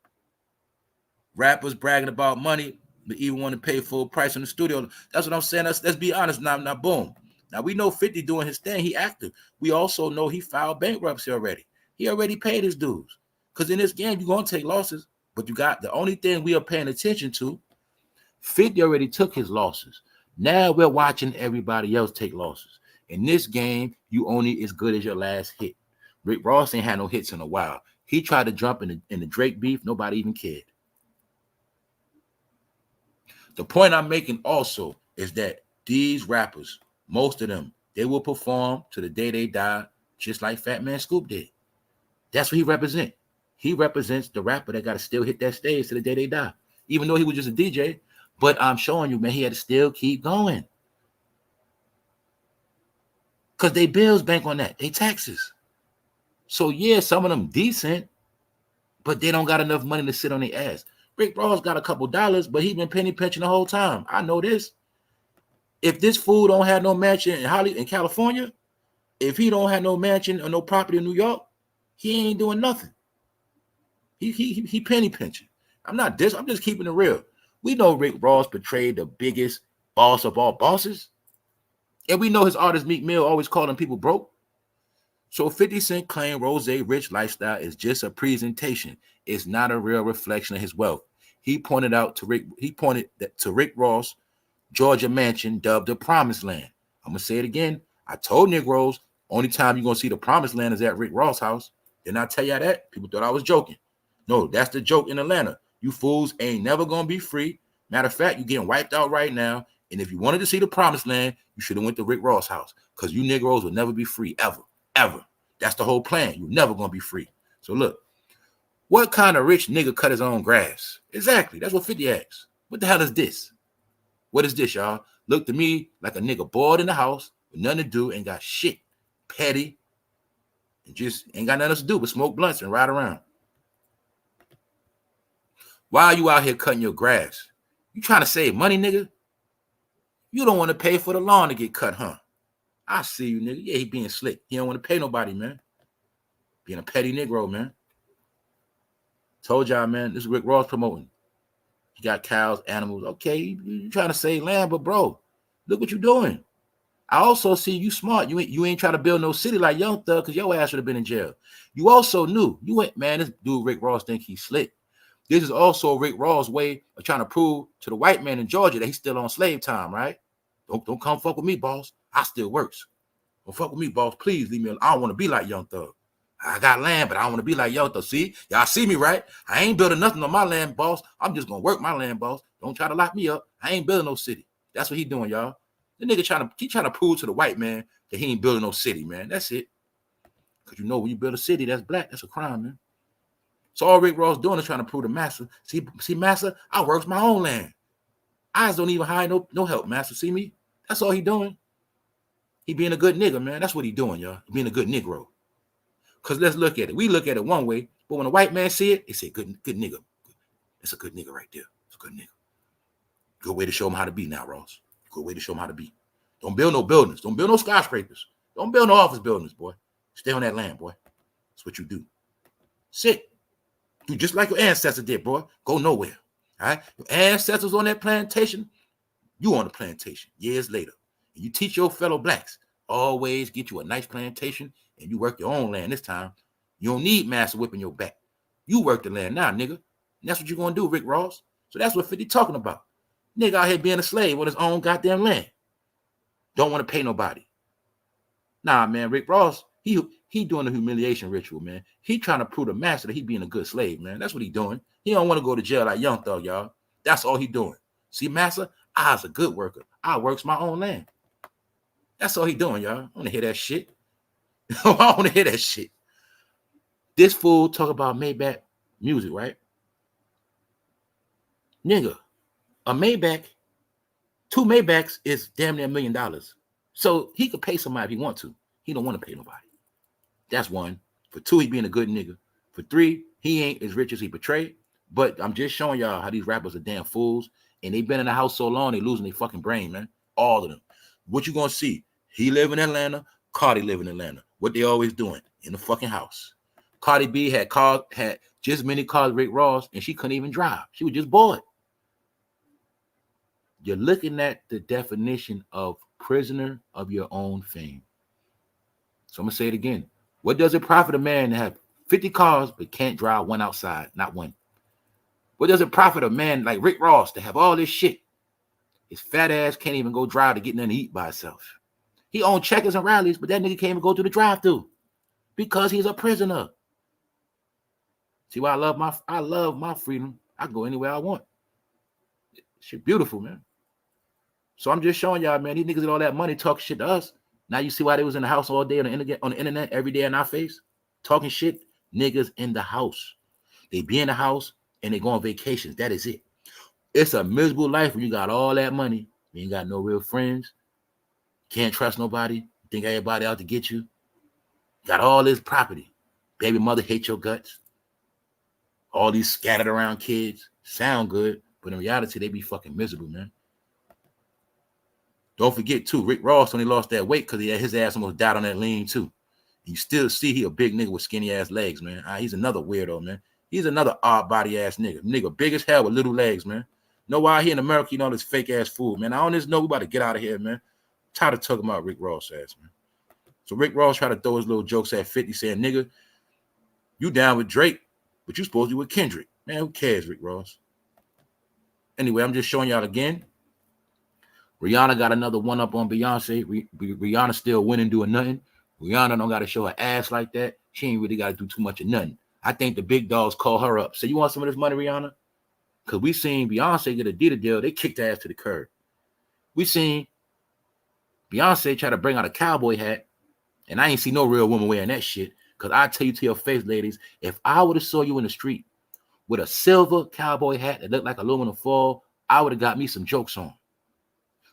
Rappers bragging about money, but even want to pay full price in the studio. That's what I'm saying. Let's be honest now. Now, boom. Now, we know 50 doing his thing. He active. We also know he filed bankruptcy already. He already paid his dues. Because in this game, you're going to take losses. But you got the only thing we are paying attention to, 50 already took his losses. Now we're watching everybody else take losses. In this game, you only as good as your last hit. Rick Ross ain't had no hits in a while. He tried to jump in the Drake beef. Nobody even cared. The point I'm making also is that these rappers, most of them, they will perform to the day they die, just like Fat Man Scoop did. That's what he represents. He represents the rapper that got to still hit that stage to the day they die. Even though he was just a DJ, but I'm showing you, man, he had to still keep going. Because they bills bank on that. They taxes. So, yeah, some of them decent, but they don't got enough money to sit on their ass. Rick Ross got a couple dollars, but he been penny pinching the whole time. I know this. If this fool don't have no mansion in California, if he don't have no mansion or no property in New York, he ain't doing nothing. He penny pinching. I'm just keeping it real. We know Rick Ross portrayed the biggest boss of all bosses. And we know his artist Meek Mill always calling people broke. So 50 Cent claim Rose rich lifestyle is just a presentation. It's not a real reflection of his wealth. He pointed to Rick Ross, Georgia mansion dubbed the Promised Land. I'm gonna say it again. I told Negroes Only time you're gonna see the promised land is at Rick Ross' house. Didn't I tell you that? People thought I was joking. No, that's the joke in Atlanta. You fools ain't never gonna be free. Matter of fact, you're getting wiped out right now. And if you wanted to see the promised land, you should have went to Rick Ross' house, because you Negroes will never be free, ever, ever. That's the whole plan. You're never gonna be free. So look, what kind of rich nigga cut his own grass? Exactly. That's what 50 asks. What the hell is this? What is this, y'all? Look to me like a nigga bored in the house with nothing to do, ain't got shit, petty, and just ain't got nothing else to do but smoke blunts and ride around. Why are you out here cutting your grass? You trying to save money, nigga? You don't want to pay for the lawn to get cut, huh? I see you, nigga. Yeah, he being slick. He don't want to pay nobody, man. Being a petty Negro, man. Told y'all, man, this is Rick Ross promoting. He got cows, animals. Okay, you trying to save land, but bro, look what you doing. I also see you smart. You ain't trying to build no city like Young Thug, because your ass should have been in jail. You also knew. You went, man, this dude Rick Ross think he's slick. This is also Rick Ross' way of trying to prove to the white man in Georgia that he's still on slave time, right? Don't come fuck with me, boss. I still works. Don't fuck with me, boss. Please leave me alone. I don't want to be like Young Thug. I got land, but I don't want to be like Young Thug. See? Y'all see me, right? I ain't building nothing on my land, boss. I'm just going to work my land, boss. Don't try to lock me up. I ain't building no city. That's what he doing, y'all. The nigga trying to prove to the white man that he ain't building no city, man. That's it. Because you know when you build a city that's black, that's a crime, man. So all Rick Ross doing is trying to prove to Massa, see, Massa, I works my own land. I don't even hire no help, Massa. See me? That's all he doing. He being a good nigga, man. That's what he doing, y'all. Being a good Negro. Because let's look at it. We look at it one way, but when a white man see it, they say, good nigga. That's a good nigga right there. It's a good nigga. Good way to show him how to be now, Ross. Good way to show him how to be. Don't build no buildings. Don't build no skyscrapers. Don't build no office buildings, boy. Stay on that land, boy. That's what you do. Sit. Do just like your ancestors did, boy. Go nowhere. All right? Your ancestors on that plantation, you on the plantation years later. And you teach your fellow blacks, always get you a nice plantation and you work your own land this time. You don't need Massa whipping your back. You work the land now, nigga. And that's what you're going to do, Rick Ross. So that's what 50 talking about. Nigga out here being a slave on his own goddamn land. Don't want to pay nobody. Nah, man, Rick Ross, he doing the humiliation ritual, man. He trying to prove to Massa that he being a good slave, man. That's what he doing. He don't want to go to jail like Young Thug, y'all. That's all he doing. See, Massa, I was a good worker. I works my own land. That's all he doing, y'all. I want to hear that shit. I want to hear that shit. This fool talk about Maybach music, right? Nigga, a Maybach, 2 Maybachs is damn near $1 million. So he could pay somebody if he want to. He don't want to pay nobody. That's one. For 2, he being a good nigga. For 3, he ain't as rich as he portrayed. But I'm just showing y'all how these rappers are damn fools. And they been in the house so long, they losing their fucking brain, man. All of them. What you gonna see? He live in Atlanta. Cardi live in Atlanta. What they always doing? In the fucking house. Cardi B had just as many cars as Rick Ross, and she couldn't even drive. She was just bored. You're looking at the definition of prisoner of your own fame. So I'm going to say it again. What does it profit a man to have 50 cars but can't drive one outside? Not one. What does it profit a man like Rick Ross to have all this shit? His fat ass can't even go drive to get nothing to eat by himself. He owned Checkers and Rallies, but that nigga can't even go to the drive-thru because he's a prisoner. See why I love my freedom. I can go anywhere I want. Shit beautiful, man. So I'm just showing y'all, man, these niggas with all that money talk shit to us. Now you see why they was in the house all day on the internet every day in our face, talking shit. Niggas in the house. They be in the house and they go on vacations. That is it. It's a miserable life when you got all that money. You ain't got no real friends. Can't trust nobody. Think everybody out to get you. Got all this property. Baby mother hate your guts. All these scattered around kids. Sound good, but in reality, they be fucking miserable, man. Don't forget, too, Rick Ross only lost that weight because his ass almost died on that lean, too. You still see he a big nigga with skinny-ass legs, man. He's another weirdo, man. He's another odd-body-ass nigga. Nigga big as hell with little legs, man. Know why here in America, you know, this fake-ass food, man. I don't just know we about to get out of here, man. I'm tired of talking about Rick Ross ass, man. So Rick Ross tried to throw his little jokes at 50 saying, nigga, you down with Drake, but you supposed to be with Kendrick. Man, who cares, Rick Ross? Anyway, I'm just showing y'all again. Rihanna got another one up on Beyonce. Rihanna still winning, doing nothing. Rihanna don't got to show her ass like that. She ain't really got to do too much of nothing. I think the big dogs call her up. So you want some of this money, Rihanna? Because we seen Beyonce get a Adidas deal. They kicked her ass to the curb. We seen Beyonce try to bring out a cowboy hat. And I ain't see no real woman wearing that shit. Because I tell you to your face, ladies, if I would have saw you in the street with a silver cowboy hat that looked like aluminum foil, I would have got me some jokes on.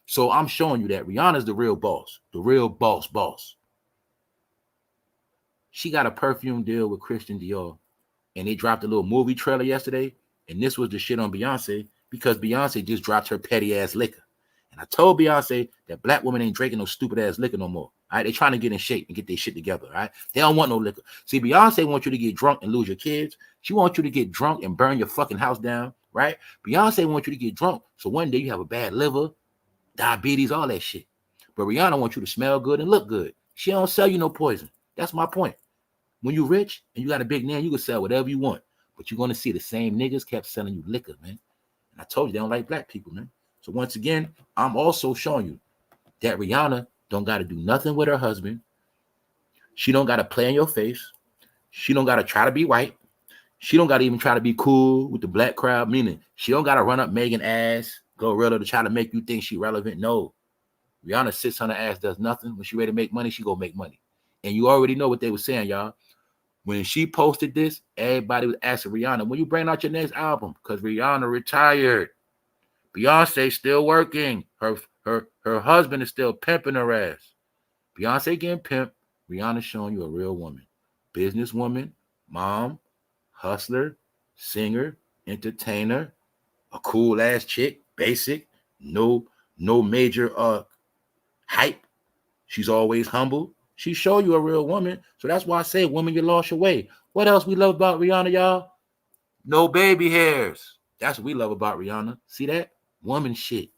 So I'm showing you that Rihanna's the real boss. The real boss. She got a perfume deal with Christian Dior. And they dropped a little movie trailer yesterday. And this was the shit on Beyonce because Beyonce just dropped her petty ass liquor. And I told Beyonce that black women ain't drinking no stupid ass liquor no more. All right, they trying to get in shape and get their shit together. All right, they don't want no liquor. See, Beyonce wants you to get drunk and lose your kids. She wants you to get drunk and burn your fucking house down. Right? Beyonce wants you to get drunk so one day you have a bad liver, diabetes, all that shit. But Rihanna wants you to smell good and look good. She don't sell you no poison. That's my point. When you rich and you got a big name, you can sell whatever you want. But you're going to see the same niggas kept selling you liquor, man. And I told you they don't like black people, man. So once again, I'm also showing you that Rihanna don't got to do nothing with her husband. She don't got to play in your face. She don't got to try to be white. She don't got to even try to be cool with the black crowd, meaning she don't got to run up Megan ass, Glorilla to try to make you think she relevant. No. Rihanna sits on her ass, does nothing. When she ready to make money, she go make money. And you already know what they were saying, y'all. When she posted this, everybody was asking Rihanna, when you bring out your next album? Because Rihanna retired. Beyonce still working. Her husband is still pimping her ass. Beyonce getting pimped. Rihanna showing you a real woman. Businesswoman, mom, hustler, singer, entertainer, a cool ass chick, basic, no major hype. She's always humble. She show you a real woman. So that's why I say, woman, you lost your way. What else we love about Rihanna, y'all? No baby hairs. That's what we love about Rihanna. See that? Woman shit.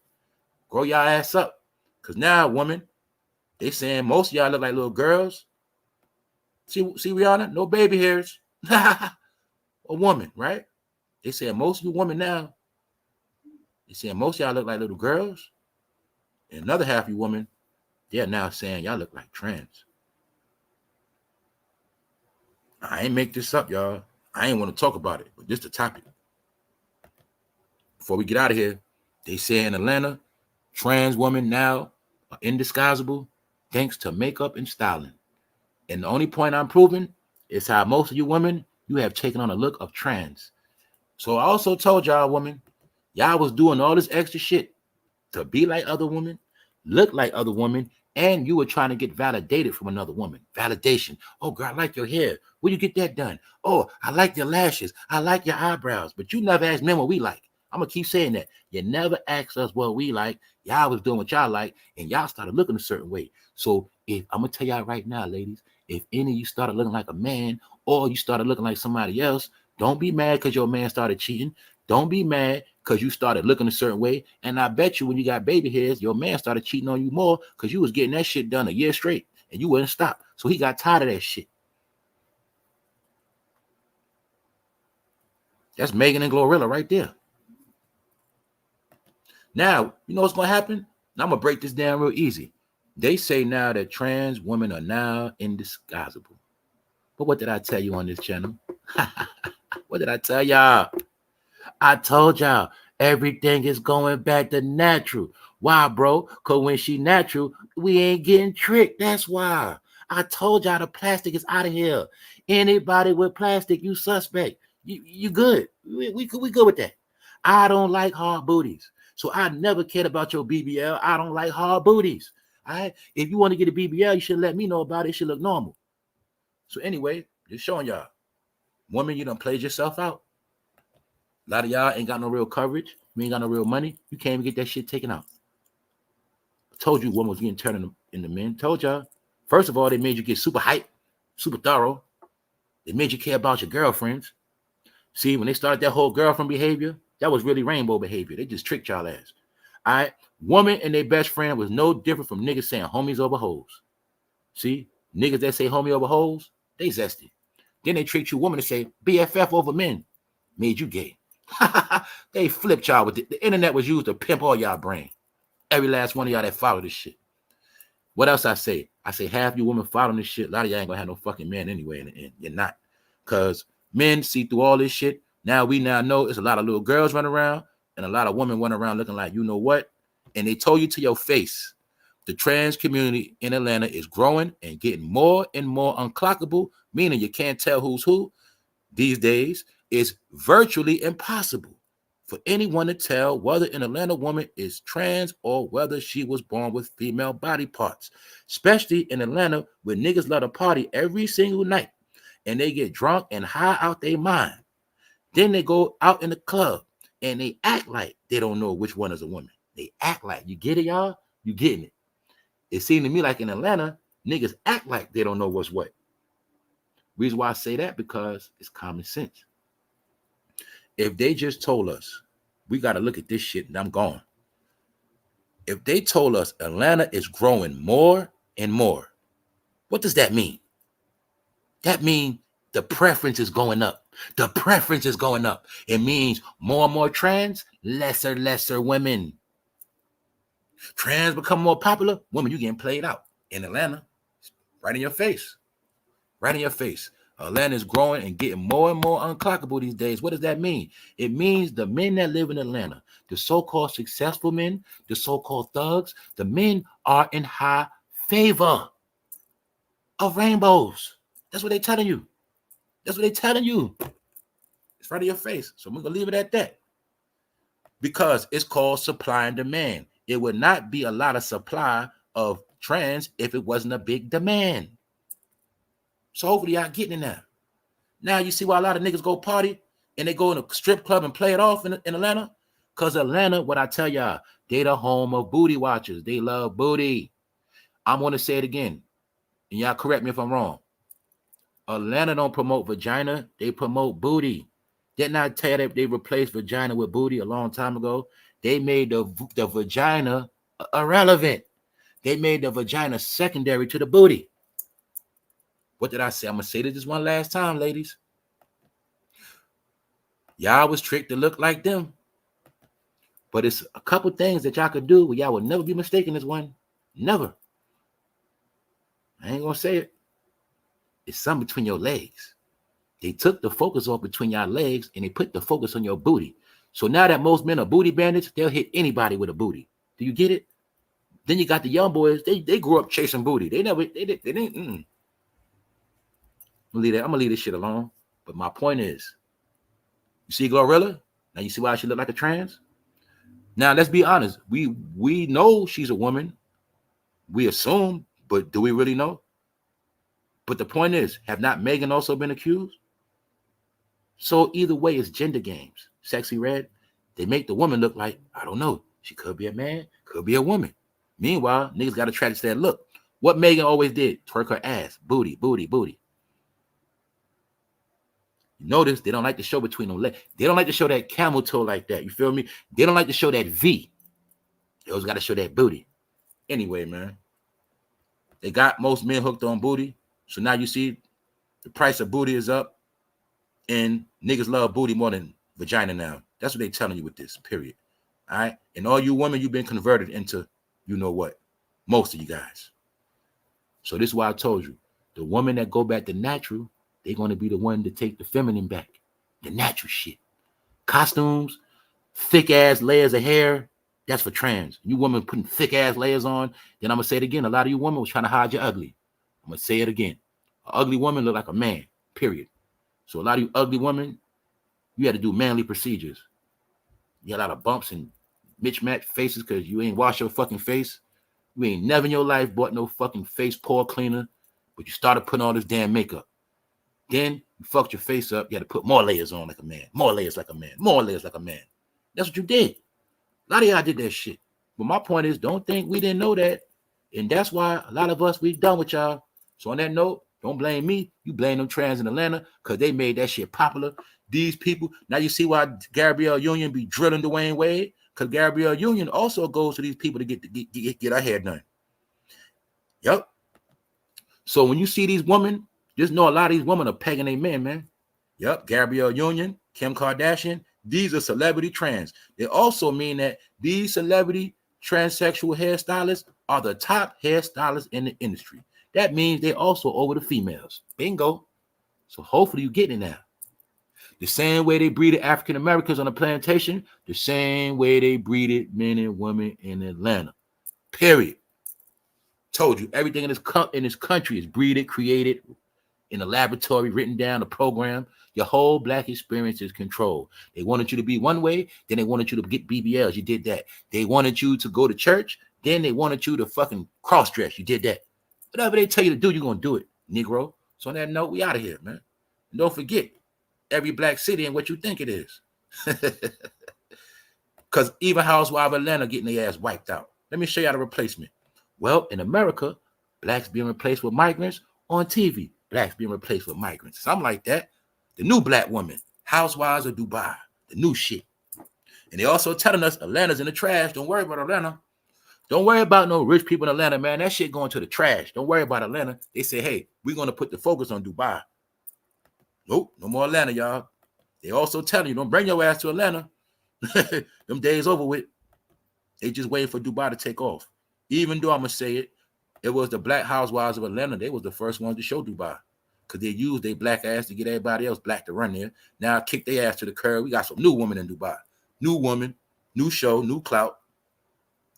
Grow y'all ass up. Because now, woman, they saying most of y'all look like little girls. See Rihanna? No baby hairs. A woman, right? They saying most of you women now, they saying most of y'all look like little girls. And another half of you women, they're now saying y'all look like trans. I ain't make this up, y'all. I ain't want to talk about it, but this is the topic. Before we get out of here, they say in Atlanta, trans women now are indisguisable thanks to makeup and styling. And the only point I'm proving is how most of you women, you have taken on a look of trans. So I also told y'all women, y'all was doing all this extra shit to be like other women, look like other women, and you were trying to get validated from another woman. Validation. Oh, girl, I like your hair. Where you get that done? Oh, I like your lashes. I like your eyebrows. But you never asked men what we like. I'm going to keep saying that. You never asked us what we like. Y'all was doing what y'all like, and y'all started looking a certain way. So if I'm going to tell y'all right now, ladies, if any of you started looking like a man or you started looking like somebody else, don't be mad because your man started cheating. Don't be mad because you started looking a certain way. And I bet you when you got baby hairs, your man started cheating on you more because you was getting that shit done a year straight and you wouldn't stop. So he got tired of that shit. That's Megan and Glorilla right there. Now, you know what's going to happen? Now I'm going to break this down real easy. They say now that trans women are now indisguisable. But what did I tell you on this channel? What did I tell y'all? I told y'all everything is going back to natural. Why, bro? Because when she natural, we ain't getting tricked. That's why. I told y'all the plastic is out of here. Anybody with plastic, you suspect. You good. We good with that. I don't like hard booties. So I never cared about your BBL. I don't like hard booties. All right. If you want to get a BBL, you should let me know about it. It should look normal. So anyway, just showing y'all. Woman, you done played yourself out. A lot of y'all ain't got no real coverage. You ain't got no real money. You can't even get that shit taken out. I told you woman was getting turned into men. Told y'all. First of all, they made you get super hype, super thorough. They made you care about your girlfriends. See, when they started that whole girlfriend behavior, that was really rainbow behavior. They just tricked y'all ass. All right. Woman and their best friend was no different from niggas saying homies over hoes. See, niggas that say homie over hoes, they zesty. Then they tricked you woman to say BFF over men. Made you gay. They flipped y'all with it. The internet was used to pimp all y'all brain. Every last one of y'all that followed this shit. What else I say? I say half you women following this shit. A lot of y'all ain't gonna have no fucking man anyway, and you're not. Because men see through all this shit. Now we now know it's a lot of little girls running around and a lot of women running around looking like you know what. And they told you to your face, the trans community in Atlanta is growing and getting more and more unclockable, meaning you can't tell who's who. These days, it's virtually impossible for anyone to tell whether an Atlanta woman is trans or whether she was born with female body parts, especially in Atlanta where niggas love to party every single night and they get drunk and high out their mind. Then they go out in the club and they act like they don't know which one is a woman. They act like, you get it, y'all? You getting it? It seemed to me like in Atlanta, niggas act like they don't know what's what. Reason why I say that, because it's common sense. If they just told us, we got to look at this shit and I'm gone. If they told us Atlanta is growing more and more, what does that mean? That means the preference is going up. The preference is going up. It means more and more trans, lesser women. Trans become more popular, women, you getting played out. In Atlanta, right in your face. Right in your face. Atlanta is growing and getting more and more unclockable these days. What does that mean? It means the men that live in Atlanta, the so-called successful men, the so-called thugs, the men are in high favor of rainbows. That's what they're telling you. That's what they're telling you. It's right in your face. So we're going to leave it at that. Because it's called supply and demand. It would not be a lot of supply of trans if it wasn't a big demand. So hopefully y'all getting in there. Now you see why a lot of niggas go party and they go in a strip club and play it off in Atlanta? Because Atlanta, what I tell y'all, they the home of booty watchers. They love booty. I'm going to say it again. And y'all correct me if I'm wrong. Atlanta don't promote vagina. They promote booty. Didn't I tell you that they replaced vagina with booty a long time ago? They made the vagina irrelevant. They made the vagina secondary to the booty. What did I say? I'm going to say this one last time, ladies. Y'all was tricked to look like them. But it's a couple things that y'all could do where y'all would never be mistaken as one. Never. I ain't going to say it. It's something between your legs. They took the focus off between your legs and they put the focus on your booty. So now that most men are booty bandits, they'll hit anybody with a booty. Do you get it? Then you got the young boys. They grew up chasing booty. They didn't. I'm gonna leave this shit alone. But my point is, you see Glorilla? Now you see why she look like a trans? Now let's be honest. We know she's a woman. We assume, but do we really know? But the point is, have not Megan also been accused? So either way, it's gender games. Sexy Red, they make the woman look like, I don't know, she could be a man, could be a woman. Meanwhile, niggas got to try to say, look, what Megan always did, twerk her ass, booty. You notice they don't like to show between them legs. They don't like to show that camel toe like that. You feel me? They don't like to show that V. They always got to show that booty. Anyway, man, they got most men hooked on booty. So now you see the price of booty is up and niggas love booty more than vagina now. That's what they telling you with this, period. All right? And all you women, you've been converted into you know what? Most of you guys. So this is why I told you, the women that go back to natural, they're going to be the one to take the feminine back. The natural shit. Costumes, thick-ass layers of hair, that's for trans. You women putting thick-ass layers on, then I'm going to say it again. A lot of you women was trying to hide your ugly. I'm going to say it again. An ugly woman look like a man, period. So a lot of you ugly women, you had to do manly procedures. You had a lot of bumps and mismatched faces because you ain't wash your fucking face. You ain't never in your life bought no fucking face pore cleaner, but you started putting all this damn makeup. Then you fucked your face up. You had to put more layers on like a man. More layers like a man. More layers like a man. That's what you did. A lot of y'all did that shit. But my point is, don't think we didn't know that. And that's why a lot of us, we done with y'all. So on that note, don't blame me. You blame them trans in Atlanta because they made that shit popular. These people, now you see why Gabrielle Union be drilling Dwayne Wade? Because Gabrielle Union also goes to these people to get our hair done. Yep. So when you see these women, just know a lot of these women are pegging their men, man. Yep. Gabrielle Union, Kim Kardashian, these are celebrity trans. They also mean that these celebrity transsexual hairstylists are the top hairstylists in the industry. That means they also over the females. Bingo. So hopefully you get in there. The same way they breeded African Americans on the plantation, the same way they breeded men and women in Atlanta. Period. Told you, everything in this country is breeded, created in a laboratory, written down, a program. Your whole black experience is controlled. They wanted you to be one way, then they wanted you to get BBLs. You did that. They wanted you to go to church, then they wanted you to fucking cross dress. You did that. Whatever they tell you to do, you're gonna do it, Negro. So on that note, we out of here, man. And don't forget, every black city and what you think it is. Because even Housewives of Atlanta getting their ass wiped out. Let me show you how the replacement. Well, in America, blacks being replaced with migrants. On TV, blacks being replaced with migrants. Something like that. The new black woman, Housewives of Dubai, the new shit. And they also telling us Atlanta's in the trash. Don't worry about Atlanta. Don't worry about no rich people in Atlanta, man. That shit going to the trash. Don't worry about Atlanta. They say, hey, we're going to put the focus on Dubai. Nope, no more Atlanta, y'all. They also telling you, don't bring your ass to Atlanta. Them days over with. They just waiting for Dubai to take off. Even though I'm going to say it, it was the Black Housewives of Atlanta. They was the first ones to show Dubai. Because they used their black ass to get everybody else black to run there. Now kick their ass to the curb. We got some new women in Dubai. New woman, new show, new clout.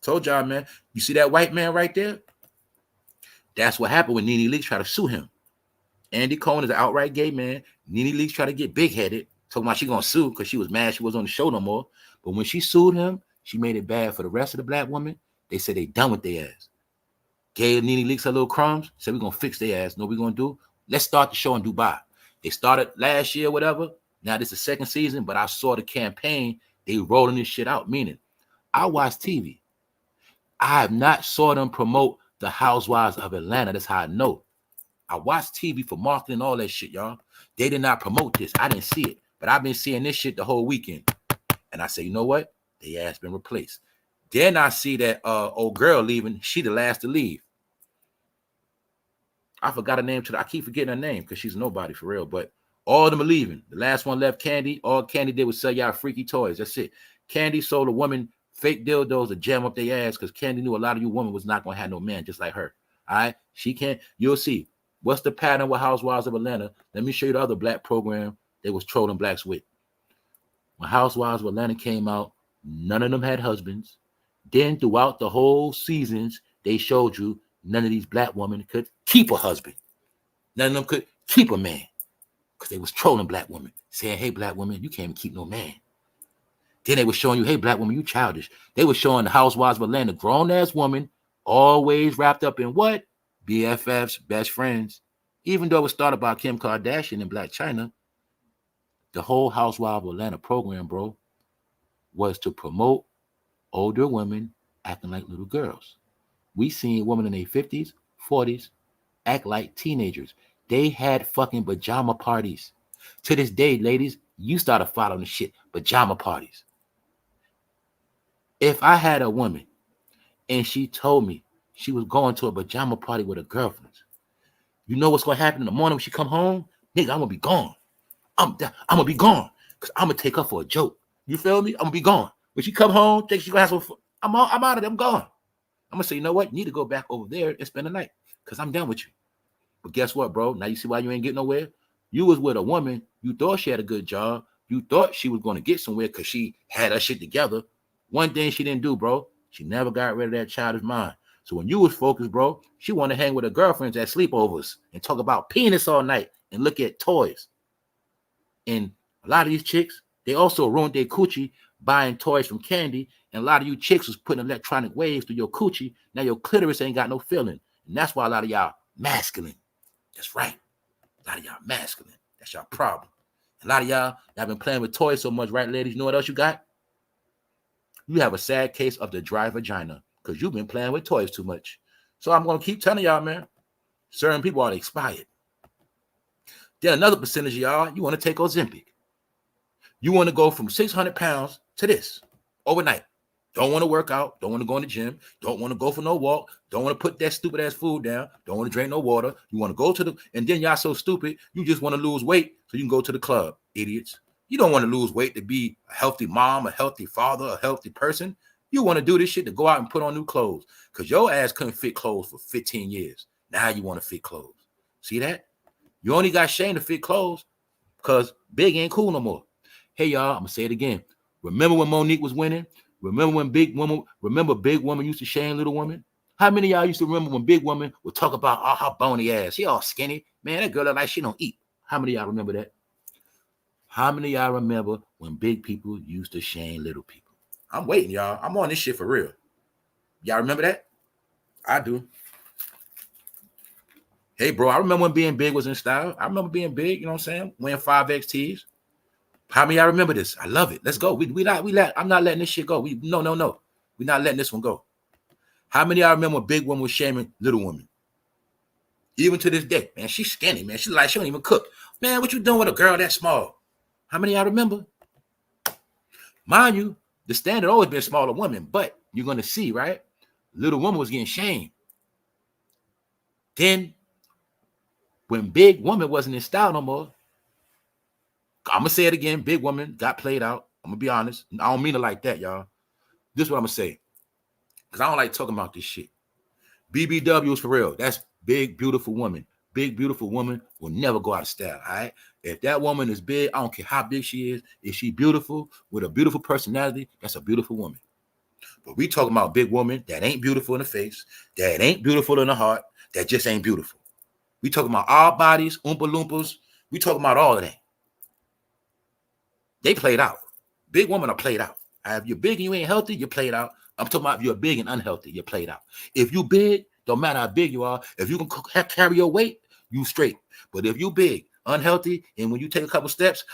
Told y'all, man. You see that white man right there? That's what happened when Nene Leakes tried to sue him. Andy Cohen is an outright gay man. Nene Leakes tried to get big-headed. Talking about she going to sue because she was mad she wasn't on the show no more. But when she sued him, she made it bad for the rest of the black women. They said they done with their ass. Gave Nene Leakes her little crumbs. Said we're going to fix their ass. Know what we're going to do? Let's start the show in Dubai. They started last year, whatever. Now this is the second season, but I saw the campaign. They rolling this shit out. Meaning, I watch TV. I have not saw them promote the Housewives of Atlanta. That's how I know. I watch TV for marketing and all that shit, y'all. They did not promote this. I didn't see it. But I've been seeing this shit the whole weekend. And I say, you know what? They ass been replaced. Then I see that old girl leaving. She the last to leave. I forgot her name. I keep forgetting her name because she's nobody for real. But all of them are leaving. The last one left, Candy. All Candy did was sell y'all freaky toys. That's it. Candy sold a woman fake dildos to jam up their ass because Candy knew a lot of you women was not going to have no man just like her. All right? She can't. You'll see. What's the pattern with Housewives of Atlanta? Let me show you the other black program they was trolling blacks with. When Housewives of Atlanta came out, none of them had husbands. Then throughout the whole seasons, they showed you none of these black women could keep a husband. None of them could keep a man because they was trolling black women, saying, hey, black women, you can't even keep no man. Then they were showing you, hey, black woman, you childish. They were showing the Housewives of Atlanta, grown-ass woman, always wrapped up in what? BFFs, best friends. Even though it was started by Kim Kardashian and Black China, the whole Housewives of Atlanta program, bro, was to promote older women acting like little girls. We seen women in their 50s, 40s act like teenagers. They had fucking pajama parties. To this day, ladies, you started following the shit, pajama parties. If I had a woman and she told me she was going to a pajama party with her girlfriends, you know what's going to happen in the morning when she come home? Nigga, I'm going to be gone. I'm going to be gone because I'm going to take her for a joke. You feel me? I'm going to be gone. When she come home, think she going to have some, I'm out of there. I'm gone. I'm going to say, you know what? You need to go back over there and spend the night because I'm done with you. But guess what, bro? Now you see why you ain't getting nowhere? You was with a woman. You thought she had a good job. You thought she was going to get somewhere because she had her shit together. One thing she didn't do, bro, she never got rid of that childish mind. So when you was focused, bro, she wanted to hang with her girlfriends at sleepovers and talk about penis all night and look at toys. And a lot of these chicks, they also ruined their coochie buying toys from Candy. And a lot of you chicks was putting electronic waves through your coochie. Now your clitoris ain't got no feeling. And that's why a lot of y'all masculine. That's right. A lot of y'all masculine. That's y'all problem. A lot of y'all been playing with toys so much, right, ladies? You know what else you got? You have a sad case of the dry vagina because you've been playing with toys too much. So I'm going to keep telling y'all, man, certain people are expired. Then another percentage of y'all, you want to take Ozempic. You want to go from 600 pounds to this overnight. Don't want to work out. Don't want to go in the gym. Don't want to go for no walk. Don't want to put that stupid ass food down. Don't want to drink no water. You want to go to the, and then y'all so stupid, you just want to lose weight so you can go to the club, idiots. You don't want to lose weight to be a healthy mom, a healthy father, a healthy person. You want to do this shit to go out and put on new clothes because your ass couldn't fit clothes for 15 years. Now you want to fit clothes. See that? You only got shame to fit clothes because big ain't cool no more. Hey, y'all, I'm going to say it again. Remember when Monique was winning? Remember when big woman used to shame little woman? How many of y'all used to remember when big woman would talk about her bony ass? She all skinny. Man, that girl look like she don't eat. How many of y'all remember that? How many of y'all remember when big people used to shame little people? I'm waiting, y'all. I'm on this shit for real. Y'all remember that? I do. Hey, bro, I remember when being big was in style. I remember being big, you know what I'm saying? Wearing 5XTs. How many of y'all remember this? I love it. Let's go. I'm not letting this shit go. No. We're not letting this one go. How many of y'all remember when big woman was shaming little women? Even to this day, man, she's skinny, man. She's like, she don't even cook. Man, what you doing with a girl that small? How many of y'all remember? Mind you, the standard always been smaller women, but you're going to see, right? Little woman was getting shamed. Then, when big woman wasn't in style no more, I'm going to say it again, big woman got played out. I'm going to be honest. I don't mean it like that, y'all. This is what I'm going to say. Because I don't like talking about this shit. BBW is for real. That's big, beautiful woman. Big, beautiful woman will never go out of style, all right? If that woman is big, I don't care how big she is. If she beautiful, with a beautiful personality, that's a beautiful woman. But we talking about big woman that ain't beautiful in the face, that ain't beautiful in the heart, that just ain't beautiful. We talking about our bodies, Oompa Loompas. We talking about all of that. They played out. Big women are played out. If you're big and you ain't healthy, you're played out. I'm talking about if you're big and unhealthy, you're played out. If you big, don't matter how big you are. If you can carry your weight, you straight. But if you big, unhealthy, and when you take a couple steps,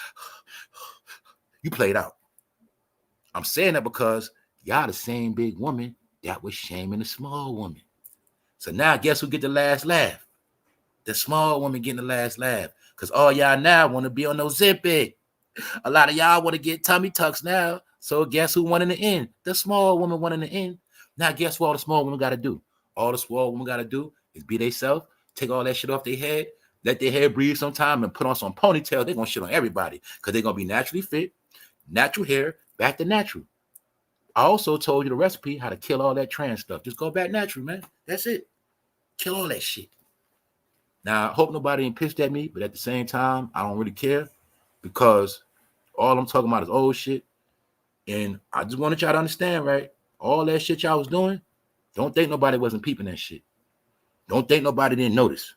you played out. I'm saying that because y'all the same big woman that was shaming the small woman. So now guess who get the last laugh? The small woman getting the last laugh. Because all y'all now want to be on those Ozempic. A lot of y'all want to get tummy tucks now. So guess who won in the end? The small woman won in the end. Now guess what all the small women got to do? All the small women got to do is be themselves, take all that shit off their head, let their hair breathe sometime, and put on some ponytail. They're going to shit on everybody because they're going to be naturally fit, natural hair, back to natural. I also told you the recipe how to kill all that trans stuff. Just go back natural, man. That's it. Kill all that shit. Now, I hope nobody ain't pissed at me, but at the same time, I don't really care because all I'm talking about is old shit. And I just wanted y'all to understand, right? All that shit y'all was doing, don't think nobody wasn't peeping that shit. Don't think nobody didn't notice.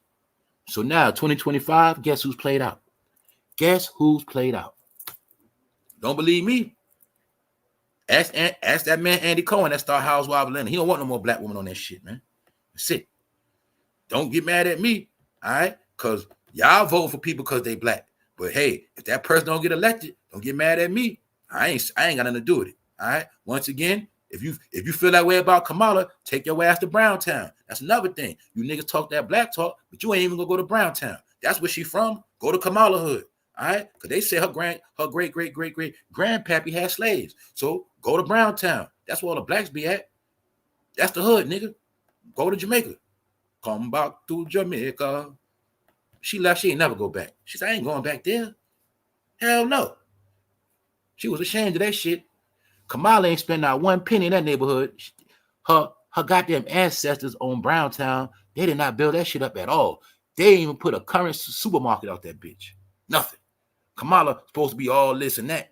So now, 2025, guess who's played out? Guess who's played out? Don't believe me? Ask that man Andy Cohen that started Housewives of Atlanta. He don't want no more black women on that shit, man. That's it. Don't get mad at me, all right? Because y'all vote for people because they black. But hey, if that person don't get elected, don't get mad at me. I ain't got nothing to do with it. All right. Once again, if you feel that way about Kamala, take your ass to Browntown. That's another thing. You niggas talk that black talk, but you ain't even gonna go to Browntown. That's where she from. Go to Kamala hood. All right. Because they say her great grandpappy had slaves. So go to Browntown. That's where all the blacks be at. That's the hood, nigga. Go to Jamaica. Come back to Jamaica. She left. She ain't never go back. She said, I ain't going back there. Hell no. She was ashamed of that shit. Kamala ain't spent not one penny in that neighborhood. Her goddamn ancestors on Browntown, they did not build that shit up at all. They didn't even put a current supermarket out that bitch. Nothing. Kamala supposed to be all this and that.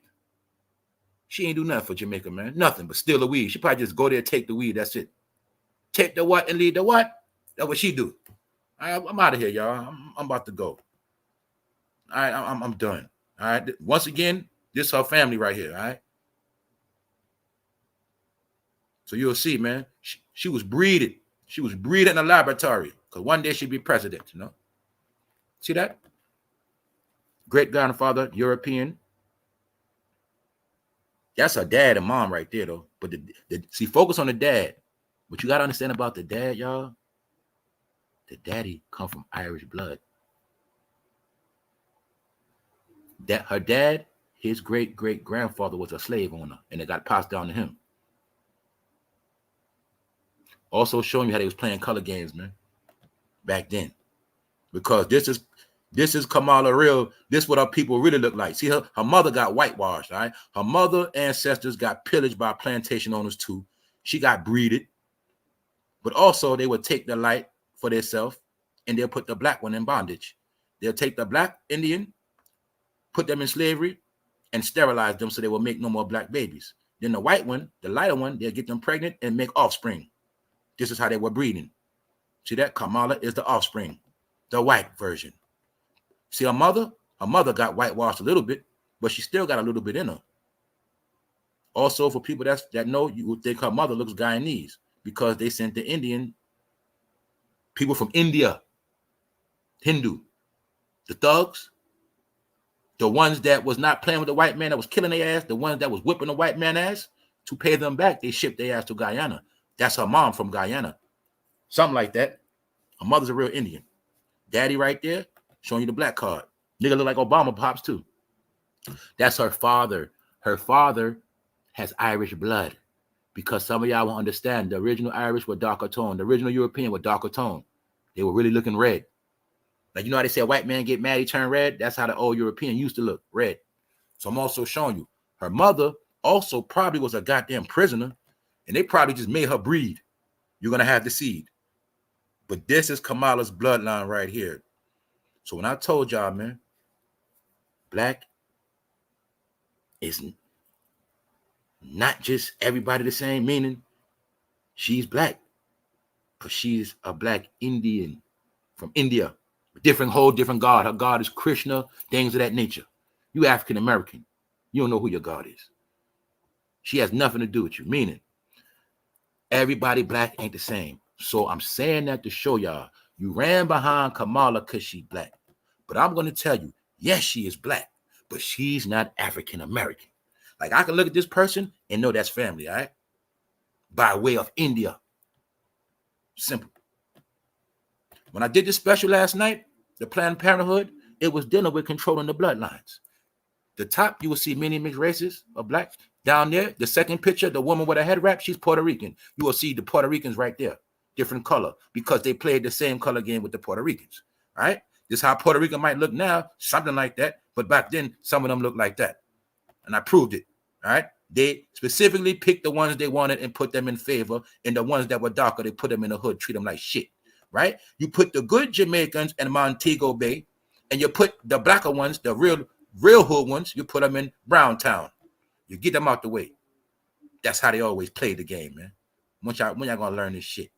She ain't do nothing for Jamaica, man. Nothing but steal the weed. She probably just go there, take the weed. That's it. Take the what and leave the what? That's what she do. I'm out of here, y'all. I'm about to go. All right, I'm done. All right. Once again, this is her family right here. All right. So you'll see, man. She was breeded. She was breeded in a laboratory because one day she'd be president. You know. See that? Great grandfather, European. That's her dad and mom right there, though. But see, focus on the dad. What you gotta understand about the dad, y'all. The daddy come from Irish blood. That her dad, his great-great-grandfather was a slave owner, and it got passed down to him. Also showing you how they was playing color games, man, back then. Because this is Kamala real. This is what our people really look like. See, her mother got whitewashed, all right? Her mother ancestors got pillaged by plantation owners too. She got breeded. But also they would take the light for themselves and they'll put the black one in bondage. They'll take the black Indian, put them in slavery, and sterilize them so they will make no more black babies. Then the white one, the lighter one, they'll get them pregnant and make offspring. This is how they were breeding. See that? Kamala is the offspring, the white version. See her mother got whitewashed a little bit, but she still got a little bit in her. Also, for people that know, you would think her mother looks Guyanese because they sent the Indian people from India, Hindu, the thugs, the ones that was not playing with the white man that was killing their ass, the ones that was whipping the white man ass, to pay them back, they shipped their ass to Guyana. That's her mom from Guyana. Something like that. Her mother's a real Indian. Daddy right there, showing you the black card. Nigga look like Obama pops too. That's her father. Her father has Irish blood because some of y'all won't understand. The original Irish were darker tone. The original European were darker tone. They were really looking red. Like, you know how they say a white man get mad, he turn red? That's how the old European used to look, red. So I'm also showing you. Her mother also probably was a goddamn prisoner, and they probably just made her breed. You're going to have the seed. But this is Kamala's bloodline right here. So when I told y'all, man, black is not just everybody the same, meaning she's black, but she's a black Indian from India. Whole different God. Her God is Krishna, things of that nature. You African American, you don't know who your God is. She has nothing to do with you, meaning everybody black ain't the same. So I'm saying that to show y'all, you ran behind Kamala because she's black. But I'm going to tell you, yes, she is black, but she's not African American. Like, I can look at this person and know that's family, all right? By way of India. Simple. When I did this special last night, the Planned Parenthood, it was dealing with controlling the bloodlines. The top, you will see many mixed races of black. Down there, the second picture, the woman with a head wrap, she's Puerto Rican. You will see the Puerto Ricans right there, different color, because they played the same color game with the Puerto Ricans, all right? This is how Puerto Rican might look now, something like that, but back then, some of them looked like that. And I proved it, all right? They specifically picked the ones they wanted and put them in favor, and the ones that were darker, they put them in the hood, treat them like shit, right? You put the good Jamaicans in Montego Bay, and you put the blacker ones, the real hood ones, you put them in Browntown. You get them out the way. That's how they always play the game, man. When y'all gonna learn this shit?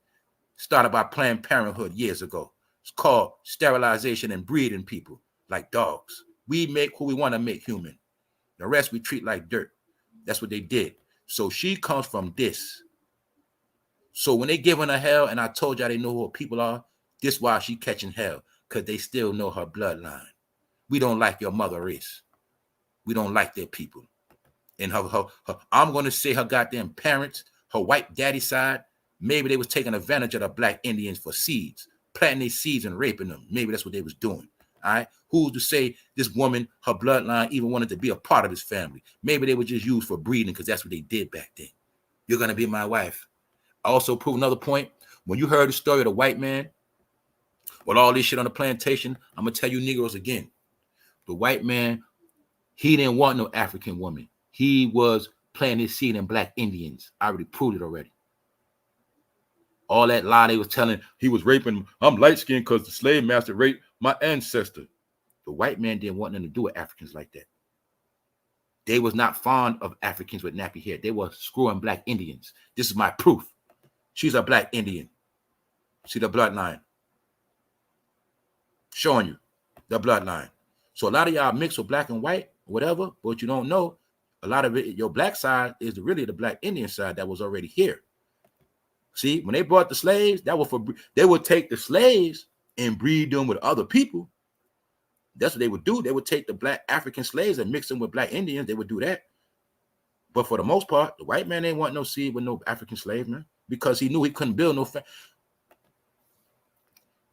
Started by Planned Parenthood years ago. It's called sterilization and breeding people like dogs. We make who we want to make human. The rest we treat like dirt. That's what they did. So she comes from this. So when they giving her hell, and I told y'all they know who her people are, this why she catching hell, because they still know her bloodline. We don't like your mother race. We don't like their people. And her I'm going to say her goddamn parents, her white daddy side, maybe they was taking advantage of the black Indians for seeds, planting their seeds and raping them. Maybe that's what they was doing. All right. Who's to say this woman, her bloodline, even wanted to be a part of this family? Maybe they were just used for breeding because that's what they did back then. You're going to be my wife. I also prove another point. When you heard the story of the white man with all this shit on the plantation, I'm going to tell you Negroes again. The white man, he didn't want no African woman. He was planting his seed in black Indians. I already proved it already. All that lie they was telling, he was raping, I'm light-skinned because the slave master raped my ancestor. The white man didn't want nothing to do with Africans like that. They was not fond of Africans with nappy hair. They were screwing black Indians. This is my proof. She's a black Indian. See the bloodline. Showing you the bloodline. So a lot of y'all mix with black and white, whatever, but you don't know. A lot of it, your black side is really the black Indian side that was already here. See, when they brought the slaves, that was for, they would take the slaves and breed them with other people. That's what they would do. They would take the black African slaves and mix them with black Indians. They would do that. But for the most part, the white man ain't want no seed with no African slave, man, because he knew he couldn't build no family.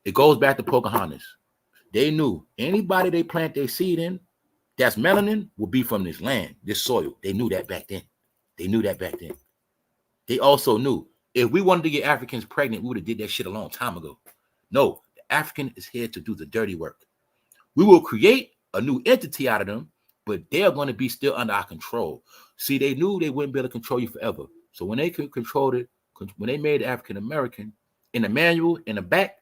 It goes back to Pocahontas. They knew anybody they plant their seed in, that's melanin, will be from this land, this soil. They knew that back then. They knew that back then. They also knew if we wanted to get Africans pregnant, we would have did that shit a long time ago. No, the African is here to do the dirty work. We will create a new entity out of them, but they're going to be still under our control. See, they knew they wouldn't be able to control you forever. So when they could control it, when they made African American, in the manual in the back,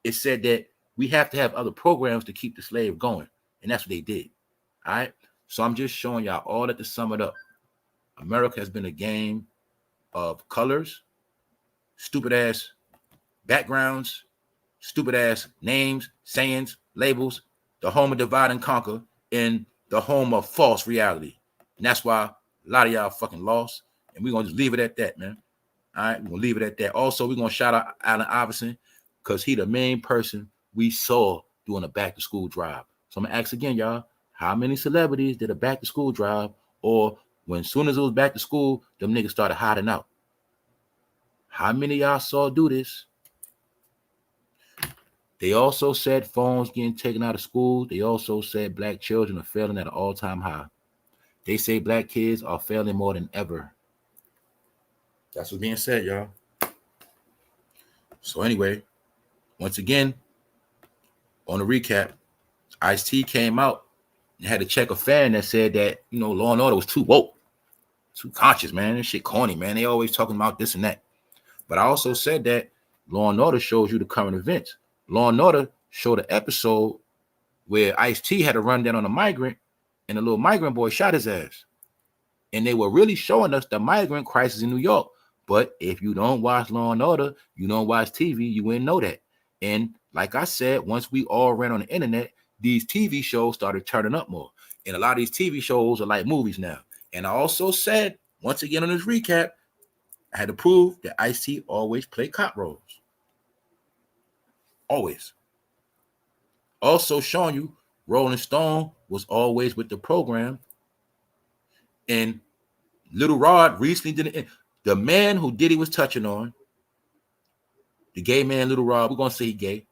it said that we have to have other programs to keep the slave going, and that's what they did. All right. So I'm just showing y'all all that to sum it up. America has been a game of colors, stupid ass backgrounds, stupid ass names, sayings, labels, the home of divide and conquer, and the home of false reality. And that's why a lot of y'all fucking lost. And we're gonna just leave it at that, man. All right, we're gonna leave it at that. Also, we're gonna shout out Allen Iverson because he the main person we saw doing a back to school drive. So I'm gonna ask again, y'all, how many celebrities did a back to school drive, or when soon as it was back to school, them niggas started hiding out? How many of y'all saw do this? They also said phones getting taken out of school. They also said black children are failing at an all-time high. They say black kids are failing more than ever. That's what's being said, y'all. So anyway, once again, on the recap, Ice-T came out and had to check a fan that said that, you know, Law and Order was too woke, too conscious, man. This shit corny, man. They always talking about this and that. But I also said that Law and Order shows you the current events. Law and Order showed an episode where Ice-T had to run down on a migrant and the little migrant boy shot his ass. And they were really showing us the migrant crisis in New York. But if you don't watch Law and Order, you don't watch TV, you wouldn't know that. And like I said, once we all ran on the internet, these TV shows started turning up more. And a lot of these TV shows are like movies now. And I also said, once again on this recap, I had to prove that Ice-T always played cop roles. Always. Also showing you Rolling Stone was always with the program. And Little Rod recently didn't. The man who Diddy was touching on, the gay man Little Rod, we're going to say he gay.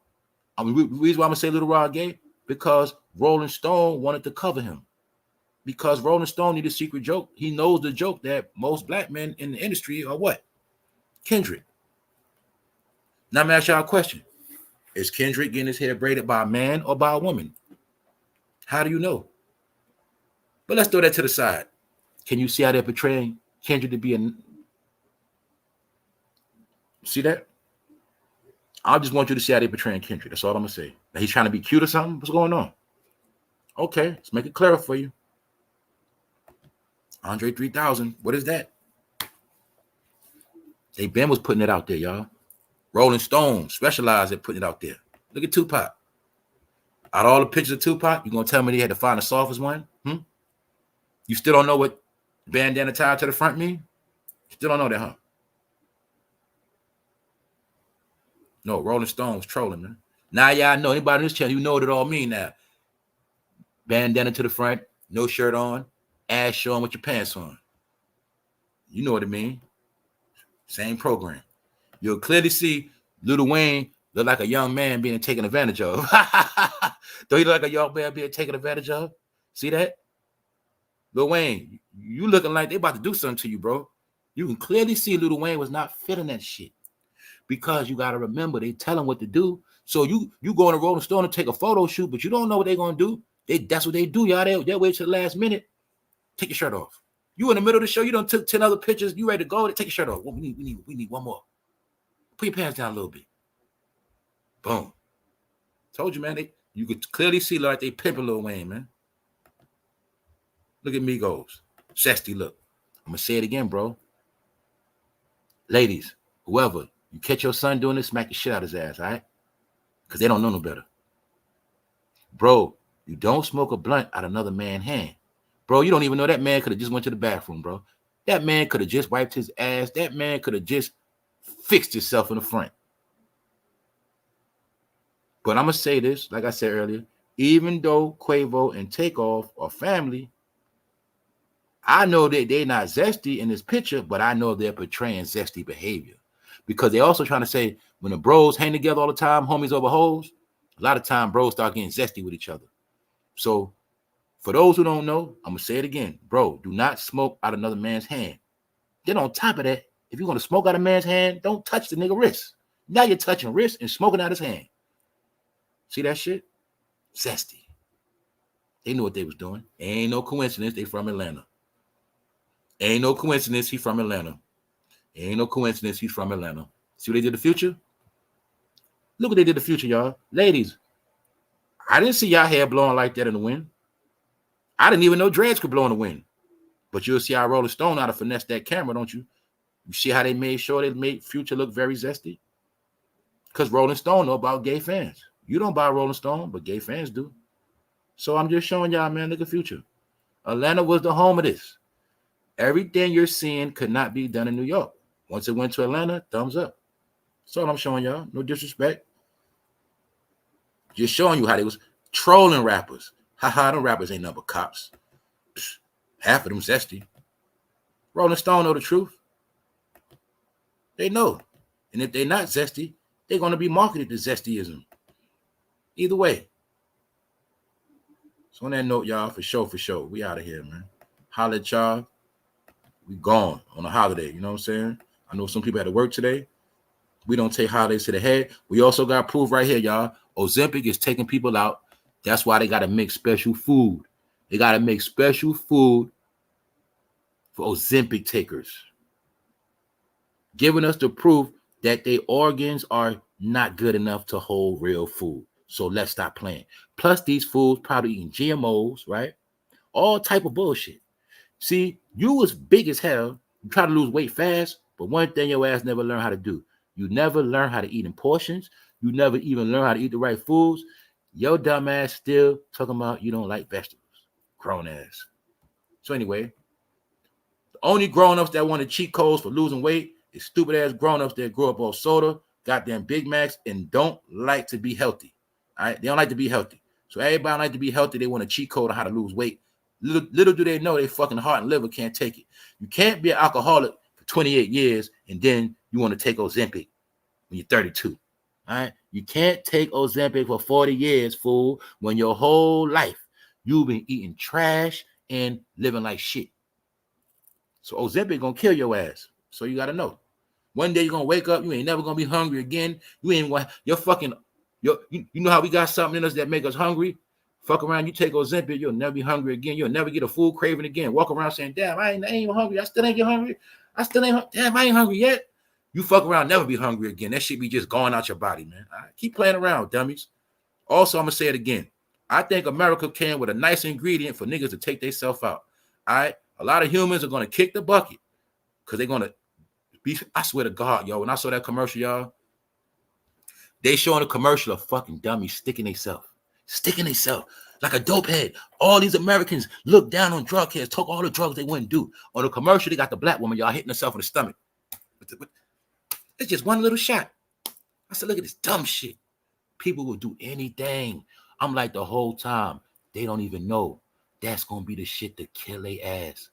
I mean, the reason why I'm going to say Little Rod gay, because Rolling Stone wanted to cover him. Because Rolling Stone needed a secret joke. He knows the joke that most black men in the industry are what? Kendrick. Now I'm going to ask y'all a question. Is Kendrick getting his hair braided by a man or by a woman? How do you know? But let's throw that to the side. Can you see how they're portraying Kendrick to be a... See that? I just want you to see how they're portraying Kendrick. That's all I'm going to say. Now, he's trying to be cute or something? What's going on? Okay, let's make it clearer for you. Andre 3000, what is that? They Ben was putting it out there, y'all. Rolling Stone specialized at putting it out there. Look at Tupac. Out of all the pictures of Tupac, you going to tell me they had to find the softest one? You still don't know what bandana tied to the front mean? Still don't know that, huh? No, Rolling Stone was trolling, man. Now y'all know. Anybody on this channel, you know what it all mean now. Bandana to the front, no shirt on, ass showing with your pants on. You know what it mean. Same program. You'll clearly see Lil Wayne look like a young man being taken advantage of. Don't he look like a young man being taken advantage of? See that? Lil Wayne, you looking like they about to do something to you, bro. You can clearly see Lil Wayne was not feeling that shit. Because you got to remember, they tell him what to do. So you go on a Rolling Stone and take a photo shoot, but you don't know what they're going to do. That's what they do, y'all. They'll wait till the last minute. Take your shirt off. You in the middle of the show, you done took 10 other pictures. You ready to go? Take your shirt off. We need one more. Put your pants down a little bit. Boom. Told you, man. You could clearly see like they pimping Lil Wayne, man. Look at Migos. Zesty look. I'm going to say it again, bro. Ladies, whoever, you catch your son doing this, smack the shit out of his ass, all right? Because they don't know no better. Bro, you don't smoke a blunt out of another man's hand. Bro, you don't even know that man could have just went to the bathroom, bro. That man could have just wiped his ass. That man could have just fixed himself in the front. But I'm going to say this, like I said earlier, even though Quavo and Takeoff are family, I know that they're not zesty in this picture, but I know they're portraying zesty behavior. Because they're also trying to say, when the bros hang together all the time, homies over hoes, a lot of time bros start getting zesty with each other. So for those who don't know, I'm going to say it again. Bro, do not smoke out another man's hand. Then on top of that, if you're going to smoke out a man's hand, don't touch the nigga wrist. Now you're touching wrist and smoking out his hand. See that shit? Zesty. They knew what they was doing. Ain't no coincidence they from Atlanta. Ain't no coincidence he from Atlanta. Ain't no coincidence he's from Atlanta. See what they did to Future? Look what they did to Future, y'all. Ladies, I didn't see y'all hair blowing like that in the wind. I didn't even know dreads could blow in the wind. But you'll see how Rolling Stone how to finesse that camera, don't you? You see how they made sure they made Future look very zesty? Because Rolling Stone know about gay fans. You don't buy Rolling Stone, but gay fans do. So I'm just showing y'all, man, look at Future. Atlanta was the home of this. Everything you're seeing could not be done in New York. Once it went to Atlanta, thumbs up. That's all I'm showing y'all. No disrespect. Just showing you how they was trolling rappers. Haha, them rappers ain't nothing but cops. Psh, half of them zesty. Rolling Stone know the truth. They know. And if they're not zesty, they're going to be marketed to zestyism. Either way. So on that note, y'all, for sure, we out of here, man. Holla at y'all. We gone on a holiday. You know what I'm saying? I know some people had to work today. We don't take holidays to the head. We also got proof right here, y'all. Ozempic is taking people out. That's why they got to make special food. They got to make special food for Ozempic takers. Giving us the proof that their organs are not good enough to hold real food. So let's stop playing. Plus, these fools probably eating GMOs, right? All type of bullshit. See, you was big as hell. You try to lose weight fast, but one thing your ass never learned how to do. You never learn how to eat in portions. You never even learn how to eat the right foods. Your dumb ass still talking about you don't like vegetables. Grown ass. So anyway, the only grown-ups that want to cheat codes for losing weight is stupid ass grown-ups that grew up on soda, goddamn Big Macs, and don't like to be healthy. All right, they don't like to be healthy. So everybody like to be healthy. They want to cheat code on how to lose weight. Little do they know they fucking heart and liver can't take it. You can't be an alcoholic for 28 years and then you want to take Ozempic when you're 32. All right, you can't take Ozempic for 40 years, fool, when your whole life you've been eating trash and living like shit. So Ozempic gonna kill your ass. So you gotta know. One day you're gonna wake up, you ain't never gonna be hungry again. You ain't gonna you know how we got something in us that make us hungry. Fuck around, you take Ozempic, you'll never be hungry again. You'll never get a food craving again. Walk around saying, damn, I ain't even hungry. I still ain't get hungry. Damn, I ain't hungry yet. You fuck around, never be hungry again. That shit be just going out your body, man. All right, keep playing around, dummies. Also, I'm gonna say it again. I think America came with a nice ingredient for niggas to take themselves out. All right. A lot of humans are gonna kick the bucket because they're gonna be. I swear to God, yo, when I saw that commercial, y'all, they showing a commercial of fucking dummies sticking themselves like a dope head. All these Americans look down on drug heads, took all the drugs they wouldn't do. On the commercial, they got the black woman, y'all, hitting herself in the stomach. It's just one little shot. I said, look at this dumb shit. People will do anything. I'm like the whole time, they don't even know that's gonna be the shit to kill their ass.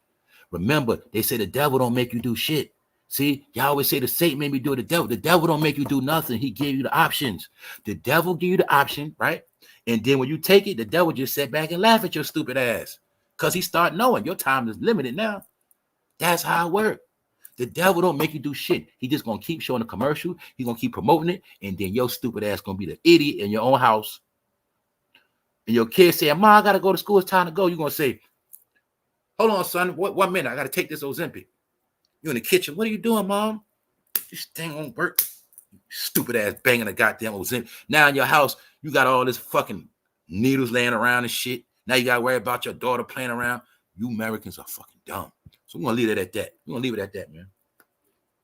Remember, they say the devil don't make you do shit. See, y'all always say the Satan made me do it. The devil don't make you do nothing. He gave you the options. The devil give you the option, right? And then when you take it, the devil just sit back and laugh at your stupid ass. Because he start knowing your time is limited now. That's how it works. The devil don't make you do shit. He just gonna keep showing a commercial. He gonna keep promoting it, and then your stupid ass gonna be the idiot in your own house. And your kids say, "Ma, I gotta go to school. It's time to go." You're gonna say, "Hold on, son. What 1 minute? I gotta take this Ozempic." You're in the kitchen. What are you doing, Mom? This thing won't work. Stupid ass banging a goddamn Ozempic. Now in your house, you got all this fucking needles laying around and shit. Now you gotta worry about your daughter playing around. You Americans are fucking dumb. So I'm gonna leave it at that. We're gonna leave it at that, man.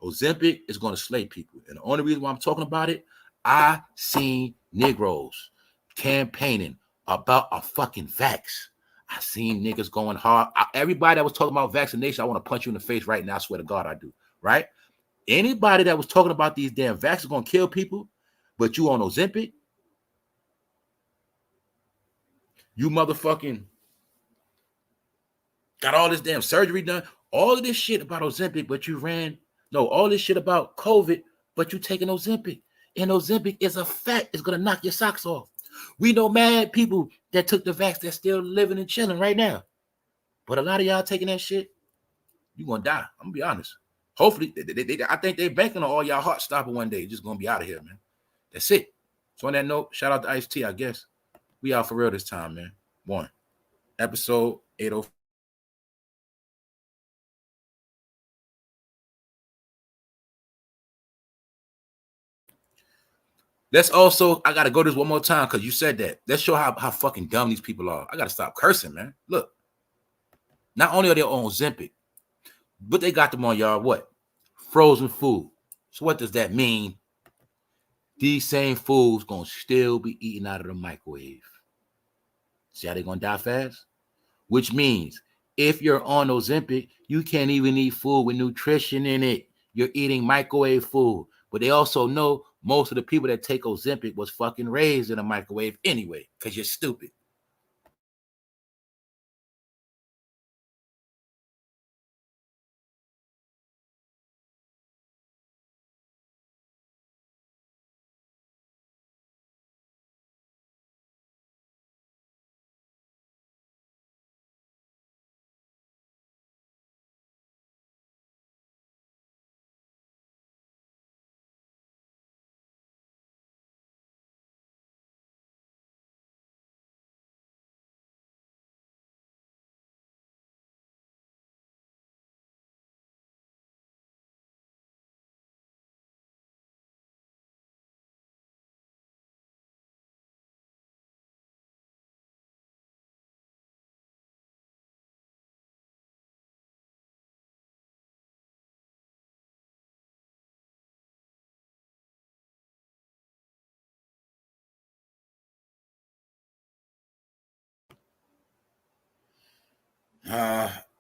Ozempic is gonna slay people. And the only reason why I'm talking about it, I seen Negroes campaigning about a fucking vax. I seen niggas going hard. Everybody that was talking about vaccination, I want to punch you in the face right now. I swear to God, I do. Right? Anybody that was talking about these damn vaccines gonna kill people, but you on Ozempic, you motherfucking got all this damn surgery done, all of this shit about Ozempic, but you all this shit about COVID, but you taking Ozempic. And Ozempic is a fact. It's gonna knock your socks off. We know mad people that took the vax that's still living and chilling right now. But a lot of y'all taking that shit, you gonna die. I'm gonna be honest. Hopefully, I think they're banking on all y'all heart stopping one day. You're just gonna be out of here, man. That's it. So on that note, shout out to Ice-T, I guess. We out for real this time, man. One. Episode 805. Let's also, I gotta go this one more time because you said that. Let's show how fucking dumb these people are. I gotta stop cursing, man. Look, not only are they on Ozempic, but they got them on y'all what? Frozen food. So what does that mean? These same fools gonna still be eating out of the microwave. See how they gonna die fast? Which means if you're on Ozempic, you can't even eat food with nutrition in it. You're eating microwave food. But they also know most of the people that take Ozempic was fucking raised in a microwave anyway, because you're stupid.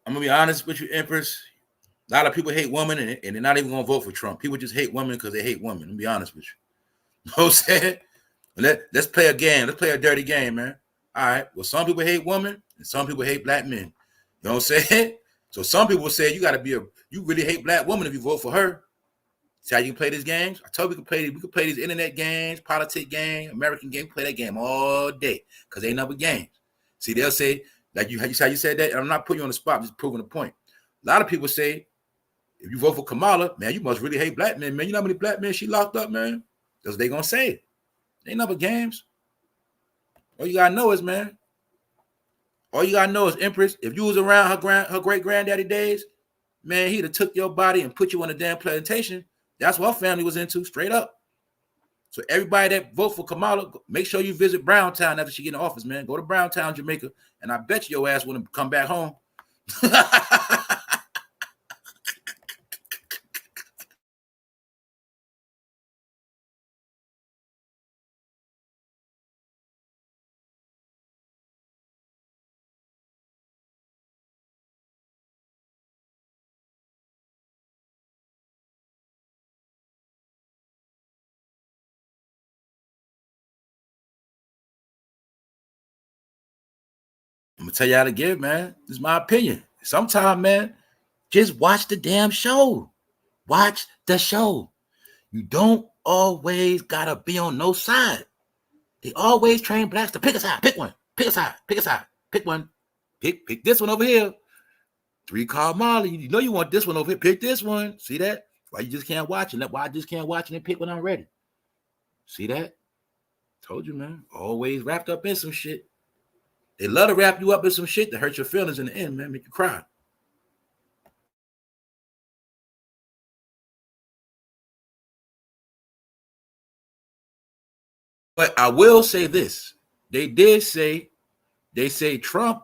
I'm gonna be honest with you, Empress. A lot of people hate women, and they're not even gonna vote for Trump. People just hate women because they hate women. Let me be honest with you. You know what I'm saying? Let's play a game. Let's play a dirty game, man. All right. Well, some people hate women, and some people hate black men. You know what I'm saying? So some people say you really hate black women if you vote for her. See how you can play these games? I told you we could play these internet games, politic game, American game, play that game all day because they ain't never games. See, they'll say, like how you said that, and I'm not putting you on the spot, I'm just proving the point. A lot of people say, if you vote for Kamala, man, you must really hate black men, man. You know how many black men she locked up, man? That's what they gonna say. They ain't never games. All you gotta know is, man. All you gotta know is, Empress, if you was around her great granddaddy days, man, he'd have took your body and put you on a damn plantation. That's what her family was into, straight up. So everybody that vote for Kamala, make sure you visit Browntown after she get in office, man. Go to Browntown, Jamaica, and I bet you your ass wouldn't come back home. I'm gonna tell you how to give, man. This is my opinion. Sometimes, man, just watch the damn show. Watch the show. You don't always gotta be on no side. They always train blacks to pick a side. Pick one. Pick a side. Pick a side. Pick one. Pick this one over here. 3 KAMALA. You know you want this one over here. Pick this one. See that? Why you just can't watch it? That's why I just can't watch it and pick when I'm ready. See that? Told you, man. Always wrapped up in some shit. They love to wrap you up in some shit that hurt your feelings in the end, man. Make you cry. But I will say this. They say Trump,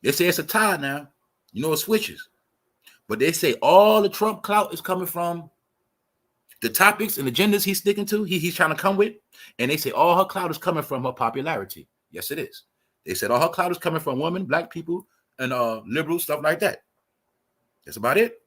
they say it's a tie now. You know, it switches. But they say all the Trump clout is coming from the topics and agendas he's sticking to, he's trying to come with. And they say all her clout is coming from her popularity. Yes, it is. They said all her clout is coming from women, black people, and liberals, stuff like that. That's about it.